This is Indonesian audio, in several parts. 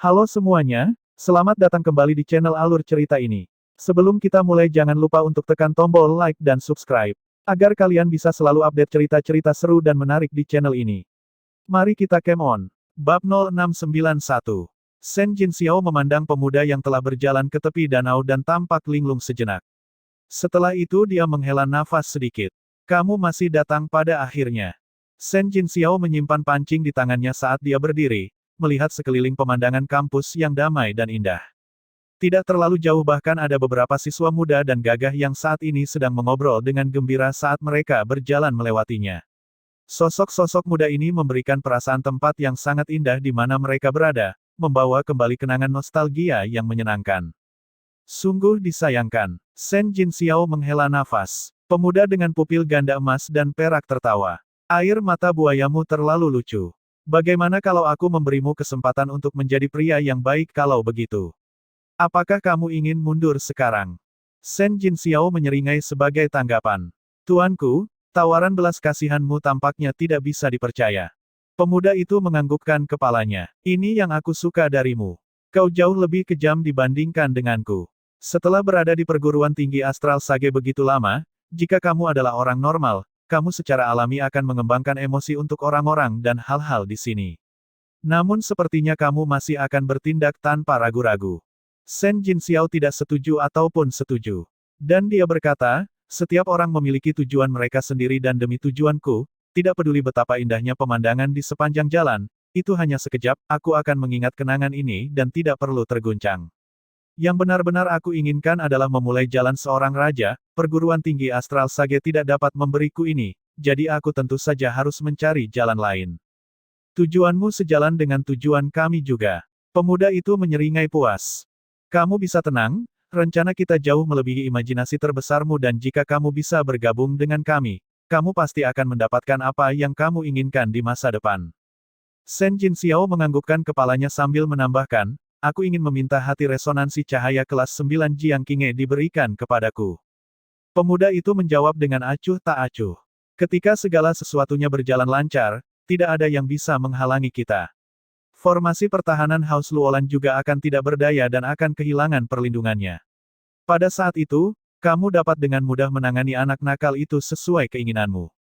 Halo semuanya, selamat datang kembali di channel Alur Cerita ini. Sebelum kita mulai jangan lupa untuk tekan tombol like dan subscribe, agar kalian bisa selalu update cerita-cerita seru dan menarik di channel ini. Mari kita game on. Bab 0691. Shen Jinxiao memandang pemuda yang telah berjalan ke tepi danau dan tampak linglung sejenak. Setelah itu dia menghela nafas sedikit. Kamu masih datang pada akhirnya. Shen Jinxiao menyimpan pancing di tangannya saat dia berdiri, melihat sekeliling pemandangan kampus yang damai dan indah. Tidak terlalu jauh bahkan ada beberapa siswa muda dan gagah yang saat ini sedang mengobrol dengan gembira saat mereka berjalan melewatinya. Sosok-sosok muda ini memberikan perasaan tempat yang sangat indah di mana mereka berada, membawa kembali kenangan nostalgia yang menyenangkan. Sungguh disayangkan. Shen Jinxiao menghela nafas. Pemuda dengan pupil ganda emas dan perak tertawa. Air mata buayamu terlalu lucu. Bagaimana kalau aku memberimu kesempatan untuk menjadi pria yang baik kalau begitu? Apakah kamu ingin mundur sekarang? Shen Jinxiao menyeringai sebagai tanggapan. Tuanku, tawaran belas kasihanmu tampaknya tidak bisa dipercaya. Pemuda itu menganggukkan kepalanya. Ini yang aku suka darimu. Kau jauh lebih kejam dibandingkan denganku. Setelah berada di perguruan tinggi astral Sage begitu lama, jika kamu adalah orang normal, kamu secara alami akan mengembangkan emosi untuk orang-orang dan hal-hal di sini. Namun sepertinya kamu masih akan bertindak tanpa ragu-ragu. Shen Jinxiao tidak setuju ataupun setuju. Dan dia berkata, setiap orang memiliki tujuan mereka sendiri dan demi tujuanku, tidak peduli betapa indahnya pemandangan di sepanjang jalan, itu hanya sekejap, aku akan mengingat kenangan ini dan tidak perlu terguncang. Yang benar-benar aku inginkan adalah memulai jalan seorang raja, perguruan tinggi astral Sage tidak dapat memberiku ini, jadi aku tentu saja harus mencari jalan lain. Tujuanmu sejalan dengan tujuan kami juga. Pemuda itu menyeringai puas. Kamu bisa tenang, rencana kita jauh melebihi imajinasi terbesarmu dan jika kamu bisa bergabung dengan kami, kamu pasti akan mendapatkan apa yang kamu inginkan di masa depan. Shen Jinxiao menganggukkan kepalanya sambil menambahkan, aku ingin meminta hati resonansi cahaya kelas 9 Jiang Qinghe diberikan kepadaku. Pemuda itu menjawab dengan acuh tak acuh. Ketika segala sesuatunya berjalan lancar, tidak ada yang bisa menghalangi kita. Formasi pertahanan House Luolan juga akan tidak berdaya dan akan kehilangan perlindungannya. Pada saat itu, kamu dapat dengan mudah menangani anak nakal itu sesuai keinginanmu.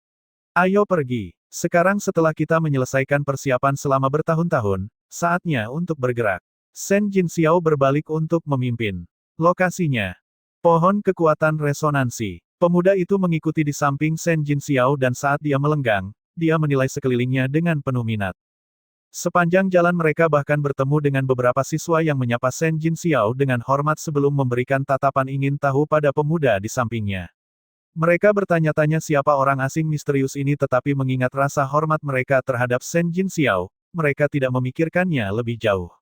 Ayo pergi. Sekarang setelah kita menyelesaikan persiapan selama bertahun-tahun, saatnya untuk bergerak. Shen Jinxiao berbalik untuk memimpin. Lokasinya. Pohon kekuatan resonansi. Pemuda itu mengikuti di samping Shen Jinxiao dan saat dia melenggang, dia menilai sekelilingnya dengan penuh minat. Sepanjang jalan mereka bahkan bertemu dengan beberapa siswa yang menyapa Shen Jinxiao dengan hormat sebelum memberikan tatapan ingin tahu pada pemuda di sampingnya. Mereka bertanya-tanya siapa orang asing misterius ini tetapi mengingat rasa hormat mereka terhadap Shen Jinxiao, mereka tidak memikirkannya lebih jauh.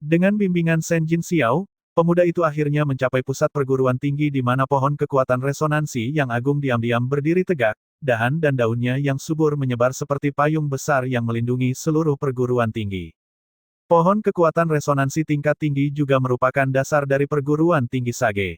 Dengan bimbingan Shen Jinxiao, pemuda itu akhirnya mencapai pusat perguruan tinggi di mana pohon kekuatan resonansi yang agung diam-diam berdiri tegak, dahan dan daunnya yang subur menyebar seperti payung besar yang melindungi seluruh perguruan tinggi. Pohon kekuatan resonansi tingkat tinggi juga merupakan dasar dari perguruan tinggi Sage.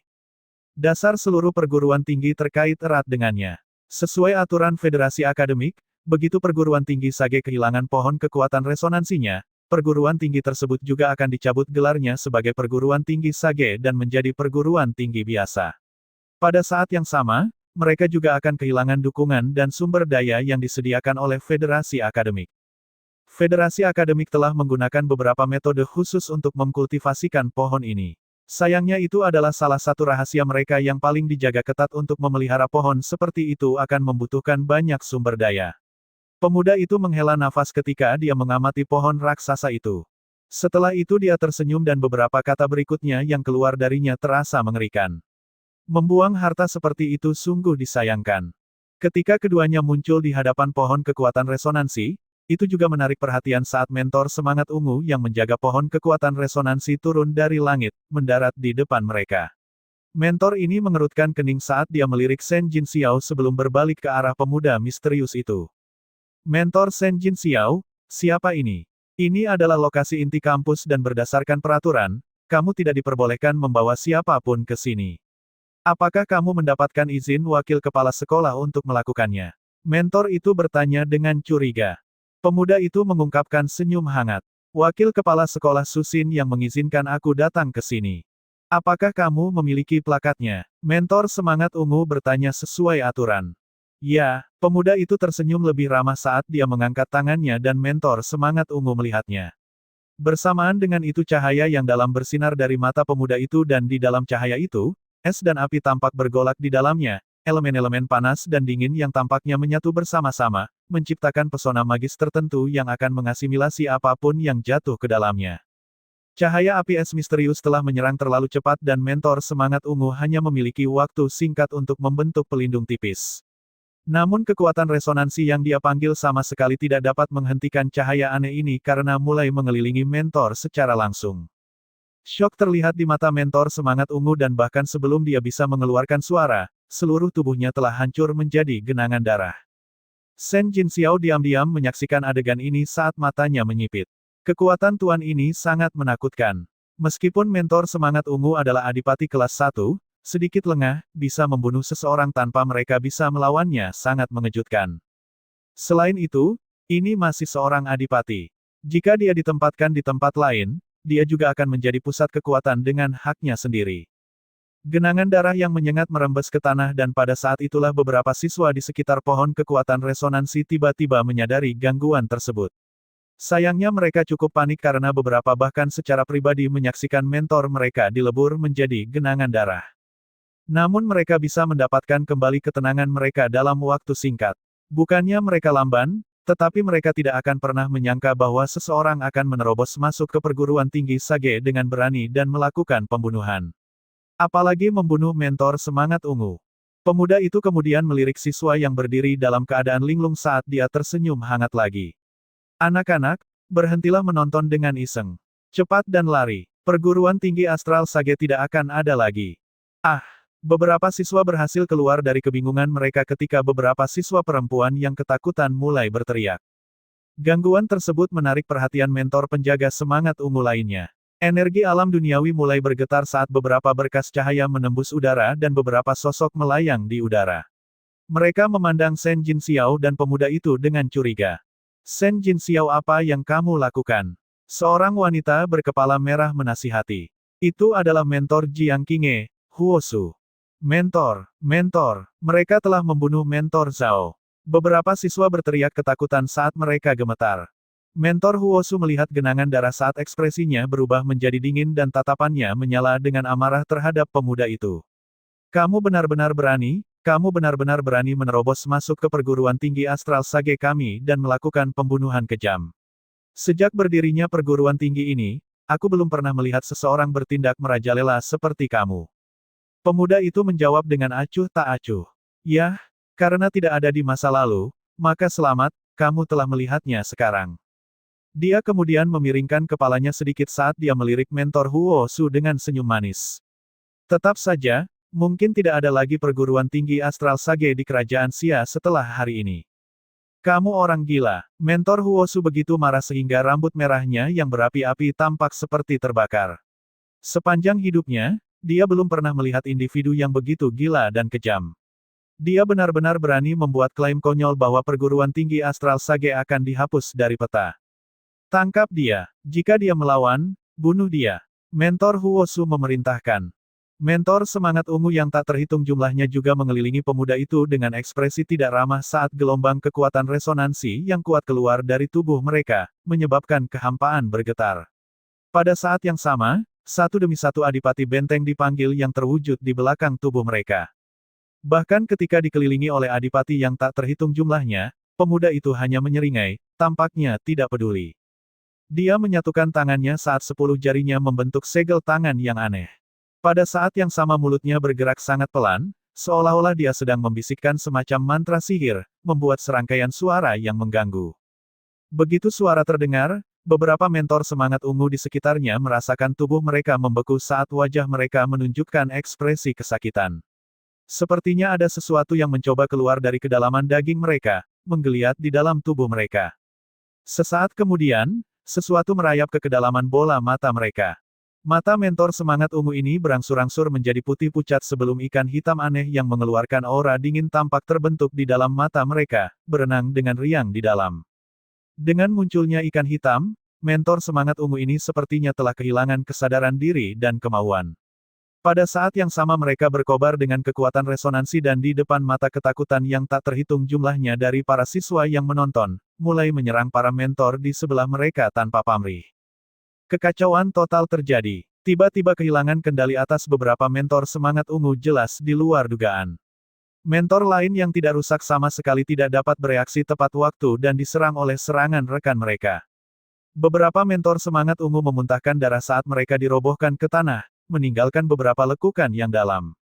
Dasar seluruh perguruan tinggi terkait erat dengannya. Sesuai aturan federasi akademik, begitu perguruan tinggi Sage kehilangan pohon kekuatan resonansinya, perguruan tinggi tersebut juga akan dicabut gelarnya sebagai perguruan tinggi Sage dan menjadi perguruan tinggi biasa. Pada saat yang sama, mereka juga akan kehilangan dukungan dan sumber daya yang disediakan oleh federasi akademik. Federasi akademik telah menggunakan beberapa metode khusus untuk mengkultivasikan pohon ini. Sayangnya itu adalah salah satu rahasia mereka yang paling dijaga ketat untuk memelihara pohon seperti itu akan membutuhkan banyak sumber daya. Pemuda itu menghela nafas ketika dia mengamati pohon raksasa itu. Setelah itu dia tersenyum dan beberapa kata berikutnya yang keluar darinya terasa mengerikan. Membuang harta seperti itu sungguh disayangkan. Ketika keduanya muncul di hadapan pohon kekuatan resonansi, itu juga menarik perhatian saat mentor semangat ungu yang menjaga pohon kekuatan resonansi turun dari langit, mendarat di depan mereka. Mentor ini mengerutkan kening saat dia melirik Shen Jinxiao sebelum berbalik ke arah pemuda misterius itu. Mentor Shen Jinxiao, siapa ini? Ini adalah lokasi inti kampus dan berdasarkan peraturan, kamu tidak diperbolehkan membawa siapapun ke sini. Apakah kamu mendapatkan izin wakil kepala sekolah untuk melakukannya? Mentor itu bertanya dengan curiga. Pemuda itu mengungkapkan senyum hangat. Wakil Kepala Sekolah Susin yang mengizinkan aku datang ke sini. Apakah kamu memiliki plakatnya? Mentor semangat ungu bertanya sesuai aturan. Ya, pemuda itu tersenyum lebih ramah saat dia mengangkat tangannya dan mentor semangat ungu melihatnya. Bersamaan dengan itu cahaya yang dalam bersinar dari mata pemuda itu dan di dalam cahaya itu, es dan api tampak bergolak di dalamnya, elemen-elemen panas dan dingin yang tampaknya menyatu bersama-sama, menciptakan pesona magis tertentu yang akan mengasimilasi apapun yang jatuh ke dalamnya. Cahaya api es misterius telah menyerang terlalu cepat dan mentor semangat ungu hanya memiliki waktu singkat untuk membentuk pelindung tipis. Namun kekuatan resonansi yang dia panggil sama sekali tidak dapat menghentikan cahaya aneh ini karena mulai mengelilingi mentor secara langsung. Syok terlihat di mata mentor semangat ungu dan bahkan sebelum dia bisa mengeluarkan suara, seluruh tubuhnya telah hancur menjadi genangan darah. Shen Jinxiao diam-diam menyaksikan adegan ini saat matanya menyipit. Kekuatan tuan ini sangat menakutkan. Meskipun mentor semangat ungu adalah adipati kelas 1, sedikit lengah, bisa membunuh seseorang tanpa mereka bisa melawannya sangat mengejutkan. Selain itu, ini masih seorang adipati. Jika dia ditempatkan di tempat lain, dia juga akan menjadi pusat kekuatan dengan haknya sendiri. Genangan darah yang menyengat merembes ke tanah dan pada saat itulah beberapa siswa di sekitar pohon kekuatan resonansi tiba-tiba menyadari gangguan tersebut. Sayangnya mereka cukup panik karena beberapa bahkan secara pribadi menyaksikan mentor mereka dilebur menjadi genangan darah. Namun mereka bisa mendapatkan kembali ketenangan mereka dalam waktu singkat. Bukannya mereka lamban, tetapi mereka tidak akan pernah menyangka bahwa seseorang akan menerobos masuk ke perguruan tinggi Sage dengan berani dan melakukan pembunuhan. Apalagi membunuh mentor semangat ungu. Pemuda itu kemudian melirik siswa yang berdiri dalam keadaan linglung saat dia tersenyum hangat lagi. Anak-anak, berhentilah menonton dengan iseng. Cepat dan lari. Perguruan tinggi astral Sage tidak akan ada lagi. Ah! Beberapa siswa berhasil keluar dari kebingungan mereka ketika beberapa siswa perempuan yang ketakutan mulai berteriak. Gangguan tersebut menarik perhatian mentor penjaga semangat ungu lainnya. Energi alam duniawi mulai bergetar saat beberapa berkas cahaya menembus udara dan beberapa sosok melayang di udara. Mereka memandang Shen Jinxiao dan pemuda itu dengan curiga. Shen Jinxiao, apa yang kamu lakukan? Seorang wanita berkepala merah menasihati. Itu adalah mentor Jiang Qinghe, Huosu. Mentor, mereka telah membunuh mentor Zhao. Beberapa siswa berteriak ketakutan saat mereka gemetar. Mentor Huosu melihat genangan darah saat ekspresinya berubah menjadi dingin dan tatapannya menyala dengan amarah terhadap pemuda itu. Kamu benar-benar berani menerobos masuk ke perguruan tinggi astral Sage kami dan melakukan pembunuhan kejam. Sejak berdirinya perguruan tinggi ini, aku belum pernah melihat seseorang bertindak merajalela seperti kamu. Pemuda itu menjawab dengan acuh tak acuh. Yah, karena tidak ada di masa lalu, maka selamat, kamu telah melihatnya sekarang. Dia kemudian memiringkan kepalanya sedikit saat dia melirik mentor Huosu dengan senyum manis. Tetap saja, mungkin tidak ada lagi perguruan tinggi astral Sage di kerajaan Xia setelah hari ini. Kamu orang gila. Mentor Huosu begitu marah sehingga rambut merahnya yang berapi-api tampak seperti terbakar. Sepanjang hidupnya, dia belum pernah melihat individu yang begitu gila dan kejam. Dia benar-benar berani membuat klaim konyol bahwa perguruan tinggi astral Sage akan dihapus dari peta. Tangkap dia. Jika dia melawan, bunuh dia. Mentor Huosu memerintahkan. Mentor semangat ungu yang tak terhitung jumlahnya juga mengelilingi pemuda itu dengan ekspresi tidak ramah saat gelombang kekuatan resonansi yang kuat keluar dari tubuh mereka, menyebabkan kehampaan bergetar. Pada saat yang sama, satu demi satu adipati benteng dipanggil yang terwujud di belakang tubuh mereka. Bahkan ketika dikelilingi oleh adipati yang tak terhitung jumlahnya, pemuda itu hanya menyeringai, tampaknya tidak peduli. Dia menyatukan tangannya saat 10 jarinya membentuk segel tangan yang aneh. Pada saat yang sama mulutnya bergerak sangat pelan, seolah-olah dia sedang membisikkan semacam mantra sihir, membuat serangkaian suara yang mengganggu. Begitu suara terdengar, beberapa mentor semangat ungu di sekitarnya merasakan tubuh mereka membeku saat wajah mereka menunjukkan ekspresi kesakitan. Sepertinya ada sesuatu yang mencoba keluar dari kedalaman daging mereka, menggeliat di dalam tubuh mereka. Sesaat kemudian, sesuatu merayap ke kedalaman bola mata mereka. Mata mentor semangat ungu ini berangsur-angsur menjadi putih pucat sebelum ikan hitam aneh yang mengeluarkan aura dingin tampak terbentuk di dalam mata mereka, berenang dengan riang di dalam. Dengan munculnya ikan hitam, mentor semangat ungu ini sepertinya telah kehilangan kesadaran diri dan kemauan. Pada saat yang sama mereka berkobar dengan kekuatan resonansi dan di depan mata ketakutan yang tak terhitung jumlahnya dari para siswa yang menonton, mulai menyerang para mentor di sebelah mereka tanpa pamrih. Kekacauan total terjadi. Tiba-tiba kehilangan kendali atas beberapa mentor semangat ungu jelas di luar dugaan. Mentor lain yang tidak rusak sama sekali tidak dapat bereaksi tepat waktu dan diserang oleh serangan rekan mereka. Beberapa mentor semangat ungu memuntahkan darah saat mereka dirobohkan ke tanah, meninggalkan beberapa lekukan yang dalam.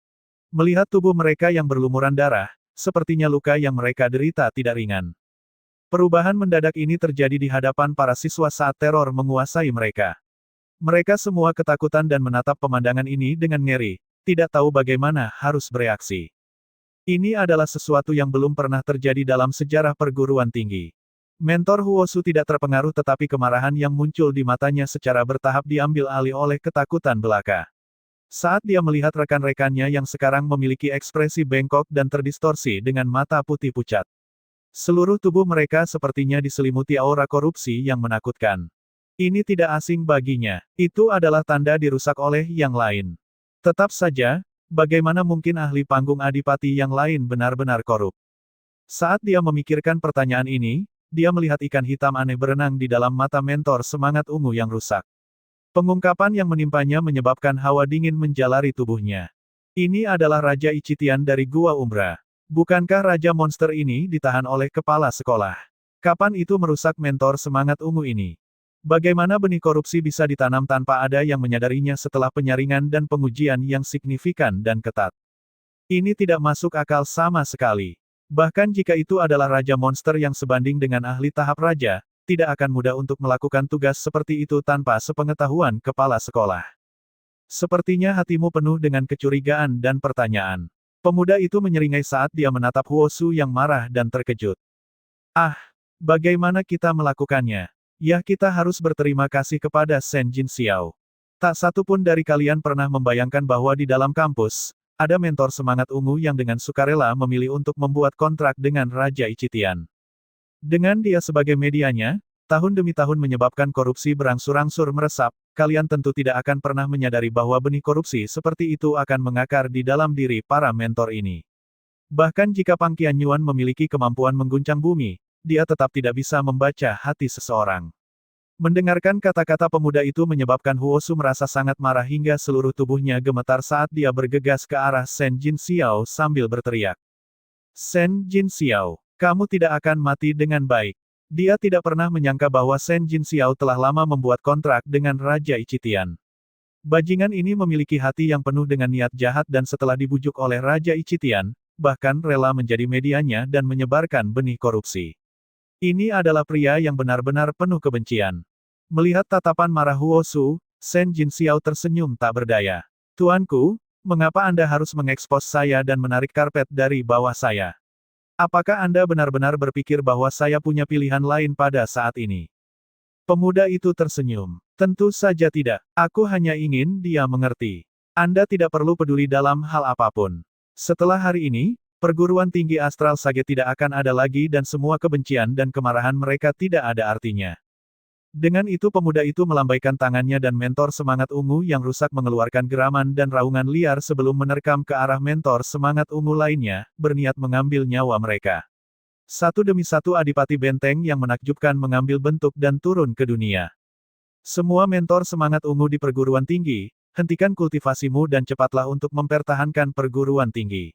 Melihat tubuh mereka yang berlumuran darah, sepertinya luka yang mereka derita tidak ringan. Perubahan mendadak ini terjadi di hadapan para siswa saat teror menguasai mereka. Mereka semua ketakutan dan menatap pemandangan ini dengan ngeri, tidak tahu bagaimana harus bereaksi. Ini adalah sesuatu yang belum pernah terjadi dalam sejarah perguruan tinggi. Mentor Huosu tidak terpengaruh tetapi kemarahan yang muncul di matanya secara bertahap diambil alih oleh ketakutan belaka. Saat dia melihat rekan-rekannya yang sekarang memiliki ekspresi bengkok dan terdistorsi dengan mata putih pucat. Seluruh tubuh mereka sepertinya diselimuti aura korupsi yang menakutkan. Ini tidak asing baginya, itu adalah tanda dirusak oleh yang lain. Tetap saja, bagaimana mungkin ahli panggung adipati yang lain benar-benar korup? Saat dia memikirkan pertanyaan ini, dia melihat ikan hitam aneh berenang di dalam mata mentor semangat ungu yang rusak. Pengungkapan yang menimpanya menyebabkan hawa dingin menjalari tubuhnya. Ini adalah Raja Ichitian dari Gua Umbra. Bukankah Raja Monster ini ditahan oleh kepala sekolah? Kapan itu merusak mentor semangat ungu ini? Bagaimana benih korupsi bisa ditanam tanpa ada yang menyadarinya setelah penyaringan dan pengujian yang signifikan dan ketat? Ini tidak masuk akal sama sekali. Bahkan jika itu adalah Raja Monster yang sebanding dengan ahli tahap Raja, tidak akan mudah untuk melakukan tugas seperti itu tanpa sepengetahuan kepala sekolah. Sepertinya hatimu penuh dengan kecurigaan dan pertanyaan. Pemuda itu menyeringai saat dia menatap Huosu yang marah dan terkejut. Ah, bagaimana kita melakukannya? Ya kita harus berterima kasih kepada Shen Jin Xiao. Tak satu pun dari kalian pernah membayangkan bahwa di dalam kampus, ada mentor semangat ungu yang dengan sukarela memilih untuk membuat kontrak dengan Raja Ichitian. Dengan dia sebagai medianya, tahun demi tahun menyebabkan korupsi berangsur-angsur meresap, kalian tentu tidak akan pernah menyadari bahwa benih korupsi seperti itu akan mengakar di dalam diri para mentor ini. Bahkan jika Pang Qianyuan memiliki kemampuan mengguncang bumi, dia tetap tidak bisa membaca hati seseorang. Mendengarkan kata-kata pemuda itu menyebabkan Huosu merasa sangat marah hingga seluruh tubuhnya gemetar saat dia bergegas ke arah Shen Jin Xiao sambil berteriak. Shen Jin Xiao, kamu tidak akan mati dengan baik. Dia tidak pernah menyangka bahwa Shen Jin Xiao telah lama membuat kontrak dengan Raja Ichitian. Bajingan ini memiliki hati yang penuh dengan niat jahat dan setelah dibujuk oleh Raja Ichitian, bahkan rela menjadi medianya dan menyebarkan benih korupsi. Ini adalah pria yang benar-benar penuh kebencian. Melihat tatapan marah Huosu, Shen Jin Xiao tersenyum tak berdaya. Tuanku, mengapa Anda harus mengekspos saya dan menarik karpet dari bawah saya? Apakah Anda benar-benar berpikir bahwa saya punya pilihan lain pada saat ini? Pemuda itu tersenyum. Tentu saja tidak. Aku hanya ingin dia mengerti. Anda tidak perlu peduli dalam hal apapun. Setelah hari ini, perguruan tinggi Astral Sage tidak akan ada lagi dan semua kebencian dan kemarahan mereka tidak ada artinya. Dengan itu pemuda itu melambaikan tangannya dan mentor semangat ungu yang rusak mengeluarkan geraman dan raungan liar sebelum menerkam ke arah mentor semangat ungu lainnya, berniat mengambil nyawa mereka. Satu demi satu adipati benteng yang menakjubkan mengambil bentuk dan turun ke dunia. Semua mentor semangat ungu di perguruan tinggi, hentikan kultivasimu dan cepatlah untuk mempertahankan perguruan tinggi.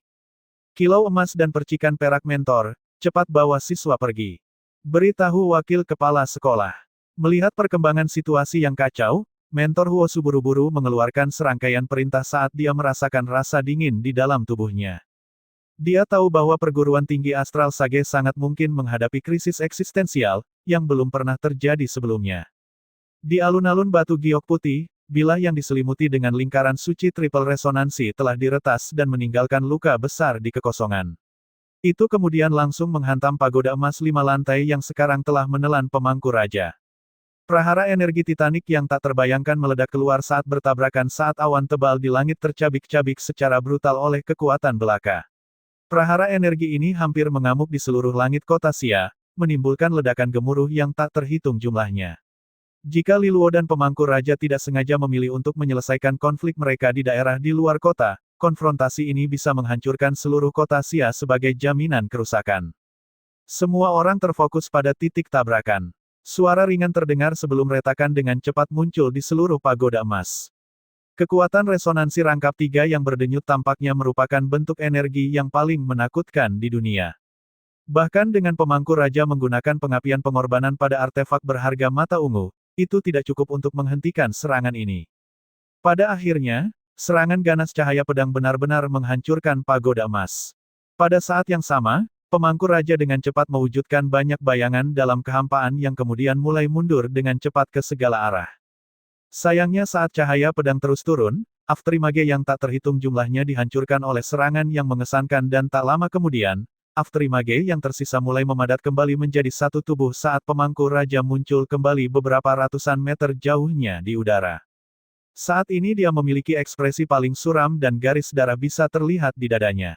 Kilau emas dan percikan perak mentor, cepat bawa siswa pergi. Beritahu wakil kepala sekolah. Melihat perkembangan situasi yang kacau, mentor Huosu buru-buru mengeluarkan serangkaian perintah saat dia merasakan rasa dingin di dalam tubuhnya. Dia tahu bahwa perguruan tinggi Astral Sage sangat mungkin menghadapi krisis eksistensial, yang belum pernah terjadi sebelumnya. Di alun-alun batu giok putih, bilah yang diselimuti dengan lingkaran suci triple resonansi telah diretas dan meninggalkan luka besar di kekosongan. Itu kemudian langsung menghantam pagoda emas 5 lantai yang sekarang telah menelan pemangku raja. Prahara energi titanik yang tak terbayangkan meledak keluar saat bertabrakan saat awan tebal di langit tercabik-cabik secara brutal oleh kekuatan belaka. Prahara energi ini hampir mengamuk di seluruh langit kota Xia, menimbulkan ledakan gemuruh yang tak terhitung jumlahnya. Jika Li Luo dan pemangku raja tidak sengaja memilih untuk menyelesaikan konflik mereka di daerah di luar kota, konfrontasi ini bisa menghancurkan seluruh kota Xia sebagai jaminan kerusakan. Semua orang terfokus pada titik tabrakan. Suara ringan terdengar sebelum retakan dengan cepat muncul di seluruh pagoda emas. Kekuatan resonansi rangkap tiga yang berdenyut tampaknya merupakan bentuk energi yang paling menakutkan di dunia. Bahkan dengan pemangku raja menggunakan pengapian pengorbanan pada artefak berharga mata ungu, itu tidak cukup untuk menghentikan serangan ini. Pada akhirnya, serangan ganas cahaya pedang benar-benar menghancurkan pagoda emas. Pada saat yang sama, pemangku raja dengan cepat mewujudkan banyak bayangan dalam kehampaan yang kemudian mulai mundur dengan cepat ke segala arah. Sayangnya saat cahaya pedang terus turun, afterimage yang tak terhitung jumlahnya dihancurkan oleh serangan yang mengesankan dan tak lama kemudian, afterimage yang tersisa mulai memadat kembali menjadi satu tubuh saat pemangku raja muncul kembali beberapa ratusan meter jauhnya di udara. Saat ini dia memiliki ekspresi paling suram dan garis darah bisa terlihat di dadanya.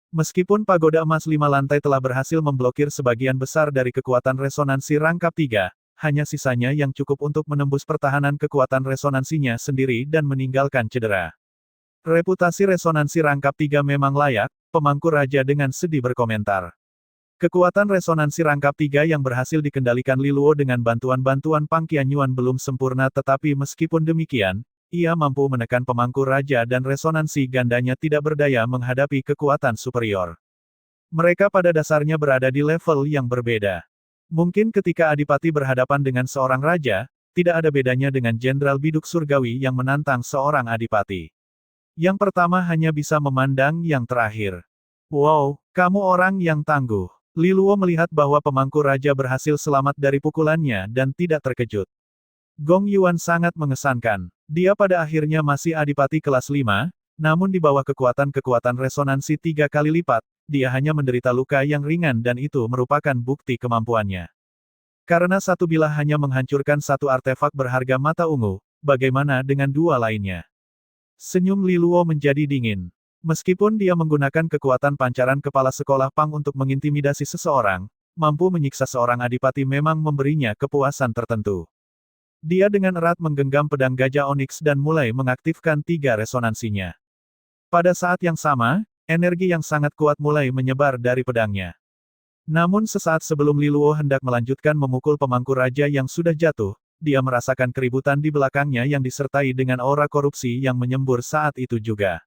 Meskipun pagoda emas 5 lantai telah berhasil memblokir sebagian besar dari kekuatan resonansi rangkap 3, hanya sisanya yang cukup untuk menembus pertahanan kekuatan resonansinya sendiri dan meninggalkan cedera. Reputasi resonansi rangkap 3 memang layak, pemangku raja dengan sedih berkomentar. Kekuatan resonansi rangkap 3 yang berhasil dikendalikan Li Luo dengan bantuan-bantuan Pang Qianyuan belum sempurna, tetapi meskipun demikian, ia mampu menekan pemangku raja dan resonansi gandanya tidak berdaya menghadapi kekuatan superior. Mereka pada dasarnya berada di level yang berbeda. Mungkin ketika Adipati berhadapan dengan seorang raja, tidak ada bedanya dengan Jenderal Biduk Surgawi yang menantang seorang Adipati. Yang pertama hanya bisa memandang yang terakhir. Wow, kamu orang yang tangguh. Li Luo melihat bahwa pemangku raja berhasil selamat dari pukulannya dan tidak terkejut. Gong Yuan sangat mengesankan. Dia pada akhirnya masih Adipati kelas 5, namun di bawah kekuatan-kekuatan resonansi 3 kali lipat, dia hanya menderita luka yang ringan dan itu merupakan bukti kemampuannya. Karena satu bilah hanya menghancurkan satu artefak berharga mata ungu, bagaimana dengan dua lainnya? Senyum Li Luo menjadi dingin. Meskipun dia menggunakan kekuatan pancaran kepala sekolah Pang untuk mengintimidasi seseorang, mampu menyiksa seorang adipati memang memberinya kepuasan tertentu. Dia dengan erat menggenggam pedang gajah oniks dan mulai mengaktifkan 3 resonansinya. Pada saat yang sama, energi yang sangat kuat mulai menyebar dari pedangnya. Namun sesaat sebelum Li Luo hendak melanjutkan memukul pemangku raja yang sudah jatuh, dia merasakan keributan di belakangnya yang disertai dengan aura korupsi yang menyembur saat itu juga.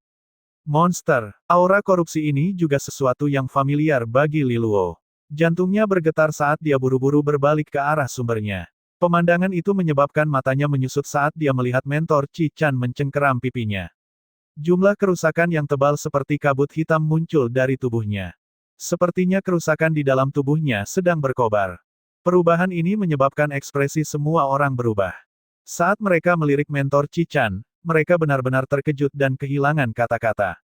Monster, aura korupsi ini juga sesuatu yang familiar bagi Li Luo. Jantungnya bergetar saat dia buru-buru berbalik ke arah sumbernya. Pemandangan itu menyebabkan matanya menyusut saat dia melihat mentor Qi Chan mencengkeram pipinya. Jumlah kerusakan yang tebal seperti kabut hitam muncul dari tubuhnya. Sepertinya kerusakan di dalam tubuhnya sedang berkobar. Perubahan ini menyebabkan ekspresi semua orang berubah. Saat mereka melirik mentor Qi Chan, mereka benar-benar terkejut dan kehilangan kata-kata.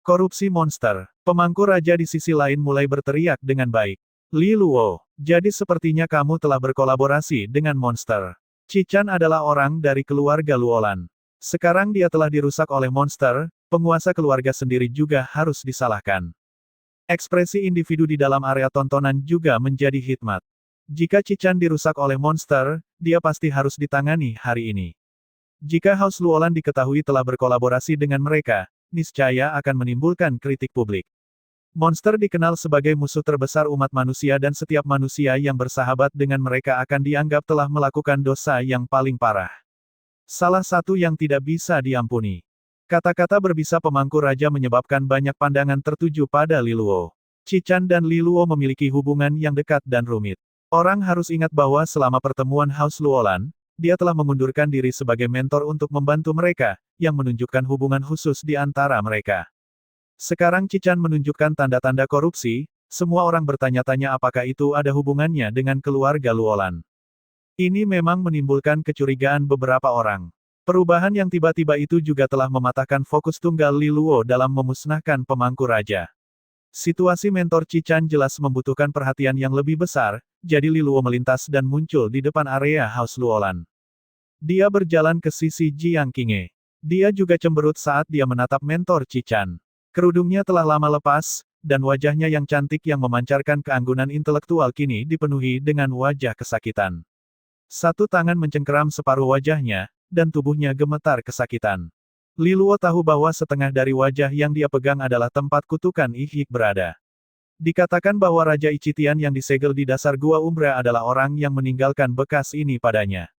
Korupsi monster. Pemangku raja di sisi lain mulai berteriak dengan baik. Li Luo, jadi sepertinya kamu telah berkolaborasi dengan monster. Qi Chan adalah orang dari keluarga Luolan. Sekarang dia telah dirusak oleh monster, penguasa keluarga sendiri juga harus disalahkan. Ekspresi individu di dalam area tontonan juga menjadi hikmat. Jika Qi Chan dirusak oleh monster, dia pasti harus ditangani hari ini. Jika House Luolan diketahui telah berkolaborasi dengan mereka, niscaya akan menimbulkan kritik publik. Monster dikenal sebagai musuh terbesar umat manusia dan setiap manusia yang bersahabat dengan mereka akan dianggap telah melakukan dosa yang paling parah. Salah satu yang tidak bisa diampuni. Kata-kata berbisa pemangku raja menyebabkan banyak pandangan tertuju pada Li Luo. Qi Chan dan Li Luo memiliki hubungan yang dekat dan rumit. Orang harus ingat bahwa selama pertemuan House Luolan, dia telah mengundurkan diri sebagai mentor untuk membantu mereka, yang menunjukkan hubungan khusus di antara mereka. Sekarang Qi Chan menunjukkan tanda-tanda korupsi, semua orang bertanya-tanya apakah itu ada hubungannya dengan keluarga Luolan. Ini memang menimbulkan kecurigaan beberapa orang. Perubahan yang tiba-tiba itu juga telah mematahkan fokus tunggal Li Luo dalam memusnahkan pemangku raja. Situasi mentor Qi Chan jelas membutuhkan perhatian yang lebih besar, jadi Li Luo melintas dan muncul di depan area House Luolan. Dia berjalan ke sisi Jiang Qinghe. Dia juga cemberut saat dia menatap mentor Qi Chan. Kerudungnya telah lama lepas, dan wajahnya yang cantik yang memancarkan keanggunan intelektual kini dipenuhi dengan wajah kesakitan. Satu tangan mencengkeram separuh wajahnya, dan tubuhnya gemetar kesakitan. Li Luo tahu bahwa setengah dari wajah yang dia pegang adalah tempat kutukan Ihik berada. Dikatakan bahwa Raja Ichitian yang disegel di dasar Gua Umbra adalah orang yang meninggalkan bekas ini padanya.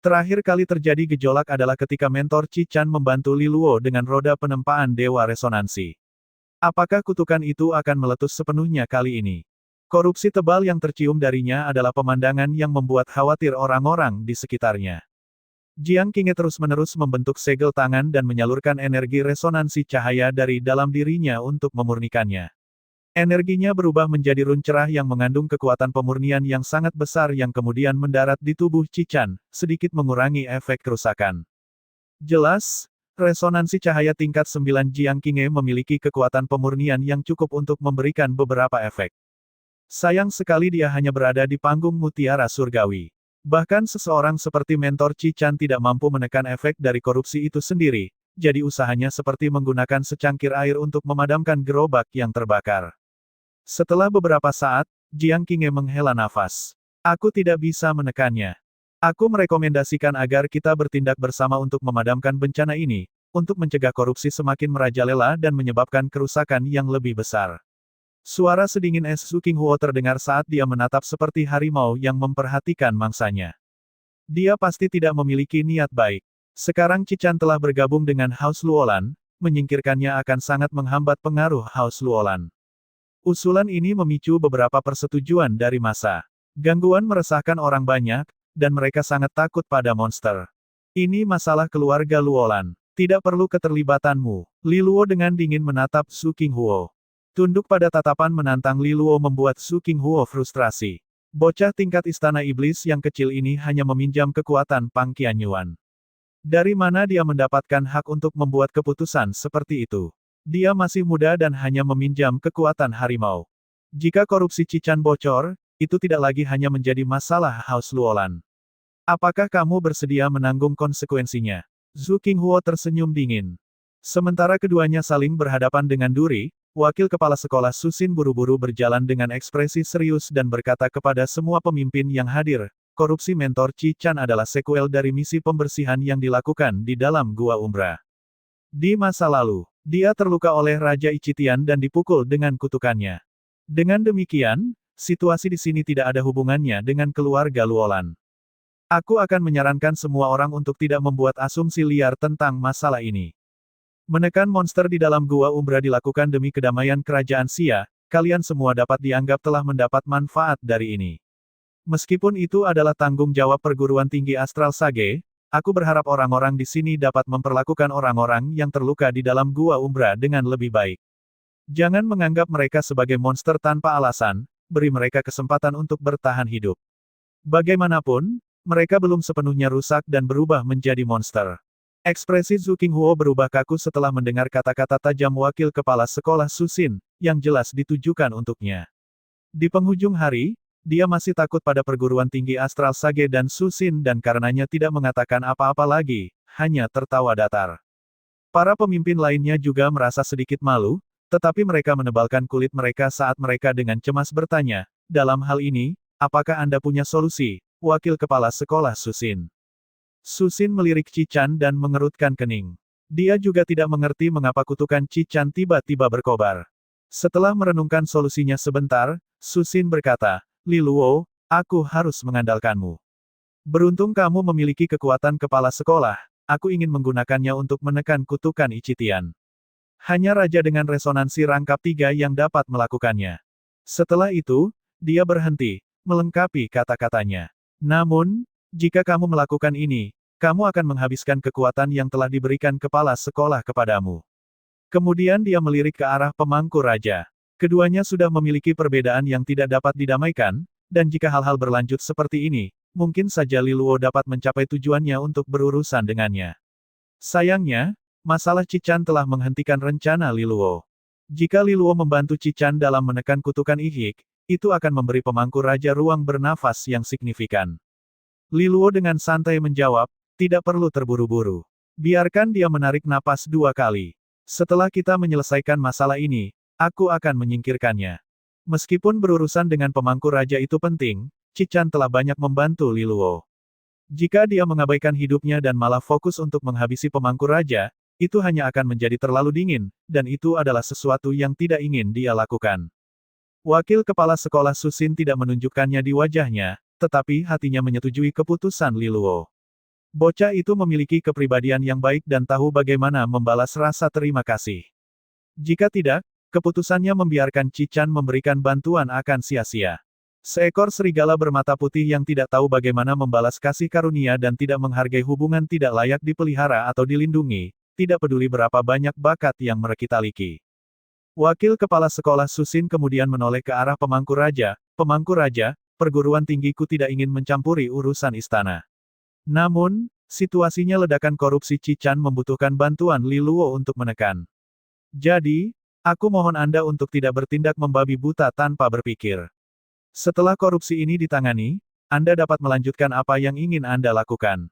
Terakhir kali terjadi gejolak adalah ketika mentor Qi Chan membantu Li Luo dengan roda penempaan Dewa Resonansi. Apakah kutukan itu akan meletus sepenuhnya kali ini? Korupsi tebal yang tercium darinya adalah pemandangan yang membuat khawatir orang-orang di sekitarnya. Jiang Qinghe terus-menerus membentuk segel tangan dan menyalurkan energi resonansi cahaya dari dalam dirinya untuk memurnikannya. Energinya berubah menjadi run cerah yang mengandung kekuatan pemurnian yang sangat besar yang kemudian mendarat di tubuh Qi Chan, sedikit mengurangi efek kerusakan. Jelas, resonansi cahaya tingkat 9 Jiang Qinghe memiliki kekuatan pemurnian yang cukup untuk memberikan beberapa efek. Sayang sekali dia hanya berada di panggung mutiara surgawi. Bahkan seseorang seperti mentor Qi Chan tidak mampu menekan efek dari korupsi itu sendiri, jadi usahanya seperti menggunakan secangkir air untuk memadamkan gerobak yang terbakar. Setelah beberapa saat, Jiang Qinghe menghela nafas. Aku tidak bisa menekannya. Aku merekomendasikan agar kita bertindak bersama untuk memadamkan bencana ini, untuk mencegah korupsi semakin merajalela dan menyebabkan kerusakan yang lebih besar. Suara sedingin Su Qinghuo terdengar saat dia menatap seperti harimau yang memperhatikan mangsanya. Dia pasti tidak memiliki niat baik. Sekarang Qi Chan telah bergabung dengan House Luolan, menyingkirkannya akan sangat menghambat pengaruh House Luolan. Usulan ini memicu beberapa persetujuan dari massa. Gangguan meresahkan orang banyak, dan mereka sangat takut pada monster. Ini masalah keluarga Luolan. Tidak perlu keterlibatanmu. Li Luo dengan dingin menatap Su Qinghuo. Tunduk pada tatapan menantang Li Luo membuat Su Qinghuo frustrasi. Bocah tingkat istana iblis yang kecil ini hanya meminjam kekuatan Pang Qianyuan. Dari mana dia mendapatkan hak untuk membuat keputusan seperti itu? Dia masih muda dan hanya meminjam kekuatan harimau. Jika korupsi Qi Chan bocor, itu tidak lagi hanya menjadi masalah House Luolan. Apakah kamu bersedia menanggung konsekuensinya? Su Qinghuo tersenyum dingin. Sementara keduanya saling berhadapan dengan duri, wakil kepala sekolah Susin buru-buru berjalan dengan ekspresi serius dan berkata kepada semua pemimpin yang hadir, korupsi mentor Qi Chan adalah sekuel dari misi pembersihan yang dilakukan di dalam Gua Umbra. Di masa lalu, dia terluka oleh Raja Ichitian dan dipukul dengan kutukannya. Dengan demikian, situasi di sini tidak ada hubungannya dengan keluarga Luolan. Aku akan menyarankan semua orang untuk tidak membuat asumsi liar tentang masalah ini. Menekan monster di dalam Gua Umbra dilakukan demi kedamaian kerajaan Xia, kalian semua dapat dianggap telah mendapat manfaat dari ini. Meskipun itu adalah tanggung jawab perguruan tinggi Astral Sage, aku berharap orang-orang di sini dapat memperlakukan orang-orang yang terluka di dalam Gua Umbra dengan lebih baik. Jangan menganggap mereka sebagai monster tanpa alasan, beri mereka kesempatan untuk bertahan hidup. Bagaimanapun, mereka belum sepenuhnya rusak dan berubah menjadi monster. Ekspresi Su Qinghuo berubah kaku setelah mendengar kata-kata tajam wakil kepala sekolah Susin, yang jelas ditujukan untuknya. Di penghujung hari, dia masih takut pada perguruan tinggi Astral Sage dan Susin dan karenanya tidak mengatakan apa-apa lagi, hanya tertawa datar. Para pemimpin lainnya juga merasa sedikit malu, tetapi mereka menebalkan kulit mereka saat mereka dengan cemas bertanya, dalam hal ini, apakah Anda punya solusi, wakil kepala sekolah Susin? Susin melirik Qi Chan dan mengerutkan kening. Dia juga tidak mengerti mengapa kutukan Qi Chan tiba-tiba berkobar. Setelah merenungkan solusinya sebentar, Susin berkata, Li Luo, aku harus mengandalkanmu. Beruntung kamu memiliki kekuatan kepala sekolah, aku ingin menggunakannya untuk menekan kutukan Ichitian. Hanya raja dengan resonansi rangkap 3 yang dapat melakukannya. Setelah itu, dia berhenti, melengkapi kata-katanya. Namun, jika kamu melakukan ini, kamu akan menghabiskan kekuatan yang telah diberikan kepala sekolah kepadamu. Kemudian dia melirik ke arah pemangku raja. Keduanya sudah memiliki perbedaan yang tidak dapat didamaikan, dan jika hal-hal berlanjut seperti ini, mungkin saja Li Luo dapat mencapai tujuannya untuk berurusan dengannya. Sayangnya, masalah Qi Chan telah menghentikan rencana Li Luo. Jika Li Luo membantu Qi Chan dalam menekan kutukan Ihik, itu akan memberi pemangku raja ruang bernafas yang signifikan. Li Luo dengan santai menjawab, tidak perlu terburu-buru. Biarkan dia menarik napas 2 kali. Setelah kita menyelesaikan masalah ini, aku akan menyingkirkannya. Meskipun berurusan dengan pemangku raja itu penting, Qi Chan telah banyak membantu Li Luo. Jika dia mengabaikan hidupnya dan malah fokus untuk menghabisi pemangku raja, itu hanya akan menjadi terlalu dingin, dan itu adalah sesuatu yang tidak ingin dia lakukan. Wakil kepala sekolah Susin tidak menunjukkannya di wajahnya, tetapi hatinya menyetujui keputusan Li Luo. Bocah itu memiliki kepribadian yang baik dan tahu bagaimana membalas rasa terima kasih. Jika tidak, keputusannya membiarkan Cichan memberikan bantuan akan sia-sia. Seekor serigala bermata putih yang tidak tahu bagaimana membalas kasih karunia dan tidak menghargai hubungan tidak layak dipelihara atau dilindungi, tidak peduli berapa banyak bakat yang merekita liki. Wakil kepala sekolah Susin kemudian menoleh ke arah pemangku raja, perguruan tinggiku tidak ingin mencampuri urusan istana. Namun, situasinya ledakan korupsi Cichan membutuhkan bantuan Li Luo untuk menekan. Jadi, aku mohon Anda untuk tidak bertindak membabi buta tanpa berpikir. Setelah korupsi ini ditangani, Anda dapat melanjutkan apa yang ingin Anda lakukan.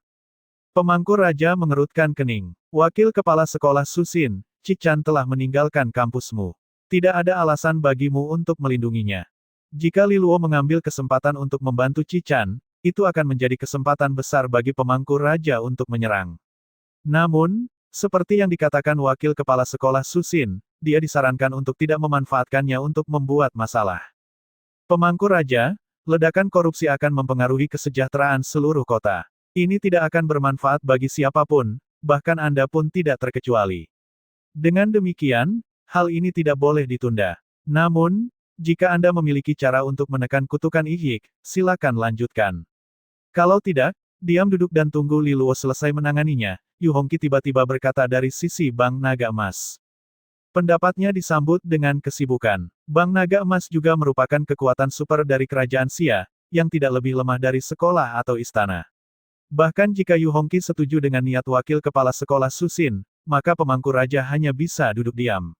Pemangku raja mengerutkan kening. Wakil kepala sekolah Susin, Cichan telah meninggalkan kampusmu. Tidak ada alasan bagimu untuk melindunginya. Jika Li Luo mengambil kesempatan untuk membantu Cichan, itu akan menjadi kesempatan besar bagi pemangku raja untuk menyerang. Namun, seperti yang dikatakan wakil kepala sekolah Susin, dia disarankan untuk tidak memanfaatkannya untuk membuat masalah. Pemangku raja, ledakan korupsi akan mempengaruhi kesejahteraan seluruh kota. Ini tidak akan bermanfaat bagi siapapun, bahkan Anda pun tidak terkecuali. Dengan demikian, hal ini tidak boleh ditunda. Namun, jika Anda memiliki cara untuk menekan kutukan Ihik, silakan lanjutkan. Kalau tidak, diam duduk dan tunggu Li Luo selesai menanganinya, Yu Hongqi tiba-tiba berkata dari sisi Bank Naga Emas. Pendapatnya disambut dengan kesibukan. Bank Naga Emas juga merupakan kekuatan super dari kerajaan Xia, yang tidak lebih lemah dari sekolah atau istana. Bahkan jika Yu Hongqi setuju dengan niat wakil kepala sekolah Susin, maka pemangku raja hanya bisa duduk diam.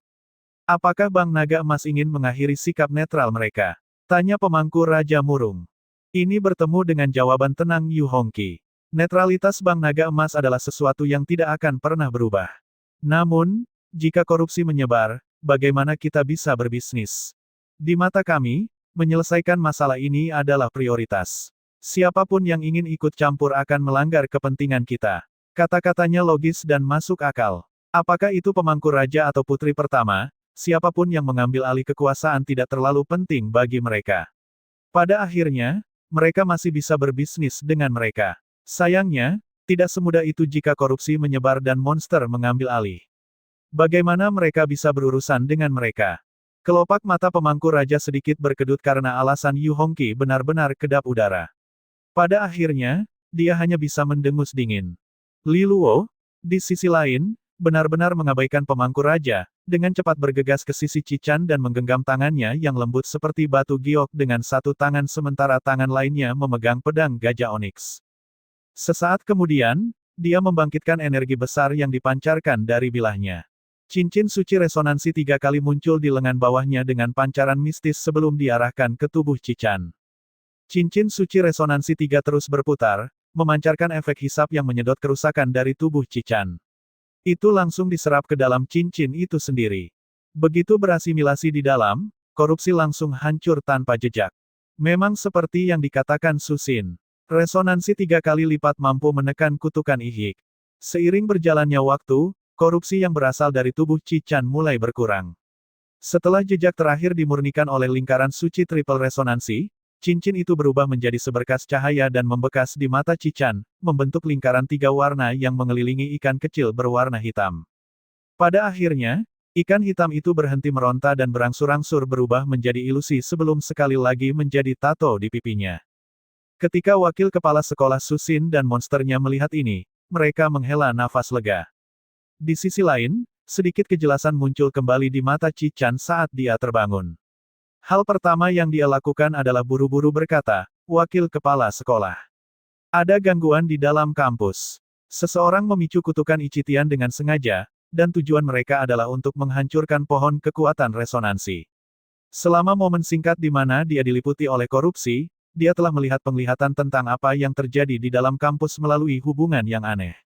Apakah Bank Naga Emas ingin mengakhiri sikap netral mereka? Tanya pemangku raja murung. Ini bertemu dengan jawaban tenang Yu Hongqi. Netralitas Bank Naga Emas adalah sesuatu yang tidak akan pernah berubah. Namun, jika korupsi menyebar, bagaimana kita bisa berbisnis? Di mata kami, menyelesaikan masalah ini adalah prioritas. Siapapun yang ingin ikut campur akan melanggar kepentingan kita. Kata-katanya logis dan masuk akal. Apakah itu pemangku raja atau putri pertama, siapapun yang mengambil alih kekuasaan tidak terlalu penting bagi mereka. Pada akhirnya, mereka masih bisa berbisnis dengan mereka. Sayangnya, tidak semudah itu jika korupsi menyebar dan monster mengambil alih. Bagaimana mereka bisa berurusan dengan mereka? Kelopak mata pemangku raja sedikit berkedut karena alasan Yu Hongqi benar-benar kedap udara. Pada akhirnya, dia hanya bisa mendengus dingin. Li Luo, di sisi lain, benar-benar mengabaikan pemangku raja, dengan cepat bergegas ke sisi Cichan dan menggenggam tangannya yang lembut seperti batu giok dengan satu tangan sementara tangan lainnya memegang pedang gajah oniks. Sesaat kemudian, dia membangkitkan energi besar yang dipancarkan dari bilahnya. Cincin suci resonansi 3 kali muncul di lengan bawahnya dengan pancaran mistis sebelum diarahkan ke tubuh Cichan. Cincin suci resonansi 3 terus berputar, memancarkan efek hisap yang menyedot kerusakan dari tubuh Cichan. Itu langsung diserap ke dalam cincin itu sendiri. Begitu berasimilasi di dalam, korupsi langsung hancur tanpa jejak. Memang seperti yang dikatakan Susin. Resonansi 3 kali lipat mampu menekan kutukan Ihik. Seiring berjalannya waktu, korupsi yang berasal dari tubuh Cichan mulai berkurang. Setelah jejak terakhir dimurnikan oleh lingkaran suci triple resonansi, cincin itu berubah menjadi seberkas cahaya dan membekas di mata Cichan, membentuk lingkaran 3 warna yang mengelilingi ikan kecil berwarna hitam. Pada akhirnya, ikan hitam itu berhenti meronta dan berangsur-angsur berubah menjadi ilusi sebelum sekali lagi menjadi tato di pipinya. Ketika wakil kepala sekolah Susin dan monsternya melihat ini, mereka menghela nafas lega. Di sisi lain, sedikit kejelasan muncul kembali di mata Cichan saat dia terbangun. Hal pertama yang dia lakukan adalah buru-buru berkata, "Wakil kepala sekolah. Ada gangguan di dalam kampus. Seseorang memicu kutukan Ichitian dengan sengaja, dan tujuan mereka adalah untuk menghancurkan pohon kekuatan resonansi." Selama momen singkat di mana dia diliputi oleh korupsi, dia telah melihat penglihatan tentang apa yang terjadi di dalam kampus melalui hubungan yang aneh.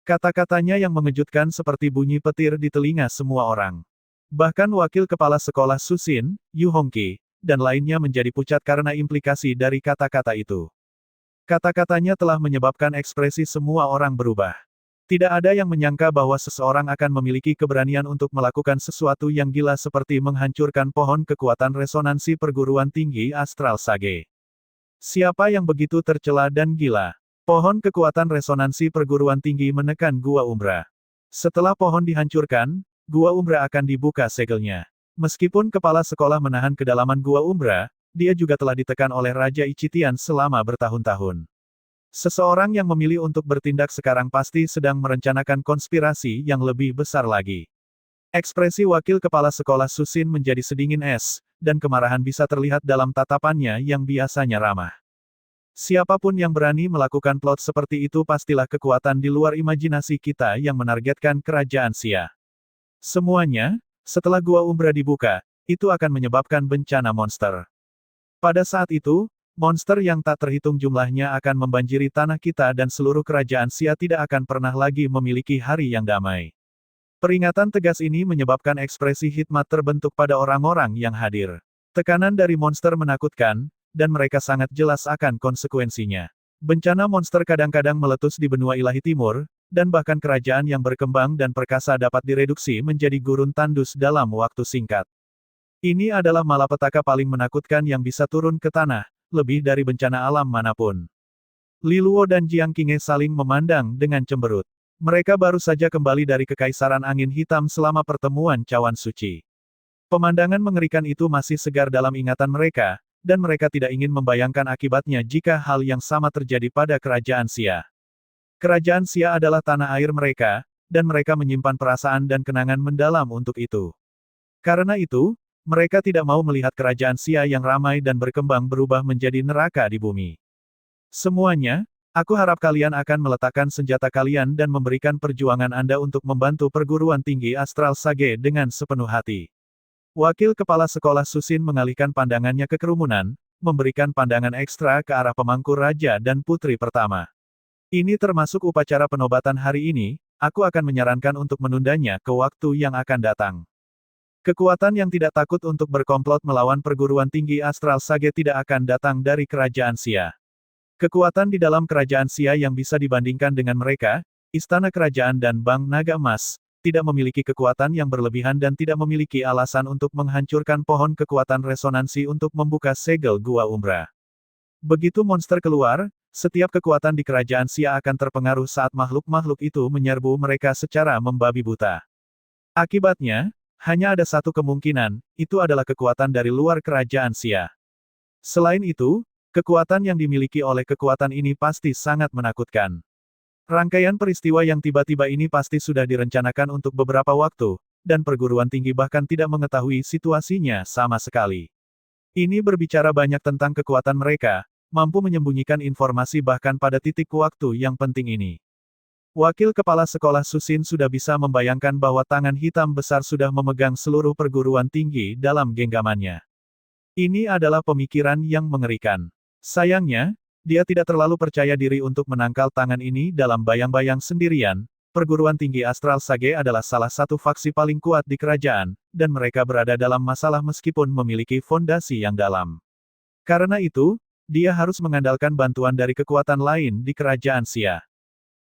Kata-katanya yang mengejutkan seperti bunyi petir di telinga semua orang. Bahkan wakil kepala sekolah Susin, Yu Hongqi, dan lainnya menjadi pucat karena implikasi dari kata-kata itu. Kata-katanya telah menyebabkan ekspresi semua orang berubah. Tidak ada yang menyangka bahwa seseorang akan memiliki keberanian untuk melakukan sesuatu yang gila seperti menghancurkan pohon kekuatan resonansi perguruan tinggi astral Sage. Siapa yang begitu tercela dan gila? Pohon kekuatan resonansi perguruan tinggi menekan Gua Umbra. Setelah pohon dihancurkan, Gua Umbra akan dibuka segelnya. Meskipun kepala sekolah menahan kedalaman Gua Umbra, dia juga telah ditekan oleh Raja Ichitian selama bertahun-tahun. Seseorang yang memilih untuk bertindak sekarang pasti sedang merencanakan konspirasi yang lebih besar lagi. Ekspresi wakil kepala sekolah Susin menjadi sedingin es, dan kemarahan bisa terlihat dalam tatapannya yang biasanya ramah. Siapapun yang berani melakukan plot seperti itu pastilah kekuatan di luar imajinasi kita yang menargetkan kerajaan Xia. Semuanya, setelah Gua Umbra dibuka, itu akan menyebabkan bencana monster. Pada saat itu, monster yang tak terhitung jumlahnya akan membanjiri tanah kita dan seluruh kerajaan Xia tidak akan pernah lagi memiliki hari yang damai. Peringatan tegas ini menyebabkan ekspresi hikmat terbentuk pada orang-orang yang hadir. Tekanan dari monster menakutkan, dan mereka sangat jelas akan konsekuensinya. Bencana monster kadang-kadang meletus di benua ilahi timur, dan bahkan kerajaan yang berkembang dan perkasa dapat direduksi menjadi gurun tandus dalam waktu singkat. Ini adalah malapetaka paling menakutkan yang bisa turun ke tanah, lebih dari bencana alam manapun. Li Luo dan Jiang Qinghe saling memandang dengan cemberut. Mereka baru saja kembali dari Kekaisaran Angin Hitam selama pertemuan Cawan Suci. Pemandangan mengerikan itu masih segar dalam ingatan mereka, dan mereka tidak ingin membayangkan akibatnya jika hal yang sama terjadi pada Kerajaan Xia. Kerajaan Xia adalah tanah air mereka, dan mereka menyimpan perasaan dan kenangan mendalam untuk itu. Karena itu, mereka tidak mau melihat kerajaan Xia yang ramai dan berkembang berubah menjadi neraka di bumi. Semuanya, aku harap kalian akan meletakkan senjata kalian dan memberikan perjuangan Anda untuk membantu perguruan tinggi astral Sage dengan sepenuh hati. Wakil kepala sekolah Susin mengalihkan pandangannya ke kerumunan, memberikan pandangan ekstra ke arah pemangku raja dan putri pertama. Ini termasuk upacara penobatan hari ini, aku akan menyarankan untuk menundanya ke waktu yang akan datang. Kekuatan yang tidak takut untuk berkomplot melawan perguruan tinggi astral Sage tidak akan datang dari kerajaan Xia. Kekuatan di dalam kerajaan Xia yang bisa dibandingkan dengan mereka, Istana Kerajaan dan Bank Naga Emas, tidak memiliki kekuatan yang berlebihan dan tidak memiliki alasan untuk menghancurkan pohon kekuatan resonansi untuk membuka segel Gua Umbra. Begitu monster keluar, setiap kekuatan di kerajaan Xia akan terpengaruh saat makhluk-makhluk itu menyerbu mereka secara membabi buta. Akibatnya, hanya ada satu kemungkinan, itu adalah kekuatan dari luar kerajaan Xia. Selain itu, kekuatan yang dimiliki oleh kekuatan ini pasti sangat menakutkan. Rangkaian peristiwa yang tiba-tiba ini pasti sudah direncanakan untuk beberapa waktu, dan perguruan tinggi bahkan tidak mengetahui situasinya sama sekali. Ini berbicara banyak tentang kekuatan mereka, mampu menyembunyikan informasi bahkan pada titik waktu yang penting ini. Wakil kepala sekolah Susin sudah bisa membayangkan bahwa tangan hitam besar sudah memegang seluruh perguruan tinggi dalam genggamannya. Ini adalah pemikiran yang mengerikan. Sayangnya, dia tidak terlalu percaya diri untuk menangkal tangan ini dalam bayang-bayang sendirian. Perguruan tinggi astral Sage adalah salah satu faksi paling kuat di kerajaan, dan mereka berada dalam masalah meskipun memiliki fondasi yang dalam. Karena itu, dia harus mengandalkan bantuan dari kekuatan lain di kerajaan Xia.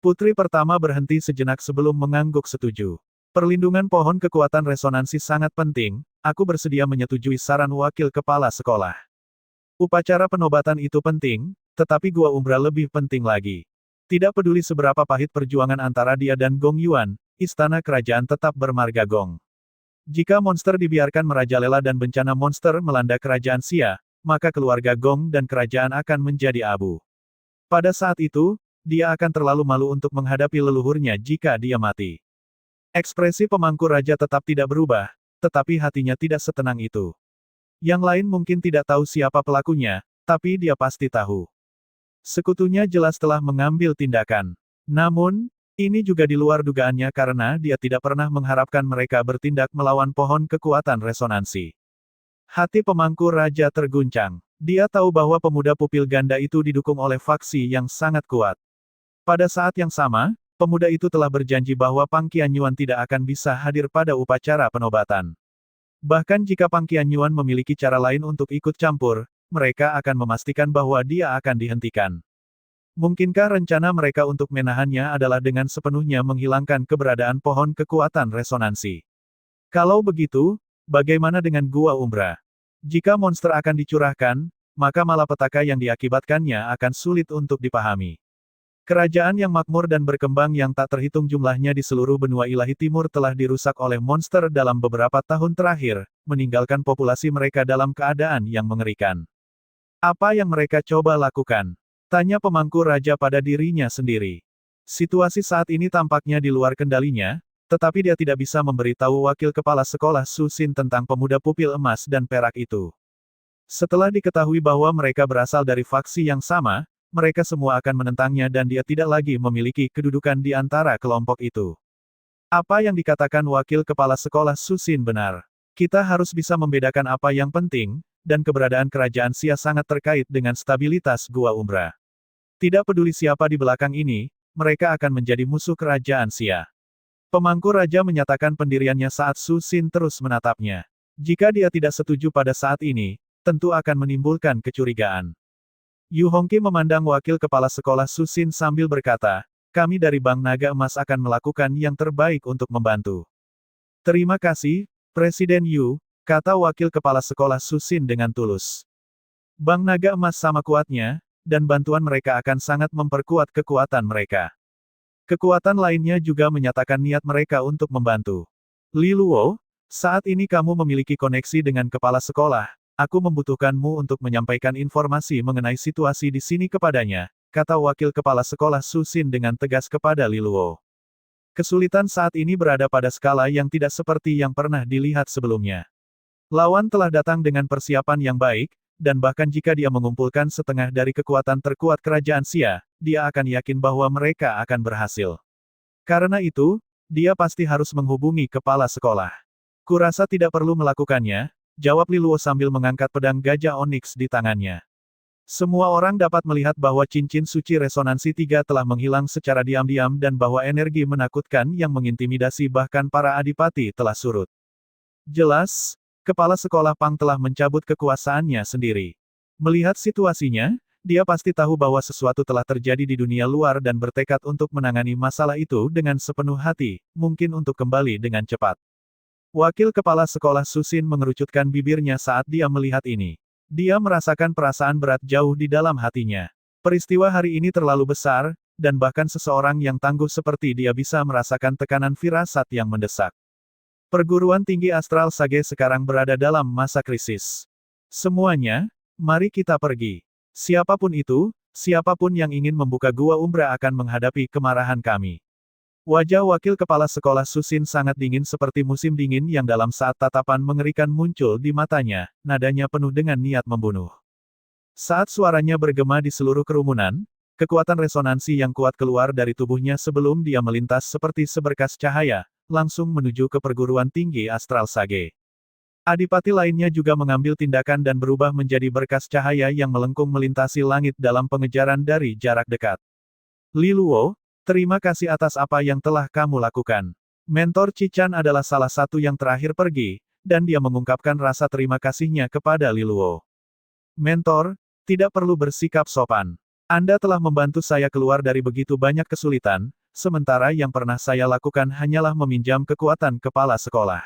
Putri pertama berhenti sejenak sebelum mengangguk setuju. Perlindungan pohon kekuatan resonansi sangat penting, aku bersedia menyetujui saran wakil kepala sekolah. Upacara penobatan itu penting, tetapi Gua Umbra lebih penting lagi. Tidak peduli seberapa pahit perjuangan antara dia dan Gong Yuan, istana kerajaan tetap bermarga Gong. Jika monster dibiarkan merajalela dan bencana monster melanda kerajaan Xia, maka keluarga Gong dan kerajaan akan menjadi abu. Pada saat itu, dia akan terlalu malu untuk menghadapi leluhurnya jika dia mati. Ekspresi pemangku raja tetap tidak berubah, tetapi hatinya tidak setenang itu. Yang lain mungkin tidak tahu siapa pelakunya, tapi dia pasti tahu. Sekutunya jelas telah mengambil tindakan. Namun, ini juga di luar dugaannya karena dia tidak pernah mengharapkan mereka bertindak melawan pohon kekuatan resonansi. Hati pemangku raja terguncang. Dia tahu bahwa pemuda pupil ganda itu didukung oleh faksi yang sangat kuat. Pada saat yang sama, pemuda itu telah berjanji bahwa Pang Qianyuan tidak akan bisa hadir pada upacara penobatan. Bahkan jika Pang Qianyuan memiliki cara lain untuk ikut campur, mereka akan memastikan bahwa dia akan dihentikan. Mungkinkah rencana mereka untuk menahannya adalah dengan sepenuhnya menghilangkan keberadaan pohon kekuatan resonansi? Kalau begitu, bagaimana dengan Gua Umbra? Jika monster akan dicurahkan, maka malapetaka yang diakibatkannya akan sulit untuk dipahami. Kerajaan yang makmur dan berkembang yang tak terhitung jumlahnya di seluruh benua ilahi timur telah dirusak oleh monster dalam beberapa tahun terakhir, meninggalkan populasi mereka dalam keadaan yang mengerikan. Apa yang mereka coba lakukan? Tanya pemangku raja pada dirinya sendiri. Situasi saat ini tampaknya di luar kendalinya, tetapi dia tidak bisa memberitahu wakil kepala sekolah Susin tentang pemuda pupil emas dan perak itu. Setelah diketahui bahwa mereka berasal dari faksi yang sama, mereka semua akan menentangnya dan dia tidak lagi memiliki kedudukan di antara kelompok itu. Apa yang dikatakan wakil kepala sekolah Susin benar. Kita harus bisa membedakan apa yang penting, dan keberadaan kerajaan Sia sangat terkait dengan stabilitas Gua Umbra. Tidak peduli siapa di belakang ini, mereka akan menjadi musuh kerajaan Sia. Pemangku raja menyatakan pendiriannya saat Susin terus menatapnya. Jika dia tidak setuju pada saat ini, tentu akan menimbulkan kecurigaan. Yu Hongqi memandang wakil kepala sekolah Susin sambil berkata, kami dari Bank Naga Emas akan melakukan yang terbaik untuk membantu. Terima kasih, Presiden Yu, kata wakil kepala sekolah Susin dengan tulus. Bank Naga Emas sama kuatnya, dan bantuan mereka akan sangat memperkuat kekuatan mereka. Kekuatan lainnya juga menyatakan niat mereka untuk membantu. Li Luo, saat ini kamu memiliki koneksi dengan kepala sekolah, aku membutuhkanmu untuk menyampaikan informasi mengenai situasi di sini kepadanya, kata wakil kepala sekolah Susin dengan tegas kepada Li Luo. Kesulitan saat ini berada pada skala yang tidak seperti yang pernah dilihat sebelumnya. Lawan telah datang dengan persiapan yang baik, dan bahkan jika dia mengumpulkan setengah dari kekuatan terkuat kerajaan Sia, dia akan yakin bahwa mereka akan berhasil. Karena itu, dia pasti harus menghubungi kepala sekolah. Kurasa tidak perlu melakukannya, jawab Li Luo sambil mengangkat pedang gajah onyx di tangannya. Semua orang dapat melihat bahwa cincin suci resonansi 3 telah menghilang secara diam-diam dan bahwa energi menakutkan yang mengintimidasi bahkan para adipati telah surut. Jelas, kepala sekolah Pang telah mencabut kekuasaannya sendiri. Melihat situasinya, dia pasti tahu bahwa sesuatu telah terjadi di dunia luar dan bertekad untuk menangani masalah itu dengan sepenuh hati, mungkin untuk kembali dengan cepat. Wakil kepala sekolah Susin mengerucutkan bibirnya saat dia melihat ini. Dia merasakan perasaan berat jauh di dalam hatinya. Peristiwa hari ini terlalu besar, dan bahkan seseorang yang tangguh seperti dia bisa merasakan tekanan firasat yang mendesak. Perguruan tinggi astral Sage sekarang berada dalam masa krisis. Semuanya, mari kita pergi. Siapapun itu, siapapun yang ingin membuka Gua Umbra akan menghadapi kemarahan kami. Wajah wakil kepala sekolah Susin sangat dingin seperti musim dingin yang dalam saat tatapan mengerikan muncul di matanya, nadanya penuh dengan niat membunuh. Saat suaranya bergema di seluruh kerumunan, kekuatan resonansi yang kuat keluar dari tubuhnya sebelum dia melintas seperti seberkas cahaya, langsung menuju ke perguruan tinggi astral Sage. Adipati lainnya juga mengambil tindakan dan berubah menjadi berkas cahaya yang melengkung melintasi langit dalam pengejaran dari jarak dekat. Li Luo, terima kasih atas apa yang telah kamu lakukan. Mentor Cichan adalah salah satu yang terakhir pergi, dan dia mengungkapkan rasa terima kasihnya kepada Li Luo. Mentor, tidak perlu bersikap sopan. Anda telah membantu saya keluar dari begitu banyak kesulitan, sementara yang pernah saya lakukan hanyalah meminjam kekuatan kepala sekolah.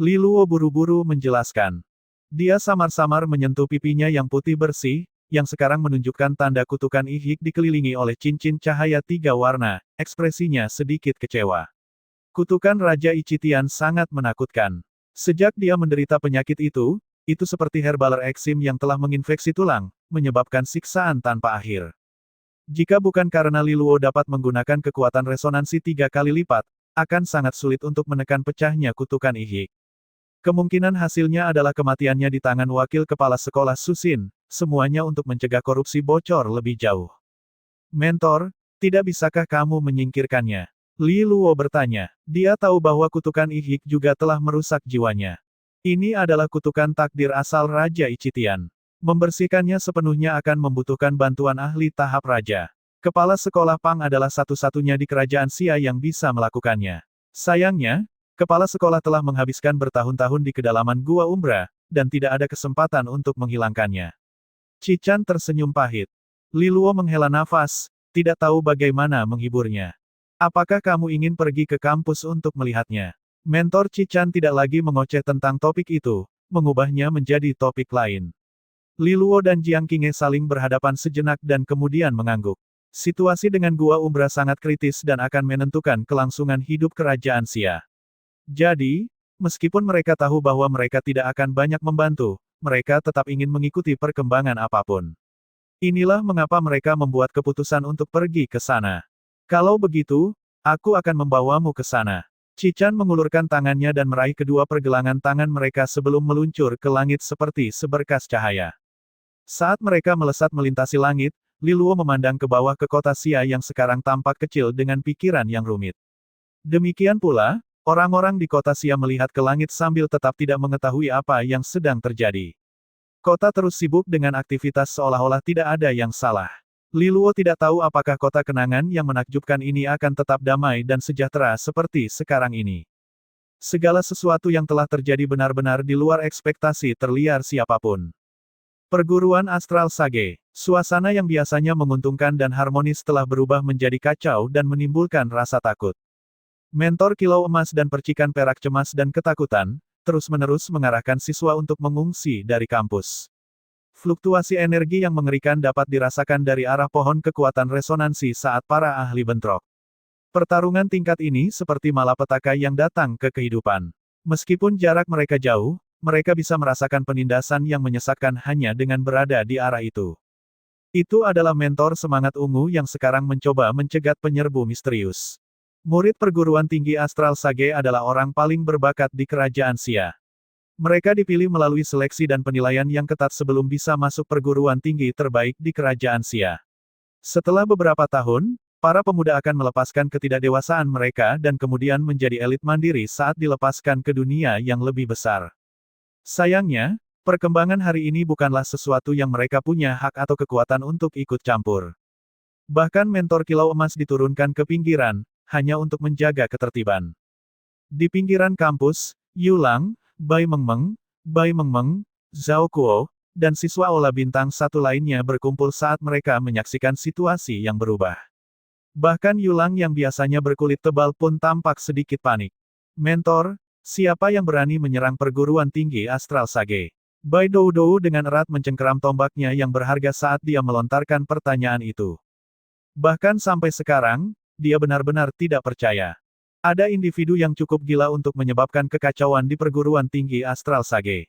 Li Luo buru-buru menjelaskan. Dia samar-samar menyentuh pipinya yang putih bersih, yang sekarang menunjukkan tanda kutukan ihik dikelilingi oleh cincin cahaya 3 warna, ekspresinya sedikit kecewa. Kutukan Raja Ichitian sangat menakutkan. Sejak dia menderita penyakit itu seperti herbaler eksim yang telah menginfeksi tulang, menyebabkan siksaan tanpa akhir. Jika bukan karena Li Luo dapat menggunakan kekuatan resonansi 3 kali lipat, akan sangat sulit untuk menekan pecahnya kutukan ihik. Kemungkinan hasilnya adalah kematiannya di tangan wakil kepala sekolah Susin, semuanya untuk mencegah korupsi bocor lebih jauh. Mentor, tidak bisakah kamu menyingkirkannya? Li Luo bertanya. Dia tahu bahwa kutukan ihik juga telah merusak jiwanya. Ini adalah kutukan takdir asal Raja Ichitian. Membersihkannya sepenuhnya akan membutuhkan bantuan ahli tahap raja. Kepala sekolah Pang adalah satu-satunya di kerajaan Sia yang bisa melakukannya. Sayangnya, kepala sekolah telah menghabiskan bertahun-tahun di kedalaman Gua Umbra, dan tidak ada kesempatan untuk menghilangkannya. Cichan tersenyum pahit. Li Luo menghela nafas, tidak tahu bagaimana menghiburnya. Apakah kamu ingin pergi ke kampus untuk melihatnya? Mentor Cichan tidak lagi mengoceh tentang topik itu, mengubahnya menjadi topik lain. Li Luo dan Jiang Qinghe saling berhadapan sejenak dan kemudian mengangguk. Situasi dengan Gua Umbra sangat kritis dan akan menentukan kelangsungan hidup kerajaan Xia. Jadi, meskipun mereka tahu bahwa mereka tidak akan banyak membantu, mereka tetap ingin mengikuti perkembangan apapun. Inilah mengapa mereka membuat keputusan untuk pergi ke sana. Kalau begitu, aku akan membawamu ke sana. Cichan mengulurkan tangannya dan meraih kedua pergelangan tangan mereka sebelum meluncur ke langit seperti seberkas cahaya. Saat mereka melesat melintasi langit, Li Luo memandang ke bawah ke kota Xia yang sekarang tampak kecil dengan pikiran yang rumit. Demikian pula, orang-orang di kota Xia melihat ke langit sambil tetap tidak mengetahui apa yang sedang terjadi. Kota terus sibuk dengan aktivitas seolah-olah tidak ada yang salah. Li Luo tidak tahu apakah kota kenangan yang menakjubkan ini akan tetap damai dan sejahtera seperti sekarang ini. Segala sesuatu yang telah terjadi benar-benar di luar ekspektasi terliar siapapun. Perguruan Astral Sage. Suasana yang biasanya menguntungkan dan harmonis telah berubah menjadi kacau dan menimbulkan rasa takut. Mentor Kilau Emas dan percikan perak cemas dan ketakutan, terus-menerus mengarahkan siswa untuk mengungsi dari kampus. Fluktuasi energi yang mengerikan dapat dirasakan dari arah pohon kekuatan resonansi saat para ahli bentrok. Pertarungan tingkat ini seperti malapetaka yang datang ke kehidupan. Meskipun jarak mereka jauh, mereka bisa merasakan penindasan yang menyesakkan hanya dengan berada di arah itu. Itu adalah mentor semangat ungu yang sekarang mencoba mencegat penyerbu misterius. Murid perguruan tinggi Astral Sage adalah orang paling berbakat di kerajaan Xia. Mereka dipilih melalui seleksi dan penilaian yang ketat sebelum bisa masuk perguruan tinggi terbaik di kerajaan Xia. Setelah beberapa tahun, para pemuda akan melepaskan ketidakdewasaan mereka dan kemudian menjadi elit mandiri saat dilepaskan ke dunia yang lebih besar. Sayangnya, perkembangan hari ini bukanlah sesuatu yang mereka punya hak atau kekuatan untuk ikut campur. Bahkan mentor Kilau Emas diturunkan ke pinggiran, hanya untuk menjaga ketertiban. Di pinggiran kampus, Yulang, Bai Mengmeng, Zhao Kuo, dan siswa Ola Bintang satu lainnya berkumpul saat mereka menyaksikan situasi yang berubah. Bahkan Yulang yang biasanya berkulit tebal pun tampak sedikit panik. Mentor, siapa yang berani menyerang perguruan tinggi Astral Sage? Bai Doudou dengan erat mencengkeram tombaknya yang berharga saat dia melontarkan pertanyaan itu. Bahkan sampai sekarang, dia benar-benar tidak percaya. Ada individu yang cukup gila untuk menyebabkan kekacauan di perguruan tinggi Astral Sage.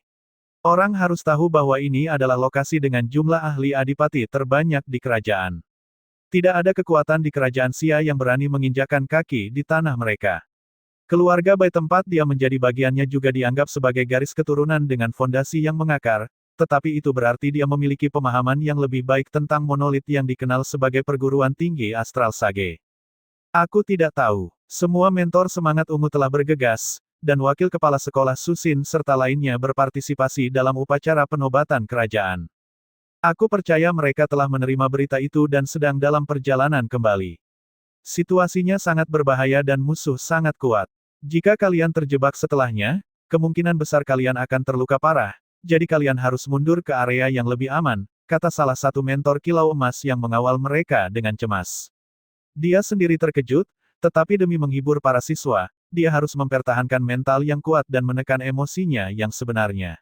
Orang harus tahu bahwa ini adalah lokasi dengan jumlah ahli adipati terbanyak di kerajaan. Tidak ada kekuatan di kerajaan Xia yang berani menginjakan kaki di tanah mereka. Keluarga Bai tempat dia menjadi bagiannya juga dianggap sebagai garis keturunan dengan fondasi yang mengakar, tetapi itu berarti dia memiliki pemahaman yang lebih baik tentang monolit yang dikenal sebagai perguruan tinggi Astral Sage. Aku tidak tahu. Semua mentor semangat ungu telah bergegas, dan wakil kepala sekolah Susin serta lainnya berpartisipasi dalam upacara penobatan kerajaan. Aku percaya mereka telah menerima berita itu dan sedang dalam perjalanan kembali. Situasinya sangat berbahaya dan musuh sangat kuat. Jika kalian terjebak setelahnya, kemungkinan besar kalian akan terluka parah, jadi kalian harus mundur ke area yang lebih aman, kata salah satu mentor Kilau Emas yang mengawal mereka dengan cemas. Dia sendiri terkejut, tetapi demi menghibur para siswa, dia harus mempertahankan mental yang kuat dan menekan emosinya yang sebenarnya.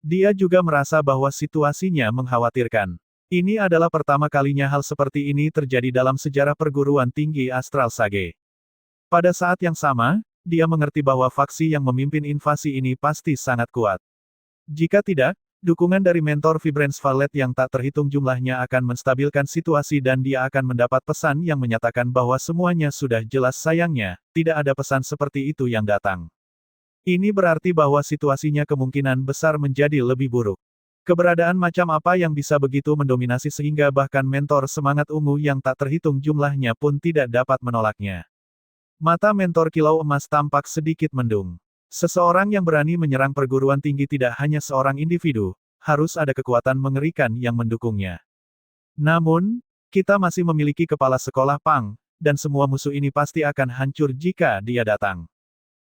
Dia juga merasa bahwa situasinya mengkhawatirkan. Ini adalah pertama kalinya hal seperti ini terjadi dalam sejarah perguruan tinggi Astral Sage. Pada saat yang sama, dia mengerti bahwa faksi yang memimpin invasi ini pasti sangat kuat. Jika tidak, dukungan dari mentor Vibrance Valet yang tak terhitung jumlahnya akan menstabilkan situasi dan dia akan mendapat pesan yang menyatakan bahwa semuanya sudah jelas. Sayangnya, tidak ada pesan seperti itu yang datang. Ini berarti bahwa situasinya kemungkinan besar menjadi lebih buruk. Keberadaan macam apa yang bisa begitu mendominasi sehingga bahkan mentor semangat ungu yang tak terhitung jumlahnya pun tidak dapat menolaknya. Mata mentor Kilau Emas tampak sedikit mendung. Seseorang yang berani menyerang perguruan tinggi tidak hanya seorang individu, harus ada kekuatan mengerikan yang mendukungnya. Namun, kita masih memiliki kepala sekolah Pang, dan semua musuh ini pasti akan hancur jika dia datang.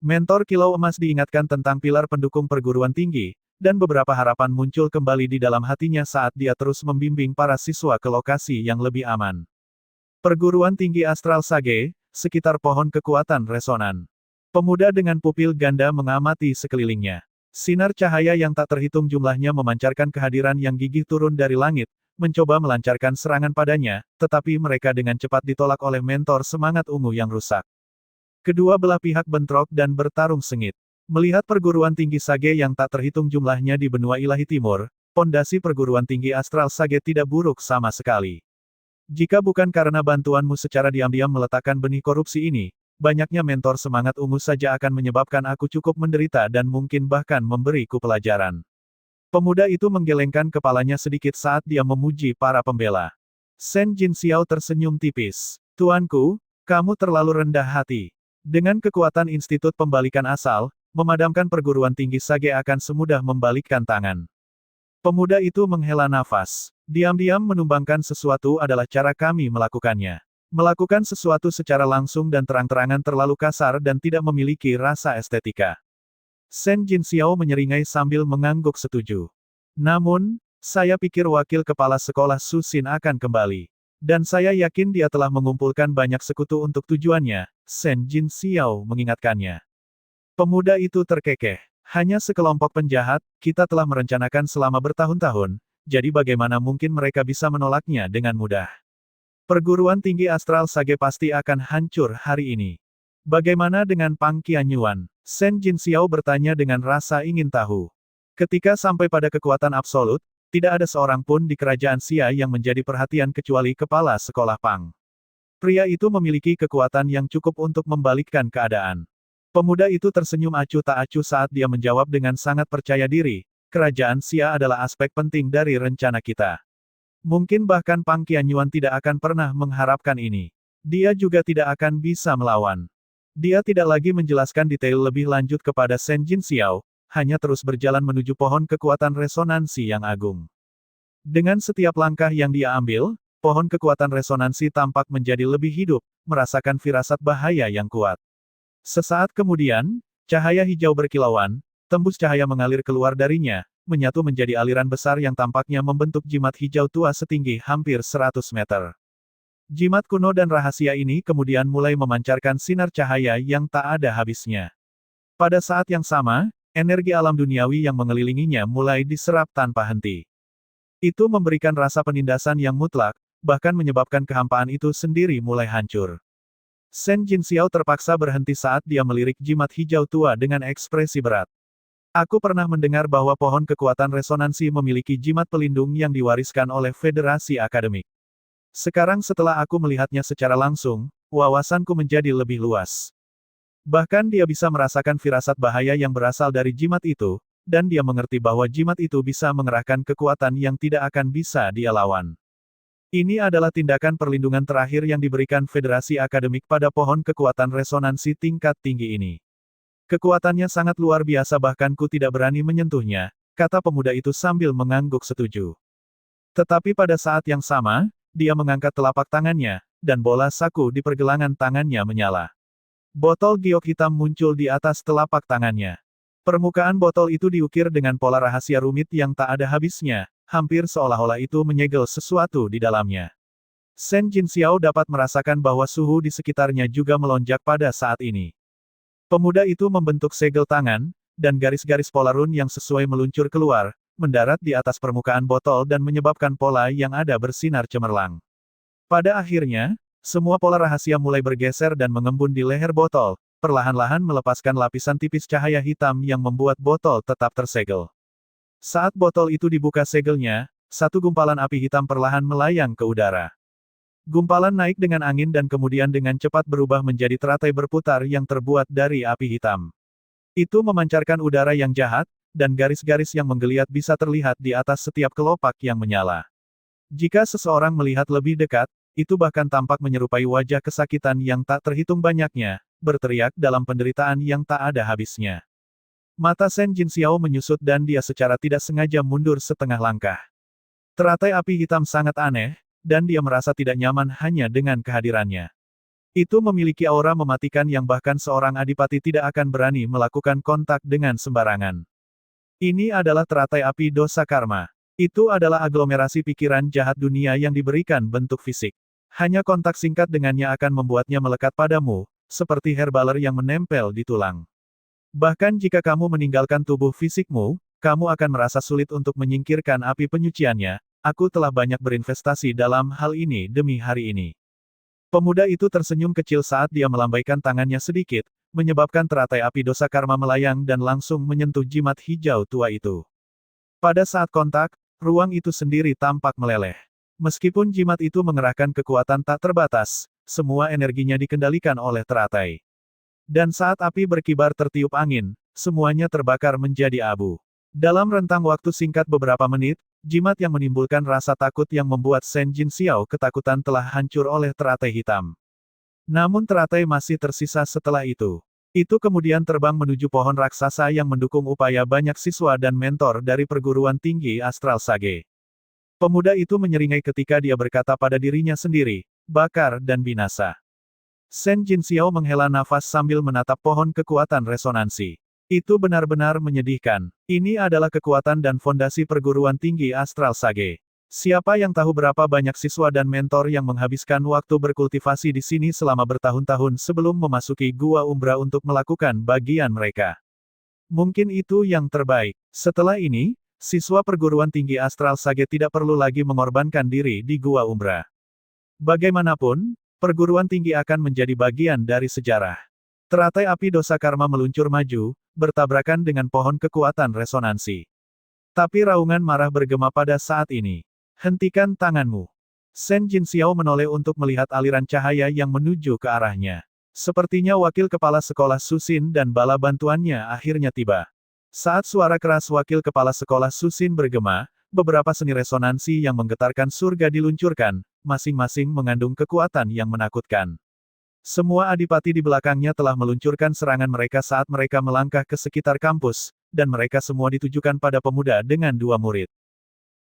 Mentor Kilau Emas diingatkan tentang pilar pendukung perguruan tinggi, dan beberapa harapan muncul kembali di dalam hatinya saat dia terus membimbing para siswa ke lokasi yang lebih aman. Perguruan Tinggi Astral Sage, sekitar pohon kekuatan resonan. Pemuda dengan pupil ganda mengamati sekelilingnya. Sinar cahaya yang tak terhitung jumlahnya memancarkan kehadiran yang gigih turun dari langit, mencoba melancarkan serangan padanya, tetapi mereka dengan cepat ditolak oleh mentor semangat ungu yang rusak. Kedua belah pihak bentrok dan bertarung sengit. Melihat perguruan tinggi Sage yang tak terhitung jumlahnya di benua ilahi timur, pondasi perguruan tinggi Astral Sage tidak buruk sama sekali. Jika bukan karena bantuanmu secara diam-diam meletakkan benih korupsi ini, banyaknya mentor semangat ungu saja akan menyebabkan aku cukup menderita dan mungkin bahkan memberiku pelajaran. Pemuda itu menggelengkan kepalanya sedikit saat dia memuji para pembela. Shen Jinxiao tersenyum tipis. Tuanku, kamu terlalu rendah hati. Dengan kekuatan Institut Pembalikan Asal, memadamkan perguruan tinggi Sage akan semudah membalikkan tangan. Pemuda itu menghela nafas. Diam-diam menumbangkan sesuatu adalah cara kami melakukannya. Melakukan sesuatu secara langsung dan terang-terangan terlalu kasar dan tidak memiliki rasa estetika. Shen Jinxiao menyeringai sambil mengangguk setuju. Namun, saya pikir wakil kepala sekolah Su Xin akan kembali. Dan saya yakin dia telah mengumpulkan banyak sekutu untuk tujuannya, Shen Jinxiao mengingatkannya. Pemuda itu terkekeh. Hanya sekelompok penjahat, kita telah merencanakan selama bertahun-tahun, jadi bagaimana mungkin mereka bisa menolaknya dengan mudah. Perguruan tinggi Astral Sage pasti akan hancur hari ini. Bagaimana dengan Pang Qianyuan? Shen Jinxiao bertanya dengan rasa ingin tahu. Ketika sampai pada kekuatan absolut, tidak ada seorang pun di kerajaan Xia yang menjadi perhatian kecuali kepala sekolah Pang. Pria itu memiliki kekuatan yang cukup untuk membalikkan keadaan. Pemuda itu tersenyum acuh tak acuh saat dia menjawab dengan sangat percaya diri, kerajaan Xia adalah aspek penting dari rencana kita. Mungkin bahkan Pang Qianyuan tidak akan pernah mengharapkan ini. Dia juga tidak akan bisa melawan. Dia tidak lagi menjelaskan detail lebih lanjut kepada Shen Jinxiao, hanya terus berjalan menuju pohon kekuatan resonansi yang agung. Dengan setiap langkah yang dia ambil, pohon kekuatan resonansi tampak menjadi lebih hidup, merasakan firasat bahaya yang kuat. Sesaat kemudian, cahaya hijau berkilauan, tembus cahaya mengalir keluar darinya, menyatu menjadi aliran besar yang tampaknya membentuk jimat hijau tua setinggi hampir 100 meter. Jimat kuno dan rahasia ini kemudian mulai memancarkan sinar cahaya yang tak ada habisnya. Pada saat yang sama, energi alam duniawi yang mengelilinginya mulai diserap tanpa henti. Itu memberikan rasa penindasan yang mutlak, bahkan menyebabkan kehampaan itu sendiri mulai hancur. Shen Jinxiao terpaksa berhenti saat dia melirik jimat hijau tua dengan ekspresi berat. Aku pernah mendengar bahwa pohon kekuatan resonansi memiliki jimat pelindung yang diwariskan oleh Federasi Akademik. Sekarang setelah aku melihatnya secara langsung, wawasanku menjadi lebih luas. Bahkan dia bisa merasakan firasat bahaya yang berasal dari jimat itu, dan dia mengerti bahwa jimat itu bisa mengerahkan kekuatan yang tidak akan bisa dia lawan. Ini adalah tindakan perlindungan terakhir yang diberikan Federasi Akademik pada pohon kekuatan resonansi tingkat tinggi ini. Kekuatannya sangat luar biasa bahkan ku tidak berani menyentuhnya, kata pemuda itu sambil mengangguk setuju. Tetapi pada saat yang sama, dia mengangkat telapak tangannya, dan bola saku di pergelangan tangannya menyala. Botol giok hitam muncul di atas telapak tangannya. Permukaan botol itu diukir dengan pola rahasia rumit yang tak ada habisnya, hampir seolah-olah itu menyegel sesuatu di dalamnya. Shen Jinxiao dapat merasakan bahwa suhu di sekitarnya juga melonjak pada saat ini. Pemuda itu membentuk segel tangan, dan garis-garis pola run yang sesuai meluncur keluar, mendarat di atas permukaan botol dan menyebabkan pola yang ada bersinar cemerlang. Pada akhirnya, semua pola rahasia mulai bergeser dan mengembun di leher botol, perlahan-lahan melepaskan lapisan tipis cahaya hitam yang membuat botol tetap tersegel. Saat botol itu dibuka segelnya, satu gumpalan api hitam perlahan melayang ke udara. Gumpalan naik dengan angin dan kemudian dengan cepat berubah menjadi teratai berputar yang terbuat dari api hitam. Itu memancarkan udara yang jahat, dan garis-garis yang menggeliat bisa terlihat di atas setiap kelopak yang menyala. Jika seseorang melihat lebih dekat, itu bahkan tampak menyerupai wajah kesakitan yang tak terhitung banyaknya, berteriak dalam penderitaan yang tak ada habisnya. Mata Shen Jinxiao menyusut dan dia secara tidak sengaja mundur setengah langkah. Teratai api hitam sangat aneh, dan dia merasa tidak nyaman hanya dengan kehadirannya. Itu memiliki aura mematikan yang bahkan seorang adipati tidak akan berani melakukan kontak dengan sembarangan. Ini adalah teratai api dosa karma. Itu adalah aglomerasi pikiran jahat dunia yang diberikan bentuk fisik. Hanya kontak singkat dengannya akan membuatnya melekat padamu, seperti herbaler yang menempel di tulang. Bahkan jika kamu meninggalkan tubuh fisikmu, kamu akan merasa sulit untuk menyingkirkan api penyuciannya. Aku telah banyak berinvestasi dalam hal ini demi hari ini. Pemuda itu tersenyum kecil saat dia melambaikan tangannya sedikit, menyebabkan teratai api dosa karma melayang dan langsung menyentuh jimat hijau tua itu. Pada saat kontak, ruang itu sendiri tampak meleleh. Meskipun jimat itu mengerahkan kekuatan tak terbatas, semua energinya dikendalikan oleh teratai. Dan saat api berkibar tertiup angin, semuanya terbakar menjadi abu. Dalam rentang waktu singkat beberapa menit, jimat yang menimbulkan rasa takut yang membuat Shen Jin Xiao ketakutan telah hancur oleh teratai hitam. Namun teratai masih tersisa setelah itu. Itu kemudian terbang menuju pohon raksasa yang mendukung upaya banyak siswa dan mentor dari perguruan tinggi Astral Sage. Pemuda itu menyeringai ketika dia berkata pada dirinya sendiri, bakar dan binasa. Shen Jin Xiao menghela nafas sambil menatap pohon kekuatan resonansi. Itu benar-benar menyedihkan. Ini adalah kekuatan dan fondasi perguruan tinggi Astral Sage. Siapa yang tahu berapa banyak siswa dan mentor yang menghabiskan waktu berkultivasi di sini selama bertahun-tahun sebelum memasuki Gua Umbra untuk melakukan bagian mereka. Mungkin itu yang terbaik. Setelah ini, siswa perguruan tinggi Astral Sage tidak perlu lagi mengorbankan diri di Gua Umbra. Bagaimanapun, perguruan tinggi akan menjadi bagian dari sejarah. Teratai api dosa karma meluncur maju, bertabrakan dengan pohon kekuatan resonansi. Tapi raungan marah bergema pada saat ini. Hentikan tanganmu. Shen Jin Xiao menoleh untuk melihat aliran cahaya yang menuju ke arahnya. Sepertinya wakil kepala sekolah Susin dan bala bantuannya akhirnya tiba. Saat suara keras wakil kepala sekolah Susin bergema, beberapa seni resonansi yang menggetarkan surga diluncurkan, masing-masing mengandung kekuatan yang menakutkan. Semua adipati di belakangnya telah meluncurkan serangan mereka saat mereka melangkah ke sekitar kampus, dan mereka semua ditujukan pada pemuda dengan dua murid.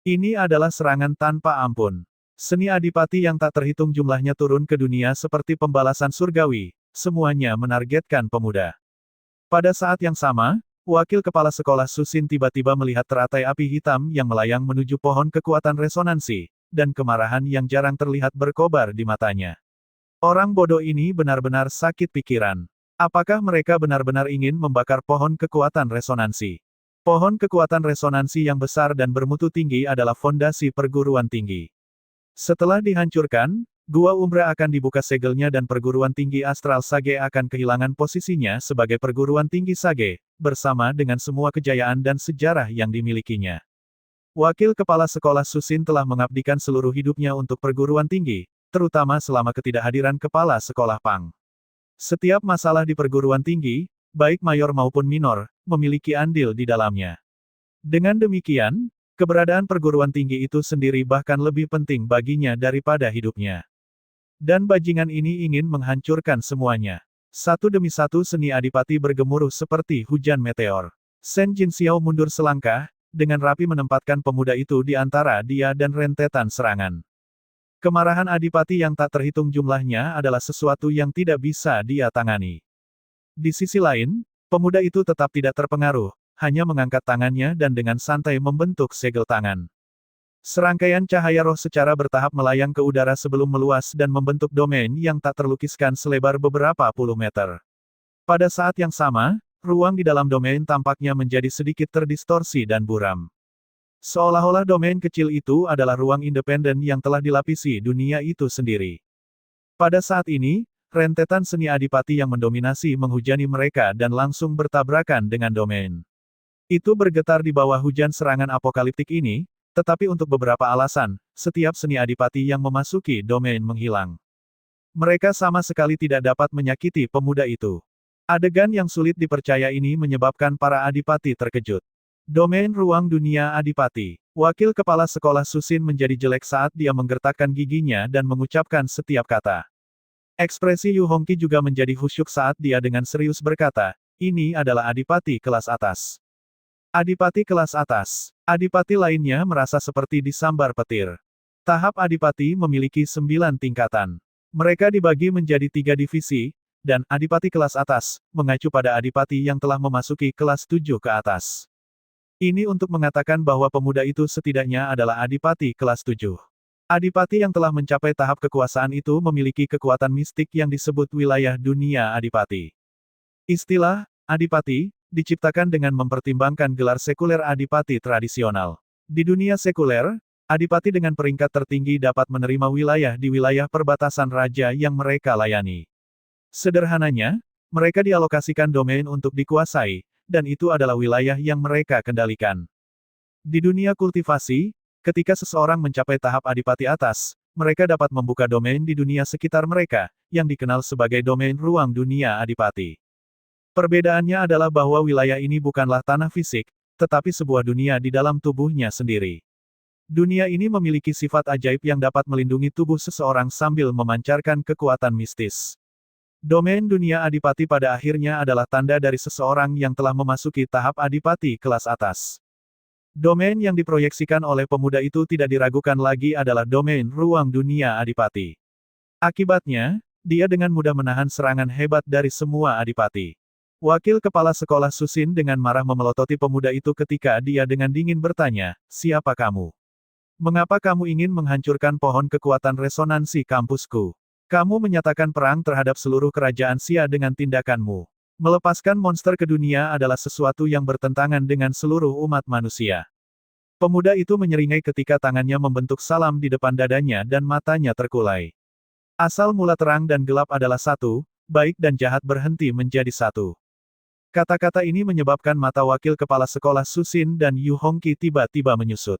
Ini adalah serangan tanpa ampun. Seni adipati yang tak terhitung jumlahnya turun ke dunia seperti pembalasan surgawi, semuanya menargetkan pemuda. Pada saat yang sama, wakil kepala sekolah Susin tiba-tiba melihat teratai api hitam yang melayang menuju pohon kekuatan resonansi, dan kemarahan yang jarang terlihat berkobar di matanya. Orang bodoh ini benar-benar sakit pikiran. Apakah mereka benar-benar ingin membakar pohon kekuatan resonansi? Pohon kekuatan resonansi yang besar dan bermutu tinggi adalah fondasi perguruan tinggi. Setelah dihancurkan, Gua Umbra akan dibuka segelnya dan perguruan tinggi Astral Sage akan kehilangan posisinya sebagai perguruan tinggi Sage, bersama dengan semua kejayaan dan sejarah yang dimilikinya. Wakil kepala sekolah Susin telah mengabdikan seluruh hidupnya untuk perguruan tinggi, terutama selama ketidakhadiran kepala sekolah Pang. Setiap masalah di perguruan tinggi, baik mayor maupun minor, memiliki andil di dalamnya. Dengan demikian, keberadaan perguruan tinggi itu sendiri bahkan lebih penting baginya daripada hidupnya. Dan bajingan ini ingin menghancurkan semuanya. Satu demi satu seni adipati bergemuruh seperti hujan meteor. Shen Jin Xiao mundur selangkah, dengan rapi menempatkan pemuda itu di antara dia dan rentetan serangan. Kemarahan adipati yang tak terhitung jumlahnya adalah sesuatu yang tidak bisa dia tangani. Di sisi lain, pemuda itu tetap tidak terpengaruh, hanya mengangkat tangannya dan dengan santai membentuk segel tangan. Serangkaian cahaya roh secara bertahap melayang ke udara sebelum meluas dan membentuk domain yang tak terlukiskan selebar beberapa puluh meter. Pada saat yang sama, ruang di dalam domain tampaknya menjadi sedikit terdistorsi dan buram. Seolah-olah domain kecil itu adalah ruang independen yang telah dilapisi dunia itu sendiri. Pada saat ini, rentetan seni adipati yang mendominasi menghujani mereka dan langsung bertabrakan dengan domain. Itu bergetar di bawah hujan serangan apokaliptik ini, tetapi untuk beberapa alasan, setiap seni adipati yang memasuki domain menghilang. Mereka sama sekali tidak dapat menyakiti pemuda itu. Adegan yang sulit dipercaya ini menyebabkan para adipati terkejut. Domain ruang dunia adipati. Wakil kepala sekolah Susin menjadi jelek saat dia menggertakkan giginya dan mengucapkan setiap kata. Ekspresi Yu Hongqi juga menjadi khusyuk saat dia dengan serius berkata, ini adalah adipati kelas atas. Adipati kelas atas. Adipati lainnya merasa seperti disambar petir. Tahap adipati memiliki 9 tingkatan. Mereka dibagi menjadi 3 divisi, dan adipati kelas atas, mengacu pada adipati yang telah memasuki kelas 7 ke atas. Ini untuk mengatakan bahwa pemuda itu setidaknya adalah adipati kelas 7. Adipati yang telah mencapai tahap kekuasaan itu memiliki kekuatan mistik yang disebut wilayah dunia adipati. Istilah adipati diciptakan dengan mempertimbangkan gelar sekuler adipati tradisional. Di dunia sekuler, adipati dengan peringkat tertinggi dapat menerima wilayah di wilayah perbatasan raja yang mereka layani. Sederhananya, mereka dialokasikan domain untuk dikuasai, dan itu adalah wilayah yang mereka kendalikan. Di dunia kultivasi, ketika seseorang mencapai tahap adipati atas, mereka dapat membuka domain di dunia sekitar mereka, yang dikenal sebagai domain ruang dunia adipati. Perbedaannya adalah bahwa wilayah ini bukanlah tanah fisik, tetapi sebuah dunia di dalam tubuhnya sendiri. Dunia ini memiliki sifat ajaib yang dapat melindungi tubuh seseorang sambil memancarkan kekuatan mistis. Domain dunia adipati pada akhirnya adalah tanda dari seseorang yang telah memasuki tahap adipati kelas atas. Domain yang diproyeksikan oleh pemuda itu tidak diragukan lagi adalah domain ruang dunia adipati. Akibatnya, dia dengan mudah menahan serangan hebat dari semua adipati. Wakil kepala sekolah Susin dengan marah memelototi pemuda itu ketika dia dengan dingin bertanya, "Siapa kamu? Mengapa kamu ingin menghancurkan pohon kekuatan resonansi kampusku? Kamu menyatakan perang terhadap seluruh kerajaan Xia dengan tindakanmu. Melepaskan monster ke dunia adalah sesuatu yang bertentangan dengan seluruh umat manusia." Pemuda itu menyeringai ketika tangannya membentuk salam di depan dadanya dan matanya terkulai. Asal mula terang dan gelap adalah satu, baik dan jahat berhenti menjadi satu. Kata-kata ini menyebabkan mata wakil kepala sekolah Susin dan Yu Hongqi tiba-tiba menyusut.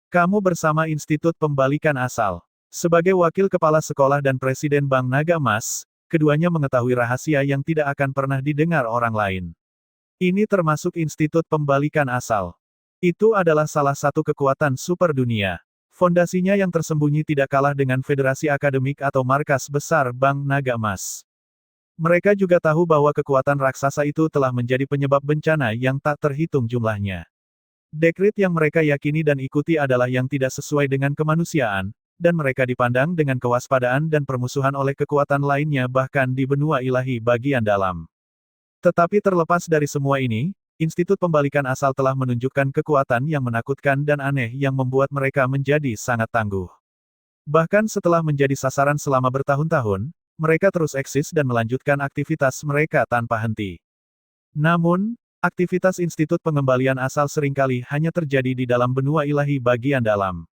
Kamu bersama Institut Pembalikan Asal. Sebagai wakil kepala sekolah dan presiden Bank Naga Emas, keduanya mengetahui rahasia yang tidak akan pernah didengar orang lain. Ini termasuk Institut Pembalikan Asal. Itu adalah salah satu kekuatan super dunia. Fondasinya yang tersembunyi tidak kalah dengan Federasi Akademik atau markas besar Bank Naga Emas. Mereka juga tahu bahwa kekuatan raksasa itu telah menjadi penyebab bencana yang tak terhitung jumlahnya. Dekrit yang mereka yakini dan ikuti adalah yang tidak sesuai dengan kemanusiaan, dan mereka dipandang dengan kewaspadaan dan permusuhan oleh kekuatan lainnya bahkan di benua ilahi bagian dalam. Tetapi terlepas dari semua ini, Institut Pembalikan Asal telah menunjukkan kekuatan yang menakutkan dan aneh yang membuat mereka menjadi sangat tangguh. Bahkan setelah menjadi sasaran selama bertahun-tahun, mereka terus eksis dan melanjutkan aktivitas mereka tanpa henti. Namun, aktivitas Institut Pengembalian Asal seringkali hanya terjadi di dalam benua ilahi bagian dalam.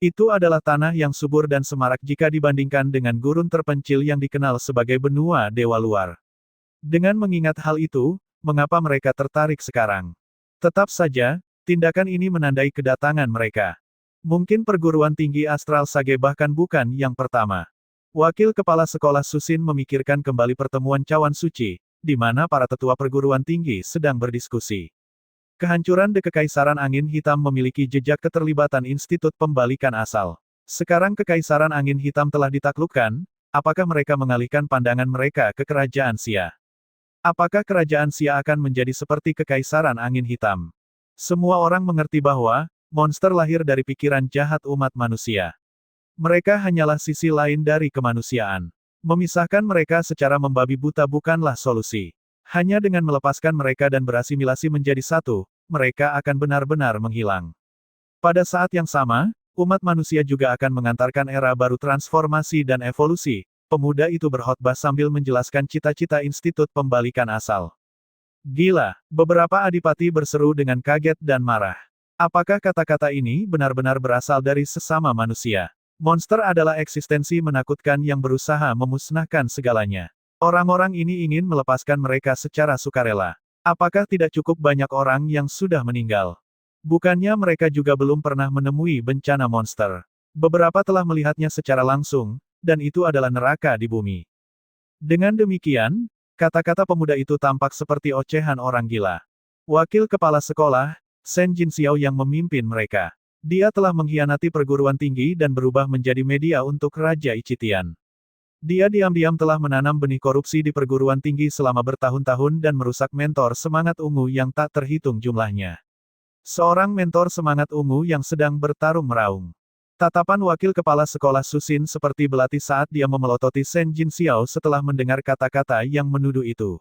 Itu adalah tanah yang subur dan semarak jika dibandingkan dengan gurun terpencil yang dikenal sebagai benua dewa luar. Dengan mengingat hal itu, mengapa mereka tertarik sekarang? Tetap saja, tindakan ini menandai kedatangan mereka. Mungkin perguruan tinggi astral Sage bahkan bukan yang pertama. Wakil kepala sekolah Susin memikirkan kembali pertemuan cawan suci, di mana para tetua perguruan tinggi sedang berdiskusi. Kehancuran Kekaisaran Angin Hitam memiliki jejak keterlibatan Institut Pembalikan Asal. Sekarang Kekaisaran Angin Hitam telah ditaklukkan, apakah mereka mengalihkan pandangan mereka ke Kerajaan Xia? Apakah Kerajaan Xia akan menjadi seperti Kekaisaran Angin Hitam? Semua orang mengerti bahwa, monster lahir dari pikiran jahat umat manusia. Mereka hanyalah sisi lain dari kemanusiaan. Memisahkan mereka secara membabi buta bukanlah solusi. Hanya dengan melepaskan mereka dan berasimilasi menjadi satu, mereka akan benar-benar menghilang. Pada saat yang sama, umat manusia juga akan mengantarkan era baru transformasi dan evolusi. Pemuda itu berkhotbah sambil menjelaskan cita-cita Institut Pembalikan Asal. Gila, beberapa adipati berseru dengan kaget dan marah. Apakah kata-kata ini benar-benar berasal dari sesama manusia? Monster adalah eksistensi menakutkan yang berusaha memusnahkan segalanya. Orang-orang ini ingin melepaskan mereka secara sukarela. Apakah tidak cukup banyak orang yang sudah meninggal? Bukannya mereka juga belum pernah menemui bencana monster. Beberapa telah melihatnya secara langsung, dan itu adalah neraka di bumi. Dengan demikian, kata-kata pemuda itu tampak seperti ocehan orang gila. Wakil kepala sekolah, Shen Jinxiao yang memimpin mereka. Dia telah mengkhianati perguruan tinggi dan berubah menjadi media untuk Raja Ichitian. Dia diam-diam telah menanam benih korupsi di perguruan tinggi selama bertahun-tahun dan merusak mentor semangat ungu yang tak terhitung jumlahnya. Seorang mentor semangat ungu yang sedang bertarung meraung. Tatapan wakil kepala sekolah Susin seperti belati saat dia memelototi Shen Jinxiao setelah mendengar kata-kata yang menuduh itu.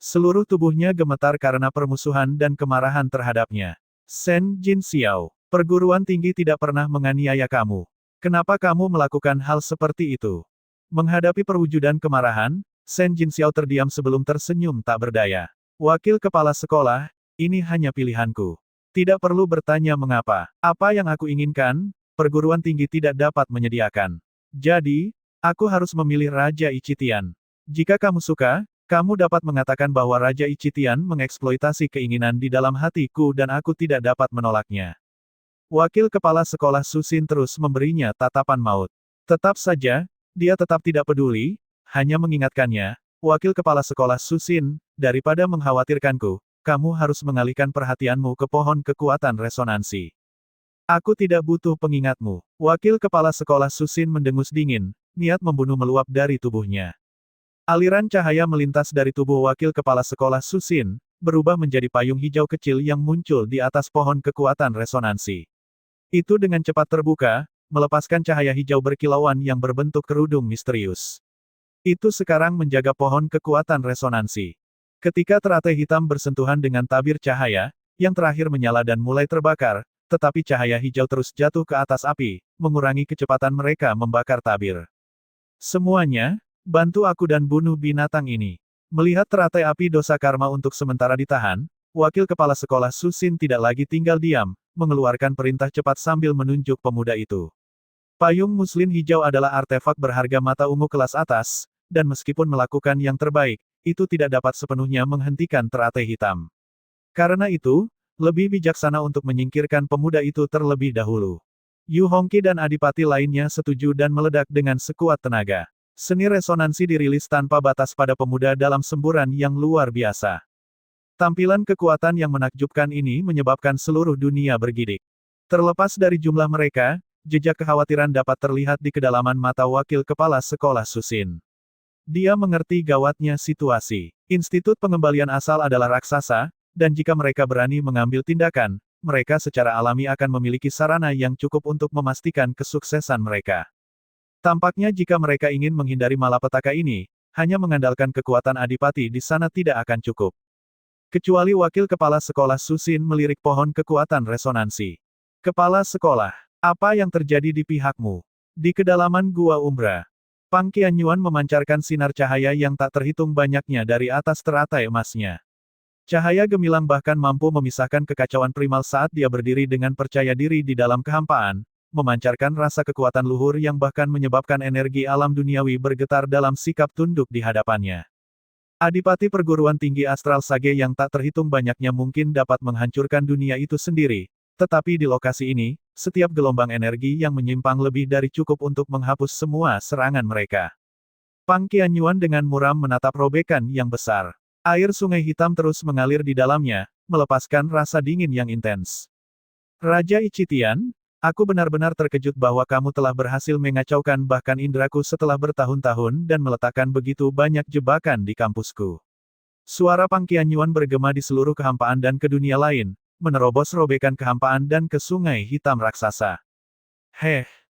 Seluruh tubuhnya gemetar karena permusuhan dan kemarahan terhadapnya. Shen Jin Xiao, perguruan tinggi tidak pernah menganiaya kamu. Kenapa kamu melakukan hal seperti itu? Menghadapi perwujudan kemarahan, Shen Jin Xiao terdiam sebelum tersenyum tak berdaya. Wakil kepala sekolah, ini hanya pilihanku. Tidak perlu bertanya mengapa. Apa yang aku inginkan, perguruan tinggi tidak dapat menyediakan. Jadi, aku harus memilih Raja Ichitian. Jika kamu suka, kamu dapat mengatakan bahwa Raja Ichitian mengeksploitasi keinginan di dalam hatiku dan aku tidak dapat menolaknya. Wakil kepala sekolah Susin terus memberinya tatapan maut. Tetap saja, dia tetap tidak peduli, hanya mengingatkannya, wakil kepala sekolah Susin, daripada mengkhawatirkanku, kamu harus mengalihkan perhatianmu ke pohon kekuatan resonansi. Aku tidak butuh pengingatmu. Wakil kepala sekolah Susin mendengus dingin, niat membunuh meluap dari tubuhnya. Aliran cahaya melintas dari tubuh wakil kepala sekolah Susin, berubah menjadi payung hijau kecil yang muncul di atas pohon kekuatan resonansi. Itu dengan cepat terbuka, melepaskan cahaya hijau berkilauan yang berbentuk kerudung misterius. Itu sekarang menjaga pohon kekuatan resonansi. Ketika teratai hitam bersentuhan dengan tabir cahaya, yang terakhir menyala dan mulai terbakar, tetapi cahaya hijau terus jatuh ke atas api, mengurangi kecepatan mereka membakar tabir. Semuanya, bantu aku dan bunuh binatang ini. Melihat teratai api dosa karma untuk sementara ditahan, wakil kepala sekolah Susin tidak lagi tinggal diam, mengeluarkan perintah cepat sambil menunjuk pemuda itu. Payung muslin hijau adalah artefak berharga mata ungu kelas atas, dan meskipun melakukan yang terbaik, itu tidak dapat sepenuhnya menghentikan teratai hitam. Karena itu, lebih bijaksana untuk menyingkirkan pemuda itu terlebih dahulu. Yu Hongqi dan adipati lainnya setuju dan meledak dengan sekuat tenaga. Seni resonansi dirilis tanpa batas pada pemuda dalam semburan yang luar biasa. Tampilan kekuatan yang menakjubkan ini menyebabkan seluruh dunia bergidik. Terlepas dari jumlah mereka, jejak kekhawatiran dapat terlihat di kedalaman mata wakil kepala sekolah Susin. Dia mengerti gawatnya situasi. Institut pengembalian asal adalah raksasa, dan jika mereka berani mengambil tindakan, mereka secara alami akan memiliki sarana yang cukup untuk memastikan kesuksesan mereka. Tampaknya jika mereka ingin menghindari malapetaka ini, hanya mengandalkan kekuatan adipati di sana tidak akan cukup. Kecuali wakil kepala sekolah Susin melirik pohon kekuatan resonansi. Kepala sekolah, apa yang terjadi di pihakmu? Di kedalaman Gua Umbra, Pang Qianyuan memancarkan sinar cahaya yang tak terhitung banyaknya dari atas teratai emasnya. Cahaya gemilang bahkan mampu memisahkan kekacauan primal saat dia berdiri dengan percaya diri di dalam kehampaan, memancarkan rasa kekuatan luhur yang bahkan menyebabkan energi alam duniawi bergetar dalam sikap tunduk di hadapannya. Adipati perguruan tinggi astral Sage yang tak terhitung banyaknya mungkin dapat menghancurkan dunia itu sendiri, tetapi di lokasi ini, setiap gelombang energi yang menyimpang lebih dari cukup untuk menghapus semua serangan mereka. Pang Qianyuan dengan muram menatap robekan yang besar. Air sungai hitam terus mengalir di dalamnya, melepaskan rasa dingin yang intens. Raja Ichitian, aku benar-benar terkejut bahwa kamu telah berhasil mengacaukan bahkan indraku setelah bertahun-tahun dan meletakkan begitu banyak jebakan di kampusku. Suara Pang Qianyuan bergema di seluruh kehampaan dan ke dunia lain, menerobos robekan kehampaan dan ke sungai hitam raksasa.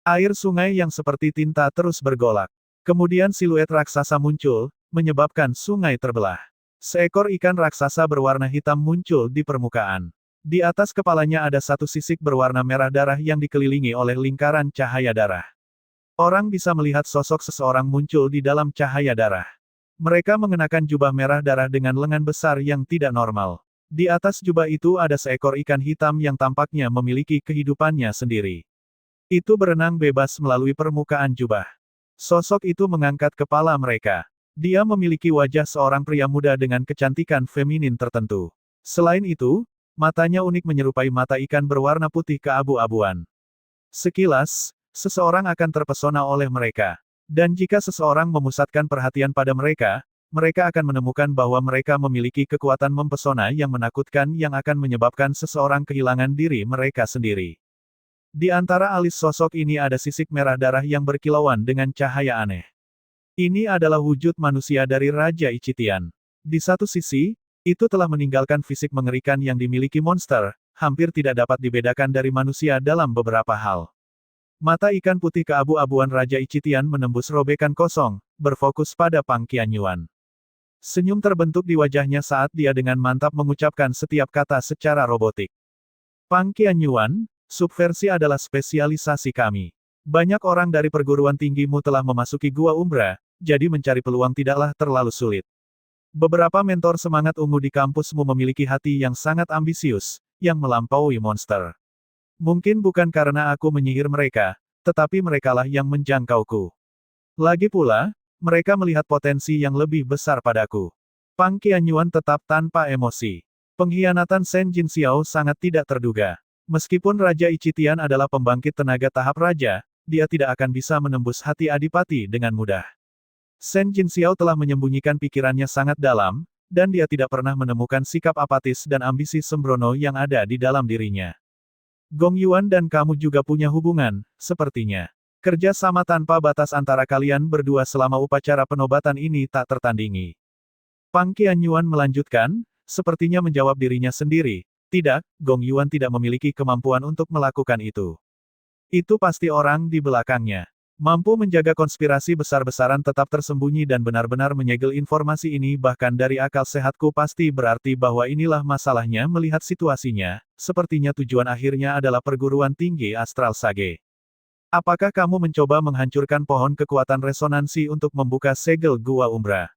Air sungai yang seperti tinta terus bergolak. Kemudian siluet raksasa muncul, menyebabkan sungai terbelah. Seekor ikan raksasa berwarna hitam muncul di permukaan. Di atas kepalanya ada satu sisik berwarna merah darah yang dikelilingi oleh lingkaran cahaya darah. Orang bisa melihat sosok seseorang muncul di dalam cahaya darah. Mereka mengenakan jubah merah darah dengan lengan besar yang tidak normal. Di atas jubah itu ada seekor ikan hitam yang tampaknya memiliki kehidupannya sendiri. Itu berenang bebas melalui permukaan jubah. Sosok itu mengangkat kepala mereka. Dia memiliki wajah seorang pria muda dengan kecantikan feminin tertentu. Selain itu, matanya unik menyerupai mata ikan berwarna putih keabu-abuan. Sekilas, seseorang akan terpesona oleh mereka. Dan jika seseorang memusatkan perhatian pada mereka, mereka akan menemukan bahwa mereka memiliki kekuatan mempesona yang menakutkan yang akan menyebabkan seseorang kehilangan diri mereka sendiri. Di antara alis sosok ini ada sisik merah darah yang berkilauan dengan cahaya aneh. Ini adalah wujud manusia dari Raja Ichitian. Di satu sisi, itu telah meninggalkan fisik mengerikan yang dimiliki monster, hampir tidak dapat dibedakan dari manusia dalam beberapa hal. Mata ikan putih keabu-abuan Raja Ichitian menembus robekan kosong, berfokus pada Pang Qianyuan. Senyum terbentuk di wajahnya saat dia dengan mantap mengucapkan setiap kata secara robotik. Pang Qianyuan, subversi adalah spesialisasi kami. Banyak orang dari perguruan tinggimu telah memasuki Gua Umbra, jadi mencari peluang tidaklah terlalu sulit. Beberapa mentor semangat ungu di kampusmu memiliki hati yang sangat ambisius, yang melampaui monster. Mungkin bukan karena aku menyihir mereka, tetapi merekalah yang menjangkauku. Lagi pula, mereka melihat potensi yang lebih besar padaku. Pang Qianyuan tetap tanpa emosi. Pengkhianatan Shen Jinxiao sangat tidak terduga. Meskipun Raja Ichitian adalah pembangkit tenaga tahap raja, dia tidak akan bisa menembus hati adipati dengan mudah. Shen Jinxiao telah menyembunyikan pikirannya sangat dalam, dan dia tidak pernah menemukan sikap apatis dan ambisi sembrono yang ada di dalam dirinya. Gong Yuan dan kamu juga punya hubungan, sepertinya. Kerja sama tanpa batas antara kalian berdua selama upacara penobatan ini tak tertandingi. Pang Qianyuan melanjutkan, sepertinya menjawab dirinya sendiri, tidak, Gong Yuan tidak memiliki kemampuan untuk melakukan itu. Itu pasti orang di belakangnya. Mampu menjaga konspirasi besar-besaran tetap tersembunyi dan benar-benar menyegel informasi ini bahkan dari akal sehatku pasti berarti bahwa inilah masalahnya melihat situasinya, sepertinya tujuan akhirnya adalah perguruan tinggi Astral Sage. Apakah kamu mencoba menghancurkan pohon kekuatan resonansi untuk membuka segel Gua Umbra?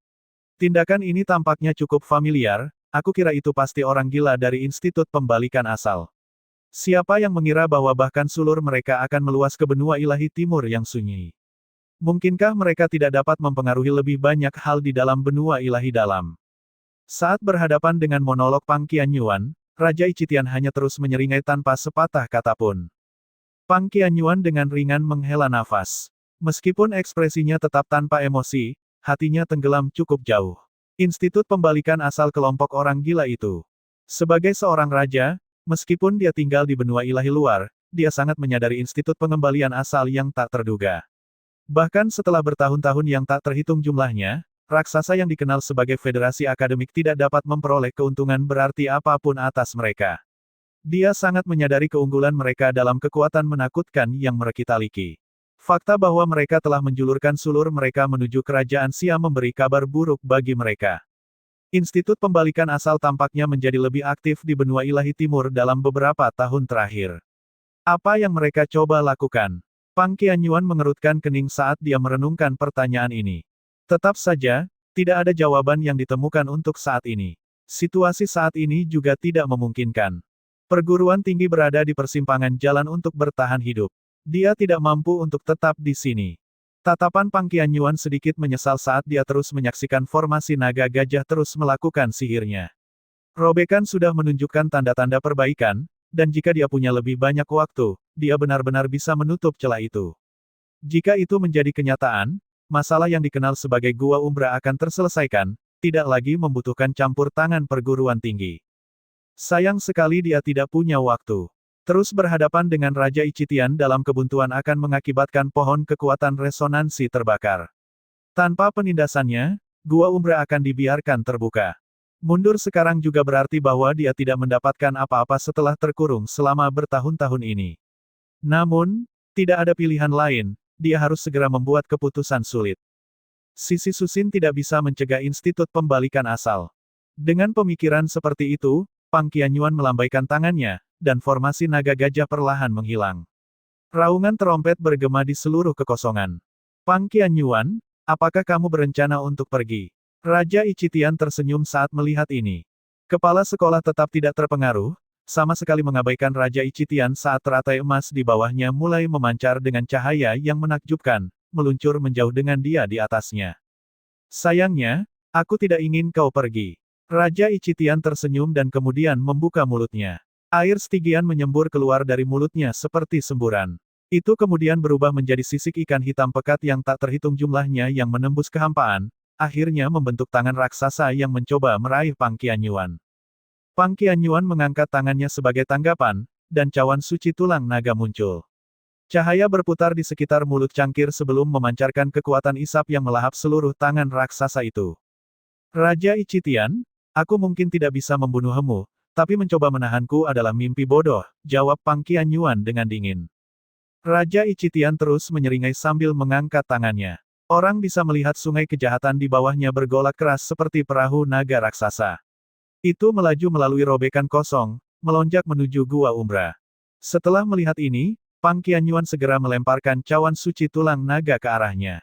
Tindakan ini tampaknya cukup familiar, aku kira itu pasti orang gila dari Institut Pembalikan Asal. Siapa yang mengira bahwa bahkan sulur mereka akan meluas ke benua ilahi timur yang sunyi? Mungkinkah mereka tidak dapat mempengaruhi lebih banyak hal di dalam benua ilahi dalam? Saat berhadapan dengan monolog Pang Qianyuan, Raja Ichitian hanya terus menyeringai tanpa sepatah kata pun. Pang Qianyuan dengan ringan menghela nafas. Meskipun ekspresinya tetap tanpa emosi, hatinya tenggelam cukup jauh. Institut Pembalikan Asal kelompok orang gila itu. Sebagai seorang raja, meskipun dia tinggal di benua ilahi luar, dia sangat menyadari institut pengembalian asal yang tak terduga. Bahkan setelah bertahun-tahun yang tak terhitung jumlahnya, raksasa yang dikenal sebagai federasi akademik tidak dapat memperoleh keuntungan berarti apapun atas mereka. Dia sangat menyadari keunggulan mereka dalam kekuatan menakutkan yang merekitaliki. Fakta bahwa mereka telah menjulurkan sulur mereka menuju kerajaan Siam memberi kabar buruk bagi mereka. Institut Pembalikan Asal tampaknya menjadi lebih aktif di benua ilahi timur dalam beberapa tahun terakhir. Apa yang mereka coba lakukan? Pang Qianyuan mengerutkan kening saat dia merenungkan pertanyaan ini. Tetap saja, tidak ada jawaban yang ditemukan untuk saat ini. Situasi saat ini juga tidak memungkinkan. Perguruan tinggi berada di persimpangan jalan untuk bertahan hidup. Dia tidak mampu untuk tetap di sini. Tatapan Pang Qianyuan sedikit menyesal saat dia terus menyaksikan formasi naga gajah terus melakukan sihirnya. Robekan sudah menunjukkan tanda-tanda perbaikan, dan jika dia punya lebih banyak waktu, dia benar-benar bisa menutup celah itu. Jika itu menjadi kenyataan, masalah yang dikenal sebagai Gua Umbra akan terselesaikan, tidak lagi membutuhkan campur tangan perguruan tinggi. Sayang sekali dia tidak punya waktu. Terus berhadapan dengan Raja Ichitian dalam kebuntuan akan mengakibatkan pohon kekuatan resonansi terbakar. Tanpa penindasannya, Gua Umbra akan dibiarkan terbuka. Mundur sekarang juga berarti bahwa dia tidak mendapatkan apa-apa setelah terkurung selama bertahun-tahun ini. Namun, tidak ada pilihan lain, dia harus segera membuat keputusan sulit. Sisi Susin tidak bisa mencegah Institut Pembalikan Asal. Dengan pemikiran seperti itu, Pang Qianyuan melambaikan tangannya, dan formasi naga gajah perlahan menghilang. Raungan terompet bergema di seluruh kekosongan. Pang Qianyuan, apakah kamu berencana untuk pergi? Raja Ichitian tersenyum saat melihat ini. Kepala sekolah tetap tidak terpengaruh, sama sekali mengabaikan Raja Ichitian saat teratai emas di bawahnya mulai memancar dengan cahaya yang menakjubkan, meluncur menjauh dengan dia di atasnya. Sayangnya, aku tidak ingin kau pergi. Raja Ichitian tersenyum dan kemudian membuka mulutnya. Air Stygian menyembur keluar dari mulutnya seperti semburan. Itu kemudian berubah menjadi sisik ikan hitam pekat yang tak terhitung jumlahnya yang menembus kehampaan, akhirnya membentuk tangan raksasa yang mencoba meraih Pang Qianyuan. Pang Qianyuan mengangkat tangannya sebagai tanggapan, dan cawan suci tulang naga muncul. Cahaya berputar di sekitar mulut cangkir sebelum memancarkan kekuatan isap yang melahap seluruh tangan raksasa itu. Raja Ichitian, aku mungkin tidak bisa membunuhmu, tapi mencoba menahanku adalah mimpi bodoh, jawab Pang Qianyuan dengan dingin. Raja Ichitian terus menyeringai sambil mengangkat tangannya. Orang bisa melihat sungai kejahatan di bawahnya bergolak keras seperti perahu naga raksasa. Itu melaju melalui robekan kosong, melonjak menuju Gua Umbra. Setelah melihat ini, Pang Qianyuan segera melemparkan cawan suci tulang naga ke arahnya.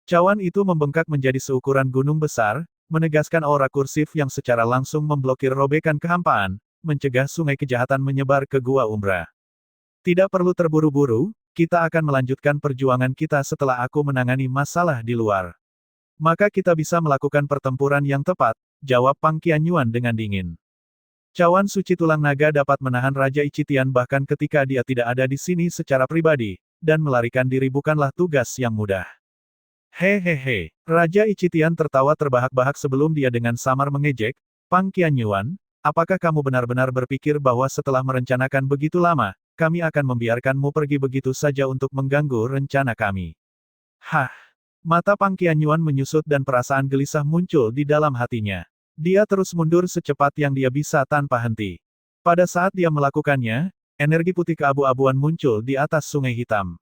Cawan itu membengkak menjadi seukuran gunung besar, menegaskan aura kursif yang secara langsung memblokir robekan kehampaan, mencegah sungai kejahatan menyebar ke Gua Umbra. Tidak perlu terburu-buru, kita akan melanjutkan perjuangan kita setelah aku menangani masalah di luar. Maka kita bisa melakukan pertempuran yang tepat, jawab Pang Qianyuan dengan dingin. Cawan suci tulang naga dapat menahan Raja Ichitian bahkan ketika dia tidak ada di sini secara pribadi, dan melarikan diri bukanlah tugas yang mudah. Hehehe, Raja Ichitian tertawa terbahak-bahak sebelum dia dengan samar mengejek, Pang Qianyuan, apakah kamu benar-benar berpikir bahwa setelah merencanakan begitu lama, kami akan membiarkanmu pergi begitu saja untuk mengganggu rencana kami? Hah! Mata Pang Qianyuan menyusut dan perasaan gelisah muncul di dalam hatinya. Dia terus mundur secepat yang dia bisa tanpa henti. Pada saat dia melakukannya, energi putih keabu-abuan muncul di atas sungai hitam.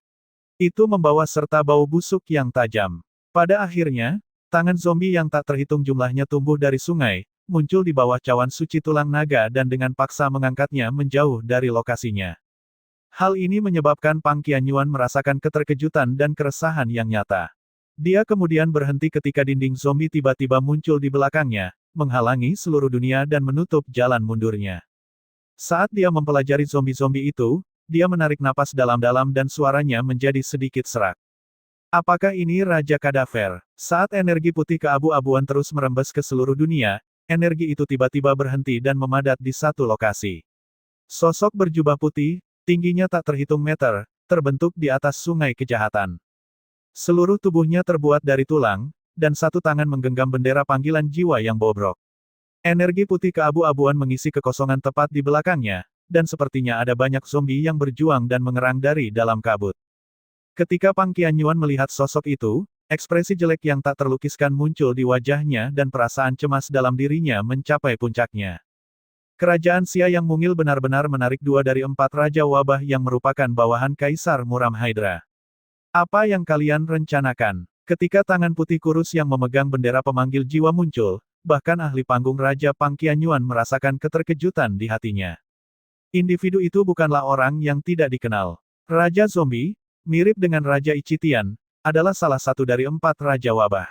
Itu membawa serta bau busuk yang tajam. Pada akhirnya, tangan zombie yang tak terhitung jumlahnya tumbuh dari sungai, muncul di bawah cawan suci tulang naga dan dengan paksa mengangkatnya menjauh dari lokasinya. Hal ini menyebabkan Pang Qianyuan merasakan keterkejutan dan keresahan yang nyata. Dia kemudian berhenti ketika dinding zombie tiba-tiba muncul di belakangnya, menghalangi seluruh dunia dan menutup jalan mundurnya. Saat dia mempelajari zombie-zombie itu, dia menarik napas dalam-dalam dan suaranya menjadi sedikit serak. Apakah ini Raja Kadaver? Saat energi putih keabu-abuan terus merembes ke seluruh dunia, energi itu tiba-tiba berhenti dan memadat di satu lokasi. Sosok berjubah putih, tingginya tak terhitung meter, terbentuk di atas sungai kejahatan. Seluruh tubuhnya terbuat dari tulang, dan satu tangan menggenggam bendera panggilan jiwa yang bobrok. Energi putih keabu-abuan mengisi kekosongan tepat di belakangnya, dan sepertinya ada banyak zombie yang berjuang dan mengerang dari dalam kabut. Ketika Pang Qianyuan melihat sosok itu, ekspresi jelek yang tak terlukiskan muncul di wajahnya dan perasaan cemas dalam dirinya mencapai puncaknya. Kerajaan Xia yang mungil benar-benar menarik 2 dari 4 Raja Wabah yang merupakan bawahan Kaisar Muram Hydra. Apa yang kalian rencanakan? Ketika tangan putih kurus yang memegang bendera pemanggil jiwa muncul, bahkan ahli panggung Raja Pang Qianyuan merasakan keterkejutan di hatinya. Individu itu bukanlah orang yang tidak dikenal. Raja Zombie, mirip dengan Raja Ichitian, adalah salah satu dari 4 Raja Wabah.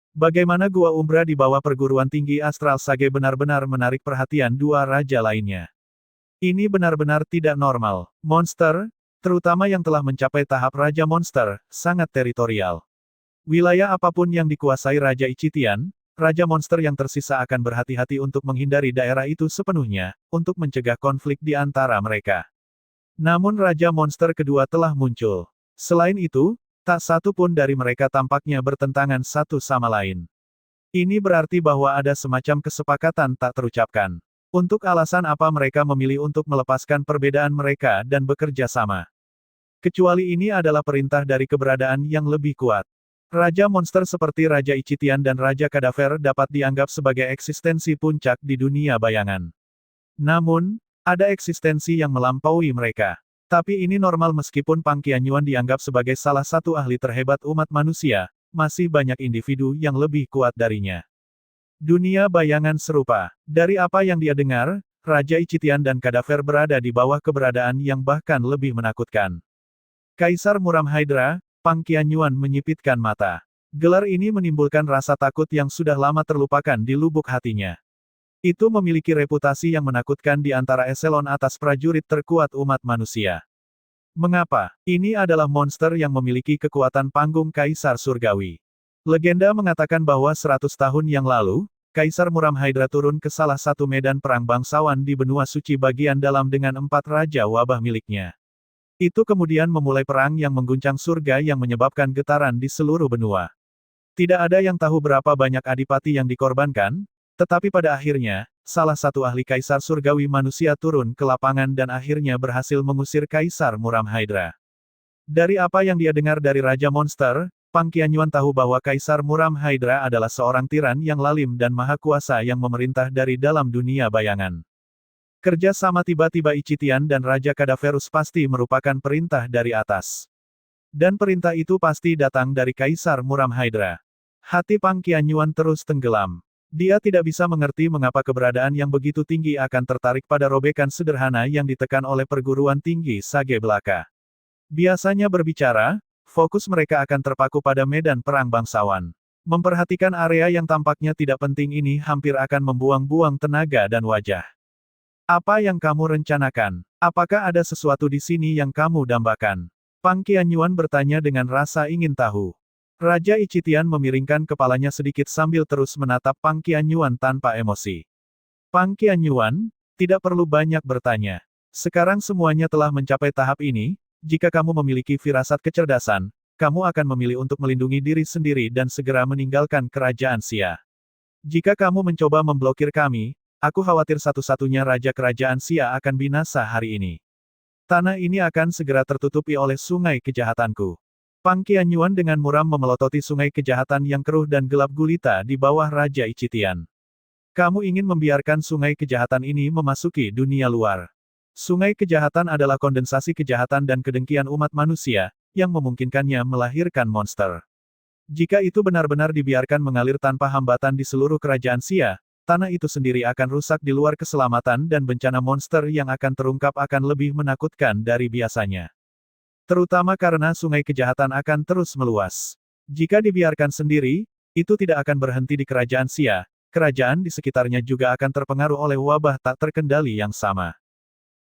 Bagaimana Gua Umbra di bawah perguruan tinggi Astral Sage benar-benar menarik perhatian 2 raja lainnya. Ini benar-benar tidak normal. Monster, terutama yang telah mencapai tahap Raja Monster, sangat teritorial. Wilayah apapun yang dikuasai Raja Ichitian, Raja Monster yang tersisa akan berhati-hati untuk menghindari daerah itu sepenuhnya, untuk mencegah konflik di antara mereka. Namun Raja Monster kedua telah muncul. Selain itu, tak satu pun dari mereka tampaknya bertentangan satu sama lain. Ini berarti bahwa ada semacam kesepakatan tak terucapkan. Untuk alasan apa mereka memilih untuk melepaskan perbedaan mereka dan bekerja sama. Kecuali ini adalah perintah dari keberadaan yang lebih kuat. Raja monster seperti Raja Ichitian dan Raja Kadaver dapat dianggap sebagai eksistensi puncak di dunia bayangan. Namun, ada eksistensi yang melampaui mereka. Tapi ini normal meskipun Pang Qianyuan dianggap sebagai salah satu ahli terhebat umat manusia, masih banyak individu yang lebih kuat darinya. Dunia bayangan serupa. Dari apa yang dia dengar, Raja Ichitian dan Kadaver berada di bawah keberadaan yang bahkan lebih menakutkan. Kaisar Muram Hydra, Pang Qianyuan menyipitkan mata. Gelar ini menimbulkan rasa takut yang sudah lama terlupakan di lubuk hatinya. Itu memiliki reputasi yang menakutkan di antara eselon atas prajurit terkuat umat manusia. Mengapa? Ini adalah monster yang memiliki kekuatan panggung Kaisar Surgawi. Legenda mengatakan bahwa 100 tahun yang lalu, Kaisar Muram Hydra turun ke salah satu medan perang bangsawan di benua suci bagian dalam dengan 4 raja wabah miliknya. Itu kemudian memulai perang yang mengguncang surga yang menyebabkan getaran di seluruh benua. Tidak ada yang tahu berapa banyak adipati yang dikorbankan, tetapi pada akhirnya, salah satu ahli Kaisar Surgawi manusia turun ke lapangan dan akhirnya berhasil mengusir Kaisar Muram Hydra. Dari apa yang dia dengar dari Raja Monster, Pang Qianyuan tahu bahwa Kaisar Muram Hydra adalah seorang tiran yang lalim dan maha kuasa yang memerintah dari dalam dunia bayangan. Kerja sama tiba-tiba Ichitian dan Raja Kadaverus pasti merupakan perintah dari atas. Dan perintah itu pasti datang dari Kaisar Muram Hydra. Hati Pang Qianyuan terus tenggelam. Dia tidak bisa mengerti mengapa keberadaan yang begitu tinggi akan tertarik pada robekan sederhana yang ditekan oleh perguruan tinggi Sage Belaka. Biasanya berbicara, fokus mereka akan terpaku pada medan perang bangsawan. Memperhatikan area yang tampaknya tidak penting ini hampir akan membuang-buang tenaga dan wajah. Apa yang kamu rencanakan? Apakah ada sesuatu di sini yang kamu dambakan? Pang Qianyuan bertanya dengan rasa ingin tahu. Raja Ichitian memiringkan kepalanya sedikit sambil terus menatap Pang Qianyuan tanpa emosi. Pang Qianyuan, tidak perlu banyak bertanya. Sekarang semuanya telah mencapai tahap ini, jika kamu memiliki firasat kecerdasan, kamu akan memilih untuk melindungi diri sendiri dan segera meninggalkan kerajaan Xia. Jika kamu mencoba memblokir kami, aku khawatir satu-satunya raja kerajaan Xia akan binasa hari ini. Tanah ini akan segera tertutupi oleh sungai kejahatanku. Pang Qianyuan dengan muram memelototi sungai kejahatan yang keruh dan gelap gulita di bawah Raja Ichitian. Kamu ingin membiarkan sungai kejahatan ini memasuki dunia luar. Sungai kejahatan adalah kondensasi kejahatan dan kedengkian umat manusia, yang memungkinkannya melahirkan monster. Jika itu benar-benar dibiarkan mengalir tanpa hambatan di seluruh kerajaan Xia, tanah itu sendiri akan rusak di luar keselamatan dan bencana monster yang akan terungkap akan lebih menakutkan dari biasanya. Terutama karena sungai kejahatan akan terus meluas. Jika dibiarkan sendiri, itu tidak akan berhenti di kerajaan Xia, kerajaan di sekitarnya juga akan terpengaruh oleh wabah tak terkendali yang sama.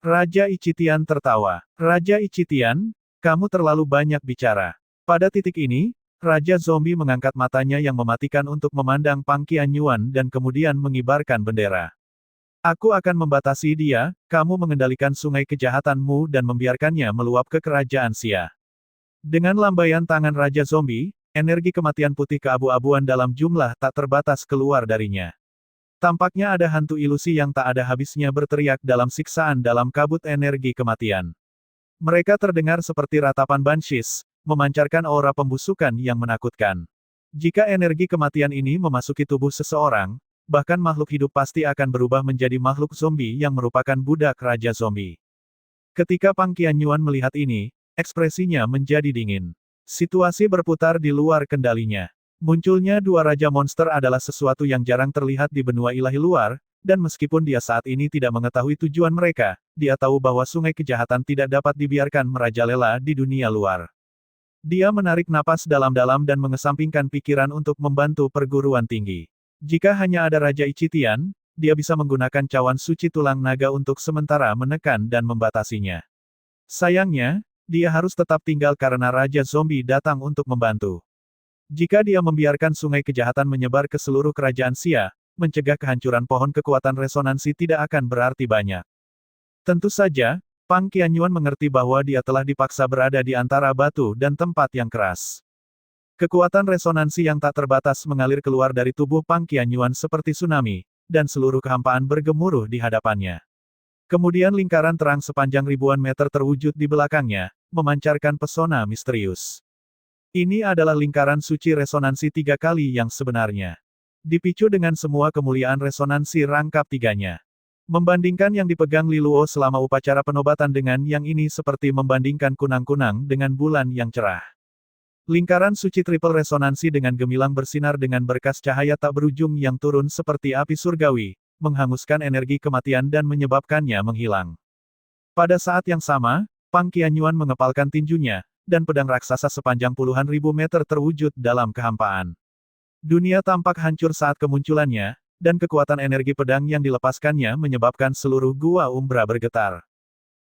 Raja Ichitian tertawa. Raja Ichitian, kamu terlalu banyak bicara. Pada titik ini, Raja Zombie mengangkat matanya yang mematikan untuk memandang Pang Qianyuan dan kemudian mengibarkan bendera. Aku akan membatasi dia, kamu mengendalikan sungai kejahatanmu dan membiarkannya meluap ke kerajaan Xia. Dengan lambaian tangan Raja Zombie, energi kematian putih keabu-abuan dalam jumlah tak terbatas keluar darinya. Tampaknya ada hantu ilusi yang tak ada habisnya berteriak dalam siksaan dalam kabut energi kematian. Mereka terdengar seperti ratapan banshees, memancarkan aura pembusukan yang menakutkan. Jika energi kematian ini memasuki tubuh seseorang, bahkan makhluk hidup pasti akan berubah menjadi makhluk zombie yang merupakan budak Raja Zombie. Ketika Pang Qianyuan melihat ini, ekspresinya menjadi dingin. Situasi berputar di luar kendalinya. Munculnya dua raja monster adalah sesuatu yang jarang terlihat di benua ilahi luar, dan meskipun dia saat ini tidak mengetahui tujuan mereka, dia tahu bahwa sungai kejahatan tidak dapat dibiarkan merajalela di dunia luar. Dia menarik napas dalam-dalam dan mengesampingkan pikiran untuk membantu perguruan tinggi. Jika hanya ada Raja Ichitian, dia bisa menggunakan cawan suci tulang naga untuk sementara menekan dan membatasinya. Sayangnya, dia harus tetap tinggal karena Raja Zombie datang untuk membantu. Jika dia membiarkan sungai kejahatan menyebar ke seluruh kerajaan Xia, mencegah kehancuran pohon kekuatan resonansi tidak akan berarti banyak. Tentu saja, Pang Qianyuan mengerti bahwa dia telah dipaksa berada di antara batu dan tempat yang keras. Kekuatan resonansi yang tak terbatas mengalir keluar dari tubuh Pang Qianyuan seperti tsunami, dan seluruh kehampaan bergemuruh di hadapannya. Kemudian lingkaran terang sepanjang ribuan meter terwujud di belakangnya, memancarkan pesona misterius. Ini adalah lingkaran suci resonansi 3 kali yang sebenarnya. Dipicu dengan semua kemuliaan resonansi rangkap tiganya. Membandingkan yang dipegang Li Luo selama upacara penobatan dengan yang ini seperti membandingkan kunang-kunang dengan bulan yang cerah. Lingkaran suci triple resonansi dengan gemilang bersinar dengan berkas cahaya tak berujung yang turun seperti api surgawi, menghanguskan energi kematian dan menyebabkannya menghilang. Pada saat yang sama, Pang Qianyuan mengepalkan tinjunya, dan pedang raksasa sepanjang puluhan ribu meter terwujud dalam kehampaan. Dunia tampak hancur saat kemunculannya, dan kekuatan energi pedang yang dilepaskannya menyebabkan seluruh gua umbra bergetar.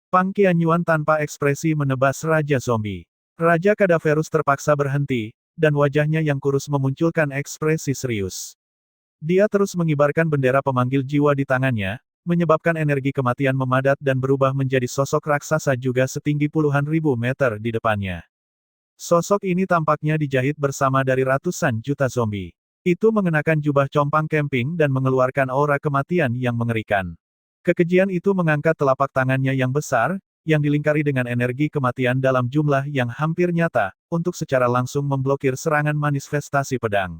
Pang Qianyuan tanpa ekspresi menebas Raja Zombie. Raja Cadaverus terpaksa berhenti, dan wajahnya yang kurus memunculkan ekspresi serius. Dia terus mengibarkan bendera pemanggil jiwa di tangannya, menyebabkan energi kematian memadat dan berubah menjadi sosok raksasa juga setinggi puluhan ribu meter di depannya. Sosok ini tampaknya dijahit bersama dari ratusan juta zombie. Itu mengenakan jubah compang camping dan mengeluarkan aura kematian yang mengerikan. Kekejian itu mengangkat telapak tangannya yang besar, yang dilingkari dengan energi kematian dalam jumlah yang hampir nyata, untuk secara langsung memblokir serangan manifestasi pedang.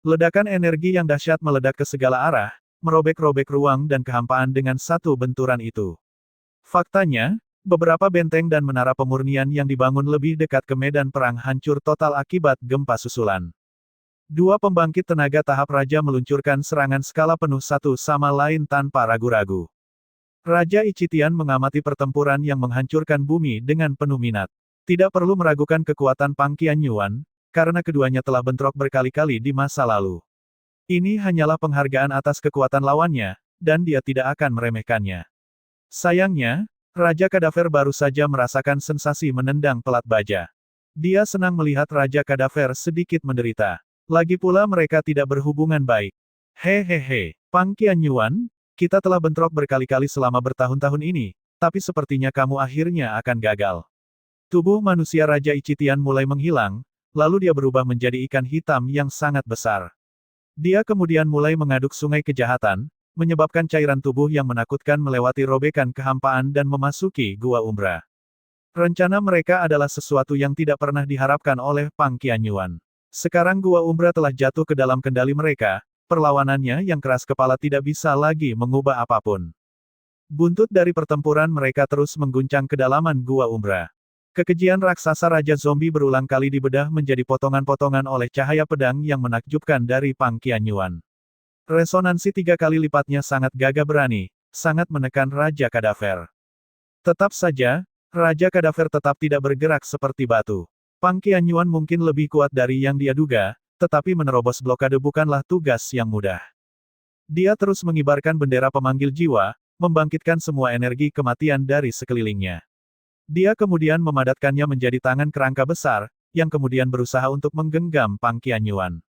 Ledakan energi yang dahsyat meledak ke segala arah, merobek-robek ruang dan kehampaan dengan satu benturan itu. Faktanya, beberapa benteng dan menara pemurnian yang dibangun lebih dekat ke medan perang hancur total akibat gempa susulan. Dua pembangkit tenaga tahap raja meluncurkan serangan skala penuh satu sama lain tanpa ragu-ragu. Raja Ichitian mengamati pertempuran yang menghancurkan bumi dengan penuh minat. Tidak perlu meragukan kekuatan Pang Qianyuan, karena keduanya telah bentrok berkali-kali di masa lalu. Ini hanyalah penghargaan atas kekuatan lawannya, dan dia tidak akan meremehkannya. Sayangnya, Raja Kadaver baru saja merasakan sensasi menendang pelat baja. Dia senang melihat Raja Kadaver sedikit menderita. Lagi pula mereka tidak berhubungan baik. Hehehe, Pang Qianyuan, kita telah bentrok berkali-kali selama bertahun-tahun ini, tapi sepertinya kamu akhirnya akan gagal. Tubuh manusia Raja Ichitian mulai menghilang, lalu dia berubah menjadi ikan hitam yang sangat besar. Dia kemudian mulai mengaduk sungai kejahatan, menyebabkan cairan tubuh yang menakutkan melewati robekan kehampaan dan memasuki Gua Umbra. Rencana mereka adalah sesuatu yang tidak pernah diharapkan oleh Pang Qianyuan. Sekarang Gua Umbra telah jatuh ke dalam kendali mereka, perlawanannya yang keras kepala tidak bisa lagi mengubah apapun. Buntut dari pertempuran mereka terus mengguncang kedalaman Gua Umbra. Kekejian raksasa Raja Zombie berulang kali dibedah menjadi potongan-potongan oleh cahaya pedang yang menakjubkan dari Pang Qianyuan. Resonansi 3 kali lipatnya sangat gagah berani, sangat menekan Raja Kadaver. Tetap saja, Raja Kadaver tetap tidak bergerak seperti batu. Pang Qianyuan mungkin lebih kuat dari yang dia duga, tetapi menerobos blokade bukanlah tugas yang mudah. Dia terus mengibarkan bendera pemanggil jiwa, membangkitkan semua energi kematian dari sekelilingnya. Dia kemudian memadatkannya menjadi tangan kerangka besar, yang kemudian berusaha untuk menggenggam Pang Qianyuan.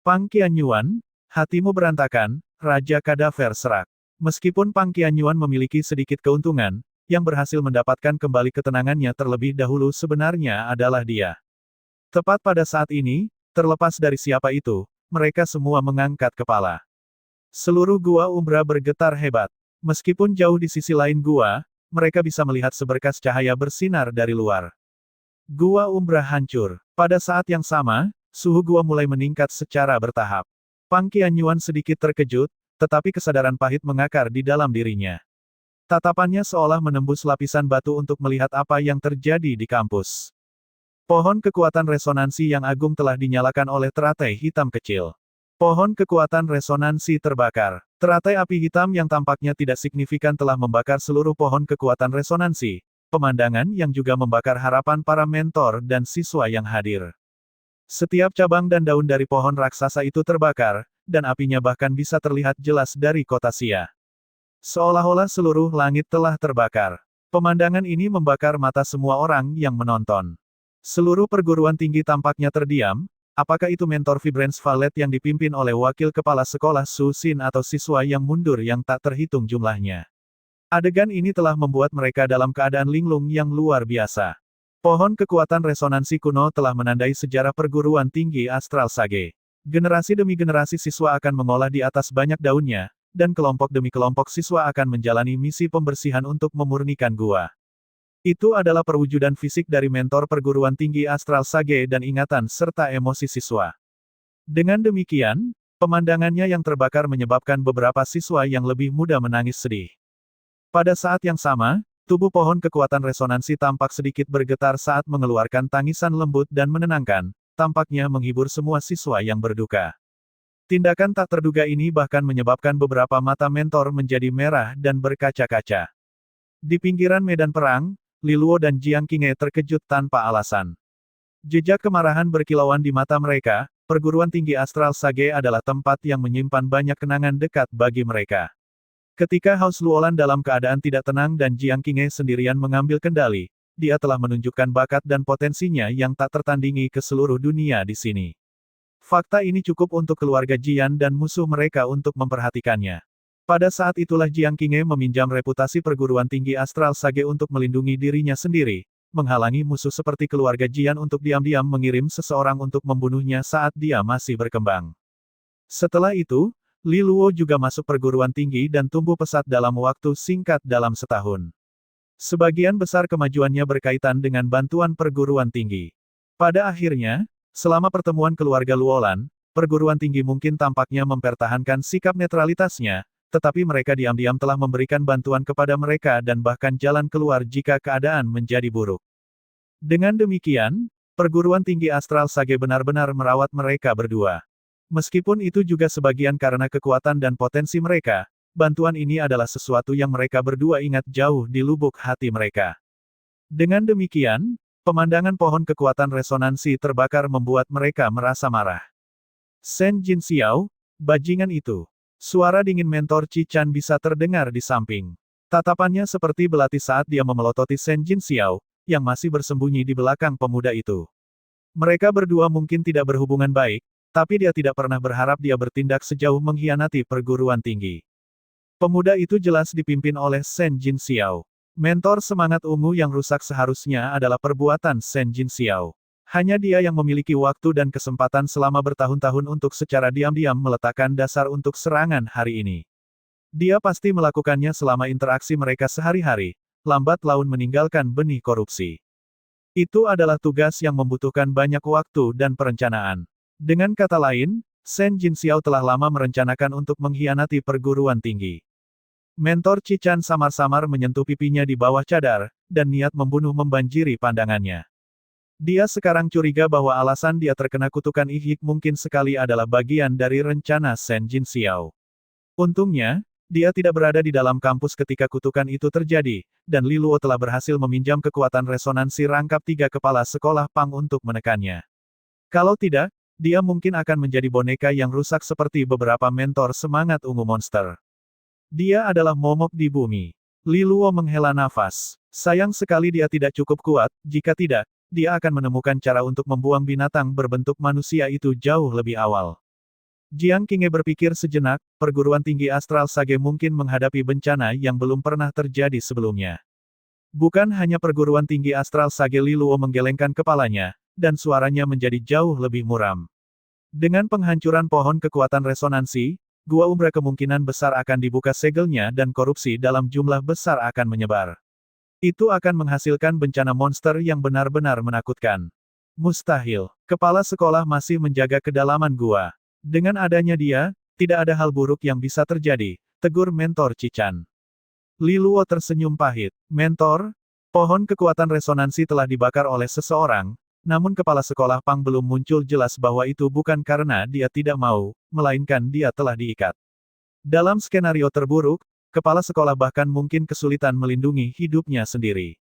Pang Qianyuan, hatimu berantakan, Raja Kadaver serak. Meskipun Pang Qianyuan memiliki sedikit keuntungan, yang berhasil mendapatkan kembali ketenangannya terlebih dahulu sebenarnya adalah dia. Tepat pada saat ini, terlepas dari siapa itu, mereka semua mengangkat kepala. Seluruh Gua Umbra bergetar hebat. Meskipun jauh di sisi lain gua, mereka bisa melihat seberkas cahaya bersinar dari luar. Gua Umbra hancur. Pada saat yang sama, suhu gua mulai meningkat secara bertahap. Pang Qianyuan sedikit terkejut, tetapi kesadaran pahit mengakar di dalam dirinya. Tatapannya seolah menembus lapisan batu untuk melihat apa yang terjadi di kampus. Pohon kekuatan resonansi yang agung telah dinyalakan oleh teratai hitam kecil. Pohon kekuatan resonansi terbakar. Teratai api hitam yang tampaknya tidak signifikan telah membakar seluruh pohon kekuatan resonansi. Pemandangan yang juga membakar harapan para mentor dan siswa yang hadir. Setiap cabang dan daun dari pohon raksasa itu terbakar, dan apinya bahkan bisa terlihat jelas dari kota Xia. Seolah-olah seluruh langit telah terbakar. Pemandangan ini membakar mata semua orang yang menonton. Seluruh perguruan tinggi tampaknya terdiam, apakah itu mentor Vibrance Valet yang dipimpin oleh wakil kepala sekolah Su Xin atau siswa yang mundur yang tak terhitung jumlahnya. Adegan ini telah membuat mereka dalam keadaan linglung yang luar biasa. Pohon kekuatan resonansi kuno telah menandai sejarah perguruan tinggi Astral Sage. Generasi demi generasi siswa akan mengolah di atas banyak daunnya, dan kelompok demi kelompok siswa akan menjalani misi pembersihan untuk memurnikan gua. Itu adalah perwujudan fisik dari mentor perguruan tinggi Astral Sage dan ingatan serta emosi siswa. Dengan demikian, pemandangannya yang terbakar menyebabkan beberapa siswa yang lebih muda menangis sedih. Pada saat yang sama, tubuh pohon kekuatan resonansi tampak sedikit bergetar saat mengeluarkan tangisan lembut dan menenangkan, tampaknya menghibur semua siswa yang berduka. Tindakan tak terduga ini bahkan menyebabkan beberapa mata mentor menjadi merah dan berkaca-kaca. Di pinggiran medan perang, Li Luo dan Jiang Qinghe terkejut tanpa alasan. Jejak kemarahan berkilauan di mata mereka, perguruan tinggi Astral Sage adalah tempat yang menyimpan banyak kenangan dekat bagi mereka. Ketika House Luolan dalam keadaan tidak tenang dan Jiang Qinghe sendirian mengambil kendali, dia telah menunjukkan bakat dan potensinya yang tak tertandingi ke seluruh dunia di sini. Fakta ini cukup untuk keluarga Jian dan musuh mereka untuk memperhatikannya. Pada saat itulah Jiang Qinghe meminjam reputasi perguruan tinggi Astral Sage untuk melindungi dirinya sendiri, menghalangi musuh seperti keluarga Jian untuk diam-diam mengirim seseorang untuk membunuhnya saat dia masih berkembang. Setelah itu, Li Luo juga masuk perguruan tinggi dan tumbuh pesat dalam waktu singkat dalam setahun. Sebagian besar kemajuannya berkaitan dengan bantuan perguruan tinggi. Pada akhirnya, selama pertemuan keluarga Luolan, perguruan tinggi mungkin tampaknya mempertahankan sikap netralitasnya, tetapi mereka diam-diam telah memberikan bantuan kepada mereka dan bahkan jalan keluar jika keadaan menjadi buruk. Dengan demikian, Perguruan tinggi Astral Sage benar-benar merawat mereka berdua. Meskipun itu juga sebagian karena kekuatan dan potensi mereka, bantuan ini adalah sesuatu yang mereka berdua ingat jauh di lubuk hati mereka. Dengan demikian, pemandangan pohon kekuatan resonansi terbakar membuat mereka merasa marah. Shen Jinxiao, bajingan itu. Suara dingin mentor Qi Chan bisa terdengar di samping. Tatapannya seperti belati saat dia memelototi Shen Jinxiao, yang masih bersembunyi di belakang pemuda itu. Mereka berdua mungkin tidak berhubungan baik, tapi dia tidak pernah berharap dia bertindak sejauh mengkhianati perguruan tinggi. Pemuda itu jelas dipimpin oleh Shen Jinxiao. Mentor semangat ungu yang rusak seharusnya adalah perbuatan Shen Jinxiao. Hanya dia yang memiliki waktu dan kesempatan selama bertahun-tahun untuk secara diam-diam meletakkan dasar untuk serangan hari ini. Dia pasti melakukannya selama interaksi mereka sehari-hari, lambat laun meninggalkan benih korupsi. Itu adalah tugas yang membutuhkan banyak waktu dan perencanaan. Dengan kata lain, Shen Jinxiao telah lama merencanakan untuk mengkhianati perguruan tinggi. Mentor Qi Chan samar-samar menyentuh pipinya di bawah cadar, dan niat membunuh membanjiri pandangannya. Dia sekarang curiga bahwa alasan dia terkena kutukan Ihik mungkin sekali adalah bagian dari rencana Shen Jinxiao. Untungnya, dia tidak berada di dalam kampus ketika kutukan itu terjadi, dan Li Luo telah berhasil meminjam kekuatan resonansi rangkap 3 kepala sekolah Pang untuk menekannya. Kalau tidak, dia mungkin akan menjadi boneka yang rusak seperti beberapa mentor semangat ungu monster. Dia adalah momok di bumi. Li Luo menghela nafas. Sayang sekali dia tidak cukup kuat, jika tidak, dia akan menemukan cara untuk membuang binatang berbentuk manusia itu jauh lebih awal. Jiang Qinghe berpikir sejenak, perguruan tinggi Astral Sage mungkin menghadapi bencana yang belum pernah terjadi sebelumnya. Bukan hanya perguruan tinggi Astral Sage, Li Luo menggelengkan kepalanya, dan suaranya menjadi jauh lebih muram. Dengan penghancuran pohon kekuatan resonansi, Gua Umbra kemungkinan besar akan dibuka segelnya dan korupsi dalam jumlah besar akan menyebar. Itu akan menghasilkan bencana monster yang benar-benar menakutkan. Mustahil. Kepala sekolah masih menjaga kedalaman gua. Dengan adanya dia, tidak ada hal buruk yang bisa terjadi, tegur mentor Qi Chan. Li Luo tersenyum pahit. Mentor, pohon kekuatan resonansi telah dibakar oleh seseorang, namun kepala sekolah Pang belum muncul jelas bahwa itu bukan karena dia tidak mau, melainkan dia telah diikat. Dalam skenario terburuk, kepala sekolah bahkan mungkin kesulitan melindungi hidupnya sendiri.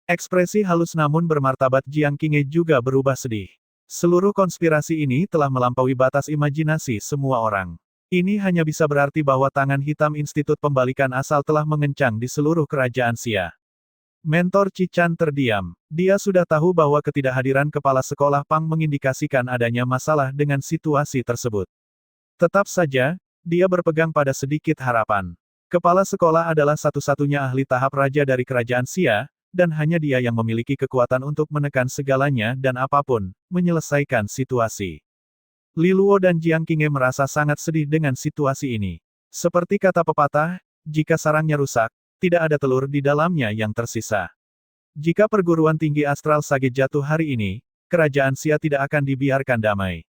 Ekspresi halus namun bermartabat Jiang Qinghe juga berubah sedih. Seluruh konspirasi ini telah melampaui batas imajinasi semua orang. Ini hanya bisa berarti bahwa tangan hitam Institut Pembalikan Asal telah mengencang di seluruh kerajaan Xia. Mentor Qi Chan terdiam. Dia sudah tahu bahwa ketidakhadiran kepala sekolah Pang mengindikasikan adanya masalah dengan situasi tersebut. Tetap saja, dia berpegang pada sedikit harapan. Kepala sekolah adalah satu-satunya ahli tahap raja dari kerajaan Xia, dan hanya dia yang memiliki kekuatan untuk menekan segalanya dan apapun, menyelesaikan situasi. Li Luo dan Jiang Qinghe merasa sangat sedih dengan situasi ini. Seperti kata pepatah, jika sarangnya rusak, tidak ada telur di dalamnya yang tersisa. Jika perguruan tinggi Astral Sage jatuh hari ini, kerajaan Xia tidak akan dibiarkan damai.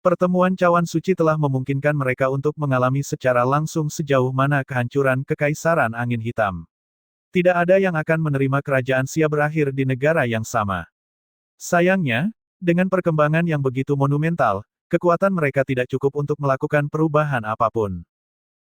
Pertemuan cawan suci telah memungkinkan mereka untuk mengalami secara langsung sejauh mana kehancuran kekaisaran angin hitam. Tidak ada yang akan menerima kerajaan Xia berakhir di negara yang sama. Sayangnya, dengan perkembangan yang begitu monumental, kekuatan mereka tidak cukup untuk melakukan perubahan apapun.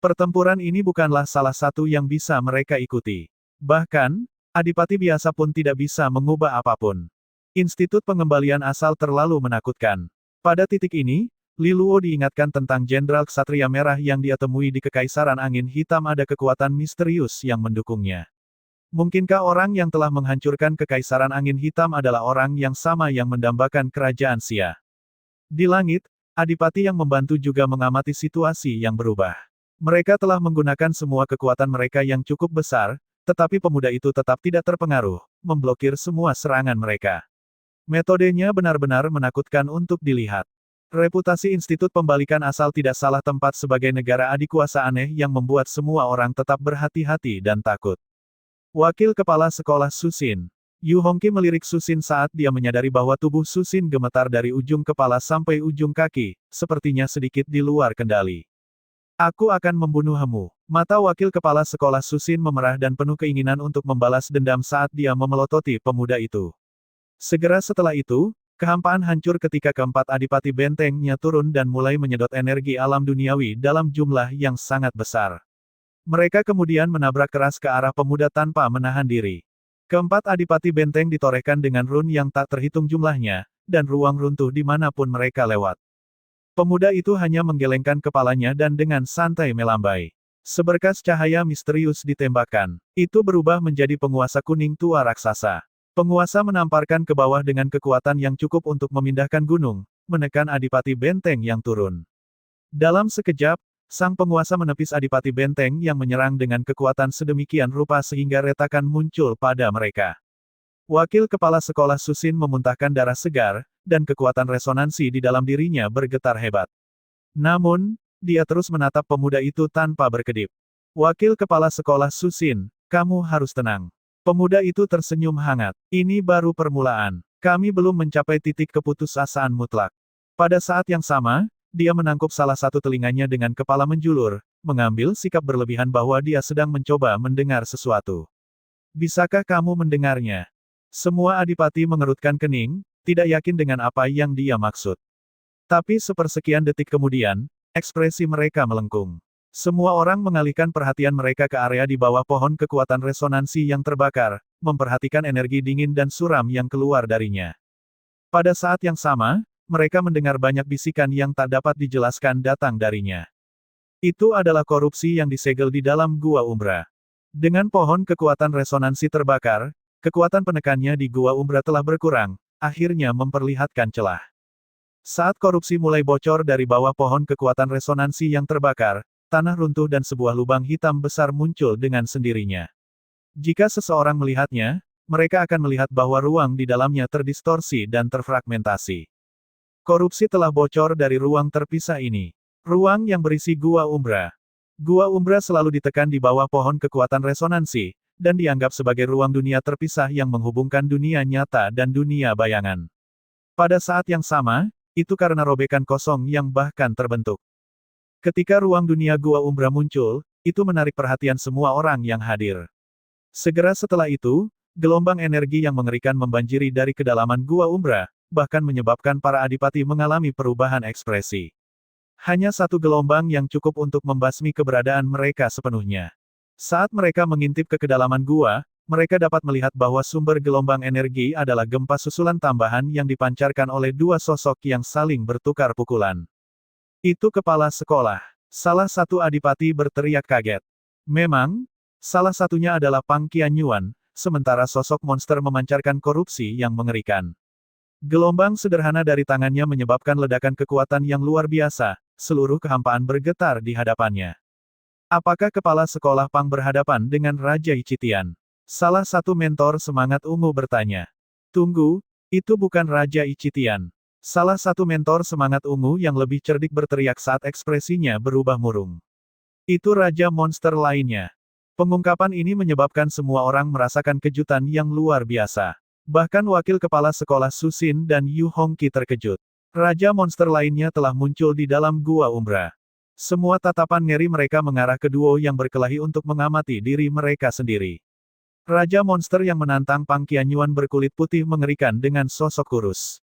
Pertempuran ini bukanlah salah satu yang bisa mereka ikuti. Bahkan, adipati biasa pun tidak bisa mengubah apapun. Institut Pengembalian Asal terlalu menakutkan. Pada titik ini, Li Luo diingatkan tentang Jenderal Ksatria Merah yang dia temui di Kekaisaran Angin Hitam, ada kekuatan misterius yang mendukungnya. Mungkinkah orang yang telah menghancurkan Kekaisaran Angin Hitam adalah orang yang sama yang mendambakan kerajaan Xia? Di langit, adipati yang membantu juga mengamati situasi yang berubah. Mereka telah menggunakan semua kekuatan mereka yang cukup besar, tetapi pemuda itu tetap tidak terpengaruh, memblokir semua serangan mereka. Metodenya benar-benar menakutkan untuk dilihat. Reputasi Institut Pembalikan Asal tidak salah tempat sebagai negara adikuasa aneh yang membuat semua orang tetap berhati-hati dan takut. Wakil Kepala Sekolah Susin. Yu Hongqi melirik Susin saat dia menyadari bahwa tubuh Susin gemetar dari ujung kepala sampai ujung kaki, sepertinya sedikit di luar kendali. Aku akan membunuhmu. Mata Wakil Kepala Sekolah Susin memerah dan penuh keinginan untuk membalas dendam saat dia memelototi pemuda itu. Segera setelah itu, kehampaan hancur ketika keempat adipati bentengnya turun dan mulai menyedot energi alam duniawi dalam jumlah yang sangat besar. Mereka kemudian menabrak keras ke arah pemuda tanpa menahan diri. Keempat adipati benteng ditorehkan dengan run yang tak terhitung jumlahnya, dan ruang runtuh dimanapun mereka lewat. Pemuda itu hanya menggelengkan kepalanya dan dengan santai melambai. Seberkas cahaya misterius ditembakkan. Itu berubah menjadi penguasa kuning tua raksasa. Penguasa menamparkan ke bawah dengan kekuatan yang cukup untuk memindahkan gunung, menekan adipati benteng yang turun. Dalam sekejap, sang penguasa menepis adipati benteng yang menyerang dengan kekuatan sedemikian rupa sehingga retakan muncul pada mereka. Wakil kepala sekolah Susin memuntahkan darah segar, dan kekuatan resonansi di dalam dirinya bergetar hebat. Namun, dia terus menatap pemuda itu tanpa berkedip. Wakil kepala sekolah Susin, kamu harus tenang. Pemuda itu tersenyum hangat. Ini baru permulaan. Kami belum mencapai titik keputusasaan mutlak. Pada saat yang sama, dia menangkup salah satu telinganya dengan kepala menjulur, mengambil sikap berlebihan bahwa dia sedang mencoba mendengar sesuatu. Bisakah kamu mendengarnya? Semua adipati mengerutkan kening, tidak yakin dengan apa yang dia maksud. Tapi sepersekian detik kemudian, ekspresi mereka melengkung. Semua orang mengalihkan perhatian mereka ke area di bawah pohon kekuatan resonansi yang terbakar, memperhatikan energi dingin dan suram yang keluar darinya. Pada saat yang sama, mereka mendengar banyak bisikan yang tak dapat dijelaskan datang darinya. Itu adalah korupsi yang disegel di dalam Gua Umbra. Dengan pohon kekuatan resonansi terbakar, kekuatan penekannya di Gua Umbra telah berkurang, akhirnya memperlihatkan celah. Saat korupsi mulai bocor dari bawah pohon kekuatan resonansi yang terbakar, tanah runtuh dan sebuah lubang hitam besar muncul dengan sendirinya. Jika seseorang melihatnya, mereka akan melihat bahwa ruang di dalamnya terdistorsi dan terfragmentasi. Korupsi telah bocor dari ruang terpisah ini. Ruang yang berisi Gua Umbra. Gua Umbra selalu ditekan di bawah pohon kekuatan resonansi, dan dianggap sebagai ruang dunia terpisah yang menghubungkan dunia nyata dan dunia bayangan. Pada saat yang sama, itu karena robekan kosong yang bahkan terbentuk. Ketika ruang dunia Gua Umbra muncul, itu menarik perhatian semua orang yang hadir. Segera setelah itu, gelombang energi yang mengerikan membanjiri dari kedalaman Gua Umbra, bahkan menyebabkan para adipati mengalami perubahan ekspresi. Hanya satu gelombang yang cukup untuk membasmi keberadaan mereka sepenuhnya. Saat mereka mengintip ke kedalaman gua, mereka dapat melihat bahwa sumber gelombang energi adalah gempa susulan tambahan yang dipancarkan oleh dua sosok yang saling bertukar pukulan. Itu kepala sekolah. Salah satu adipati berteriak kaget. Memang, salah satunya adalah Pang Qianyuan, sementara sosok monster memancarkan korupsi yang mengerikan. Gelombang sederhana dari tangannya menyebabkan ledakan kekuatan yang luar biasa, seluruh kehampaan bergetar di hadapannya. Apakah kepala sekolah Pang berhadapan dengan Raja Ichitian? Salah satu mentor semangat ungu bertanya. Tunggu, itu bukan Raja Ichitian. Salah satu mentor semangat ungu yang lebih cerdik berteriak saat ekspresinya berubah murung. Itu Raja Monster lainnya. Pengungkapan ini menyebabkan semua orang merasakan kejutan yang luar biasa. Bahkan wakil kepala sekolah Susin dan Yu Hongqi terkejut. Raja monster lainnya telah muncul di dalam Gua Umbra. Semua tatapan ngeri mereka mengarah ke duo yang berkelahi untuk mengamati diri mereka sendiri. Raja monster yang menantang Pang Qianyuan berkulit putih mengerikan dengan sosok kurus.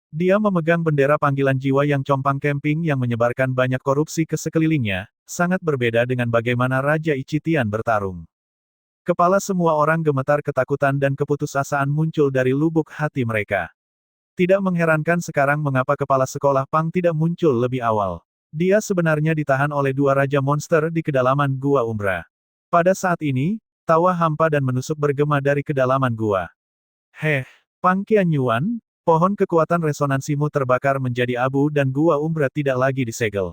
Dia memegang bendera panggilan jiwa yang compang camping yang menyebarkan banyak korupsi ke sekelilingnya, sangat berbeda dengan bagaimana Raja Ichitian bertarung. Kepala semua orang gemetar ketakutan dan keputusasaan muncul dari lubuk hati mereka. Tidak mengherankan sekarang mengapa kepala sekolah Pang tidak muncul lebih awal. Dia sebenarnya ditahan oleh dua raja monster di kedalaman Gua Umbra. Pada saat ini, tawa hampa dan menusuk bergema dari kedalaman gua. Heh, Pang Qianyuan, pohon kekuatan resonansimu terbakar menjadi abu dan Gua Umbra tidak lagi disegel.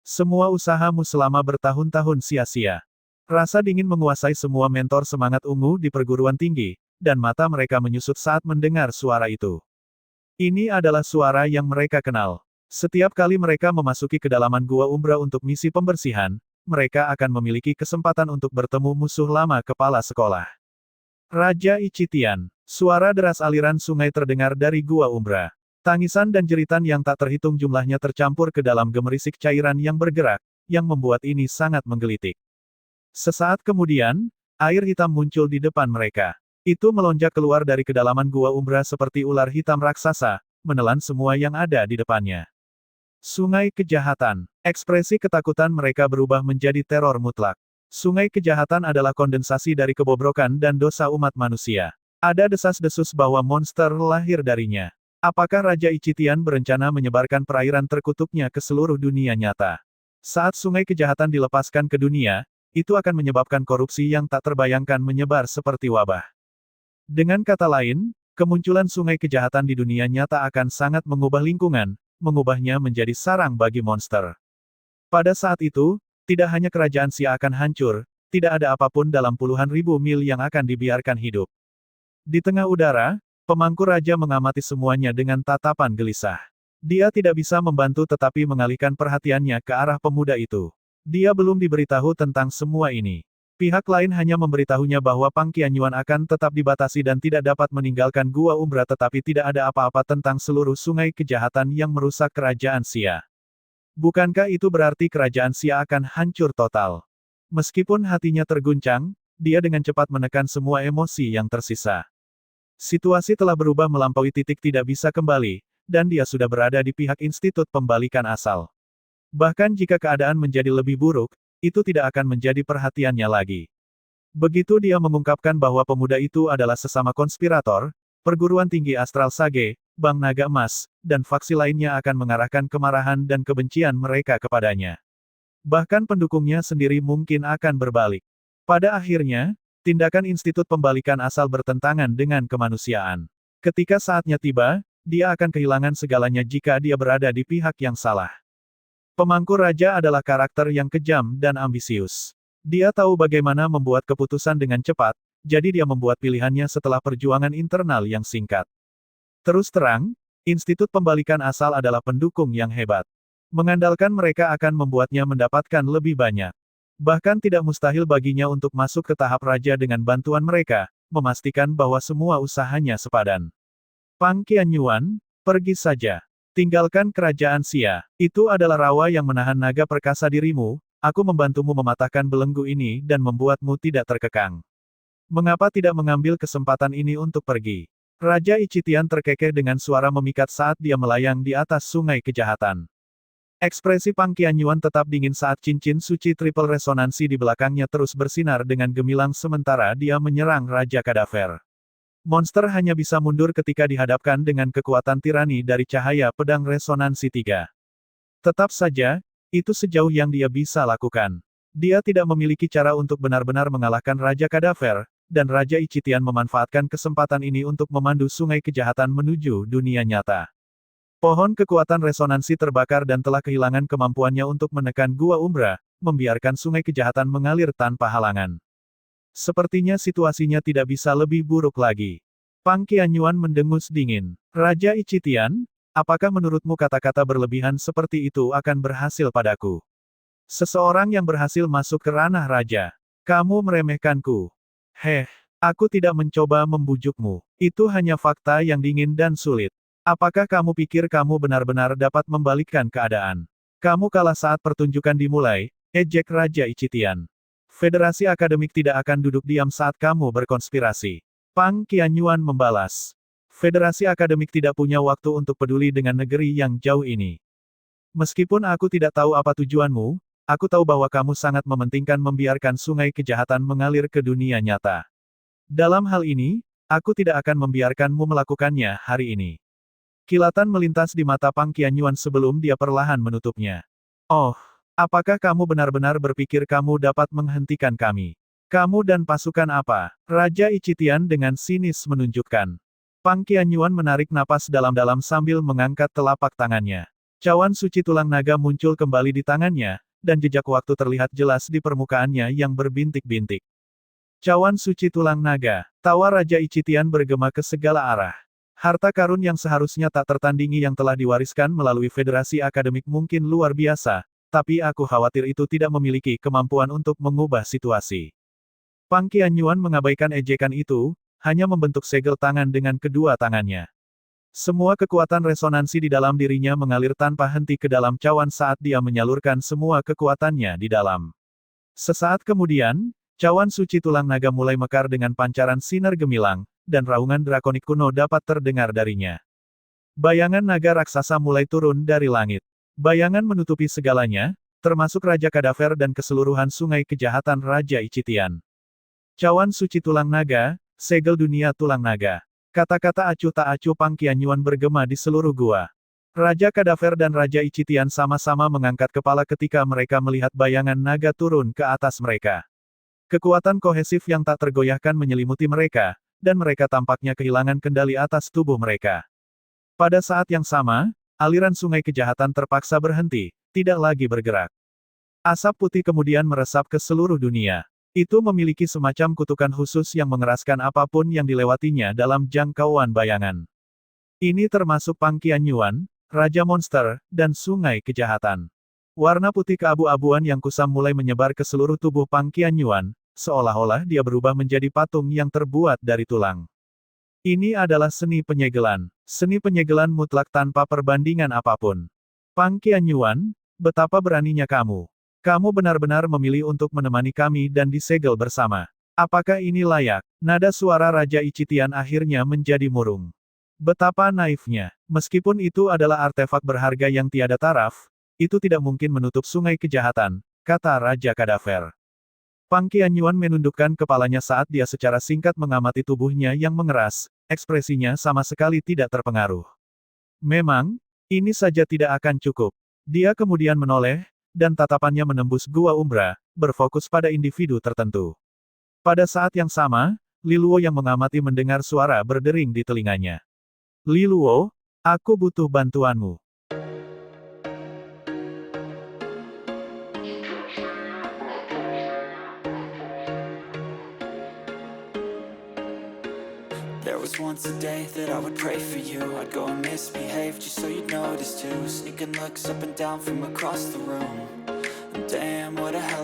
Semua usahamu selama bertahun-tahun sia-sia. Rasa dingin menguasai semua mentor semangat ungu di perguruan tinggi, dan mata mereka menyusut saat mendengar suara itu. Ini adalah suara yang mereka kenal. Setiap kali mereka memasuki kedalaman Gua Umbra untuk misi pembersihan, mereka akan memiliki kesempatan untuk bertemu musuh lama kepala sekolah. Raja Ichitian. Suara deras aliran sungai terdengar dari Gua Umbra. Tangisan dan jeritan yang tak terhitung jumlahnya tercampur ke dalam gemerisik cairan yang bergerak, yang membuat ini sangat menggelitik. Sesaat kemudian, air hitam muncul di depan mereka. Itu melonjak keluar dari kedalaman gua umbra seperti ular hitam raksasa, menelan semua yang ada di depannya. Sungai kejahatan. Ekspresi ketakutan mereka berubah menjadi teror mutlak. Sungai kejahatan adalah kondensasi dari kebobrokan dan dosa umat manusia. Ada desas-desus bahwa monster lahir darinya. Apakah Raja Ichitian berencana menyebarkan perairan terkutuknya ke seluruh dunia nyata? Saat sungai kejahatan dilepaskan ke dunia, itu akan menyebabkan korupsi yang tak terbayangkan menyebar seperti wabah. Dengan kata lain, kemunculan sungai kejahatan di dunia nyata akan sangat mengubah lingkungan, mengubahnya menjadi sarang bagi monster. Pada saat itu, tidak hanya kerajaan Xia akan hancur, tidak ada apapun dalam puluhan ribu mil yang akan dibiarkan hidup. Di tengah udara, pemangku raja mengamati semuanya dengan tatapan gelisah. Dia tidak bisa membantu tetapi mengalihkan perhatiannya ke arah pemuda itu. Dia belum diberitahu tentang semua ini. Pihak lain hanya memberitahunya bahwa Pang Qianyuan akan tetap dibatasi dan tidak dapat meninggalkan Gua Umbra tetapi tidak ada apa-apa tentang seluruh sungai kejahatan yang merusak kerajaan Xia. Bukankah itu berarti kerajaan Xia akan hancur total? Meskipun hatinya terguncang, dia dengan cepat menekan semua emosi yang tersisa. Situasi telah berubah melampaui titik tidak bisa kembali, dan dia sudah berada di pihak Institut Pembalikan Asal. Bahkan jika keadaan menjadi lebih buruk, itu tidak akan menjadi perhatiannya lagi. Begitu dia mengungkapkan bahwa pemuda itu adalah sesama konspirator, perguruan tinggi Astral Sage, Bank Naga Emas, dan faksi lainnya akan mengarahkan kemarahan dan kebencian mereka kepadanya. Bahkan pendukungnya sendiri mungkin akan berbalik. Pada akhirnya, tindakan Institut Pembalikan Asal bertentangan dengan kemanusiaan. Ketika saatnya tiba, dia akan kehilangan segalanya jika dia berada di pihak yang salah. Pemangku raja adalah karakter yang kejam dan ambisius. Dia tahu bagaimana membuat keputusan dengan cepat, jadi dia membuat pilihannya setelah perjuangan internal yang singkat. Terus terang, Institut Pembalikan Asal adalah pendukung yang hebat. Mengandalkan mereka akan membuatnya mendapatkan lebih banyak. Bahkan tidak mustahil baginya untuk masuk ke tahap raja dengan bantuan mereka, memastikan bahwa semua usahanya sepadan. Pang Qianyuan, pergi saja. Tinggalkan kerajaan Xia. Itu adalah rawa yang menahan naga perkasa dirimu, aku membantumu mematahkan belenggu ini dan membuatmu tidak terkekang. Mengapa tidak mengambil kesempatan ini untuk pergi? Raja Ichitian terkekeh dengan suara memikat saat dia melayang di atas sungai kejahatan. Ekspresi Pang Qianyuan tetap dingin saat cincin suci triple resonansi di belakangnya terus bersinar dengan gemilang sementara dia menyerang Raja Kadaver. Monster hanya bisa mundur ketika dihadapkan dengan kekuatan tirani dari cahaya pedang resonansi 3. Tetap saja, itu sejauh yang dia bisa lakukan. Dia tidak memiliki cara untuk benar-benar mengalahkan Raja Kadaver, dan Raja Ichitian memanfaatkan kesempatan ini untuk memandu sungai kejahatan menuju dunia nyata. Pohon kekuatan resonansi terbakar dan telah kehilangan kemampuannya untuk menekan Gua Umbra, membiarkan sungai kejahatan mengalir tanpa halangan. Sepertinya situasinya tidak bisa lebih buruk lagi. Pang Qianyuan mendengus dingin. Raja Ichitian, apakah menurutmu kata-kata berlebihan seperti itu akan berhasil padaku? Seseorang yang berhasil masuk ke ranah raja. Kamu meremehkanku. Aku tidak mencoba membujukmu. Itu hanya fakta yang dingin dan sulit. Apakah kamu pikir kamu benar-benar dapat membalikkan keadaan? Kamu kalah saat pertunjukan dimulai, ejek Raja Ichitian. Federasi akademik tidak akan duduk diam saat kamu berkonspirasi. Pang Qianyuan membalas. Federasi akademik tidak punya waktu untuk peduli dengan negeri yang jauh ini. Meskipun aku tidak tahu apa tujuanmu, aku tahu bahwa kamu sangat mementingkan membiarkan sungai kejahatan mengalir ke dunia nyata. Dalam hal ini, aku tidak akan membiarkanmu melakukannya hari ini. Kilatan melintas di mata Pang Qianyuan sebelum dia perlahan menutupnya. Oh. Apakah kamu benar-benar berpikir kamu dapat menghentikan kami? Kamu dan pasukan apa? Raja Ichitian dengan sinis menunjukkan. Pang Qianyuan menarik napas dalam-dalam sambil mengangkat telapak tangannya. Cawan suci tulang naga muncul kembali di tangannya, dan jejak waktu terlihat jelas di permukaannya yang berbintik-bintik. Cawan suci tulang naga. Tawa Raja Ichitian bergema ke segala arah. Harta karun yang seharusnya tak tertandingi yang telah diwariskan melalui Federasi Akademik mungkin luar biasa, tapi aku khawatir itu tidak memiliki kemampuan untuk mengubah situasi. Pang Qianyuan mengabaikan ejekan itu, hanya membentuk segel tangan dengan kedua tangannya. Semua kekuatan resonansi di dalam dirinya mengalir tanpa henti ke dalam cawan saat dia menyalurkan semua kekuatannya di dalam. Sesaat kemudian, Cawan suci tulang naga mulai mekar dengan pancaran sinar gemilang, dan raungan drakonik kuno dapat terdengar darinya. Bayangan naga raksasa mulai turun dari langit. Bayangan menutupi segalanya, termasuk Raja Kadaver dan keseluruhan sungai kejahatan Raja Ichitian. Cawan suci tulang naga, segel dunia tulang naga. Kata-kata acuh tak acuh Pang Qianyuan bergema di seluruh gua. Raja Kadaver dan Raja Ichitian sama-sama mengangkat kepala ketika mereka melihat bayangan naga turun ke atas mereka. Kekuatan kohesif yang tak tergoyahkan menyelimuti mereka, dan mereka tampaknya kehilangan kendali atas tubuh mereka. Pada saat yang sama, aliran sungai kejahatan terpaksa berhenti, tidak lagi bergerak. Asap putih kemudian meresap ke seluruh dunia. Itu memiliki semacam kutukan khusus yang mengeraskan apapun yang dilewatinya dalam jangkauan bayangan. Ini termasuk Pang Qianyuan, Raja Monster, dan Sungai Kejahatan. Warna putih keabu-abuan yang kusam mulai menyebar ke seluruh tubuh Pang Qianyuan, seolah-olah dia berubah menjadi patung yang terbuat dari tulang. Ini adalah seni penyegelan mutlak tanpa perbandingan apapun. Pang Qianyuan, betapa beraninya kamu. Kamu benar-benar memilih untuk menemani kami dan disegel bersama. Apakah ini layak? Nada suara Raja Ichitian akhirnya menjadi murung. Betapa naifnya. Meskipun itu adalah artefak berharga yang tiada taraf, itu tidak mungkin menutup sungai kejahatan, kata Raja Kadaver. Pang Qianyuan menundukkan kepalanya saat dia secara singkat mengamati tubuhnya yang mengeras, ekspresinya sama sekali tidak terpengaruh. Memang, ini saja tidak akan cukup. Dia kemudian menoleh, dan tatapannya menembus gua umbra, berfokus pada individu tertentu. Pada saat yang sama, Li Luo yang mengamati mendengar suara berdering di telinganya. Li Luo, aku butuh bantuanmu. There was once a day that I would pray for you. I'd go and misbehave just so you'd notice too. Sneaking looks up and down from across the room. And damn, what a hell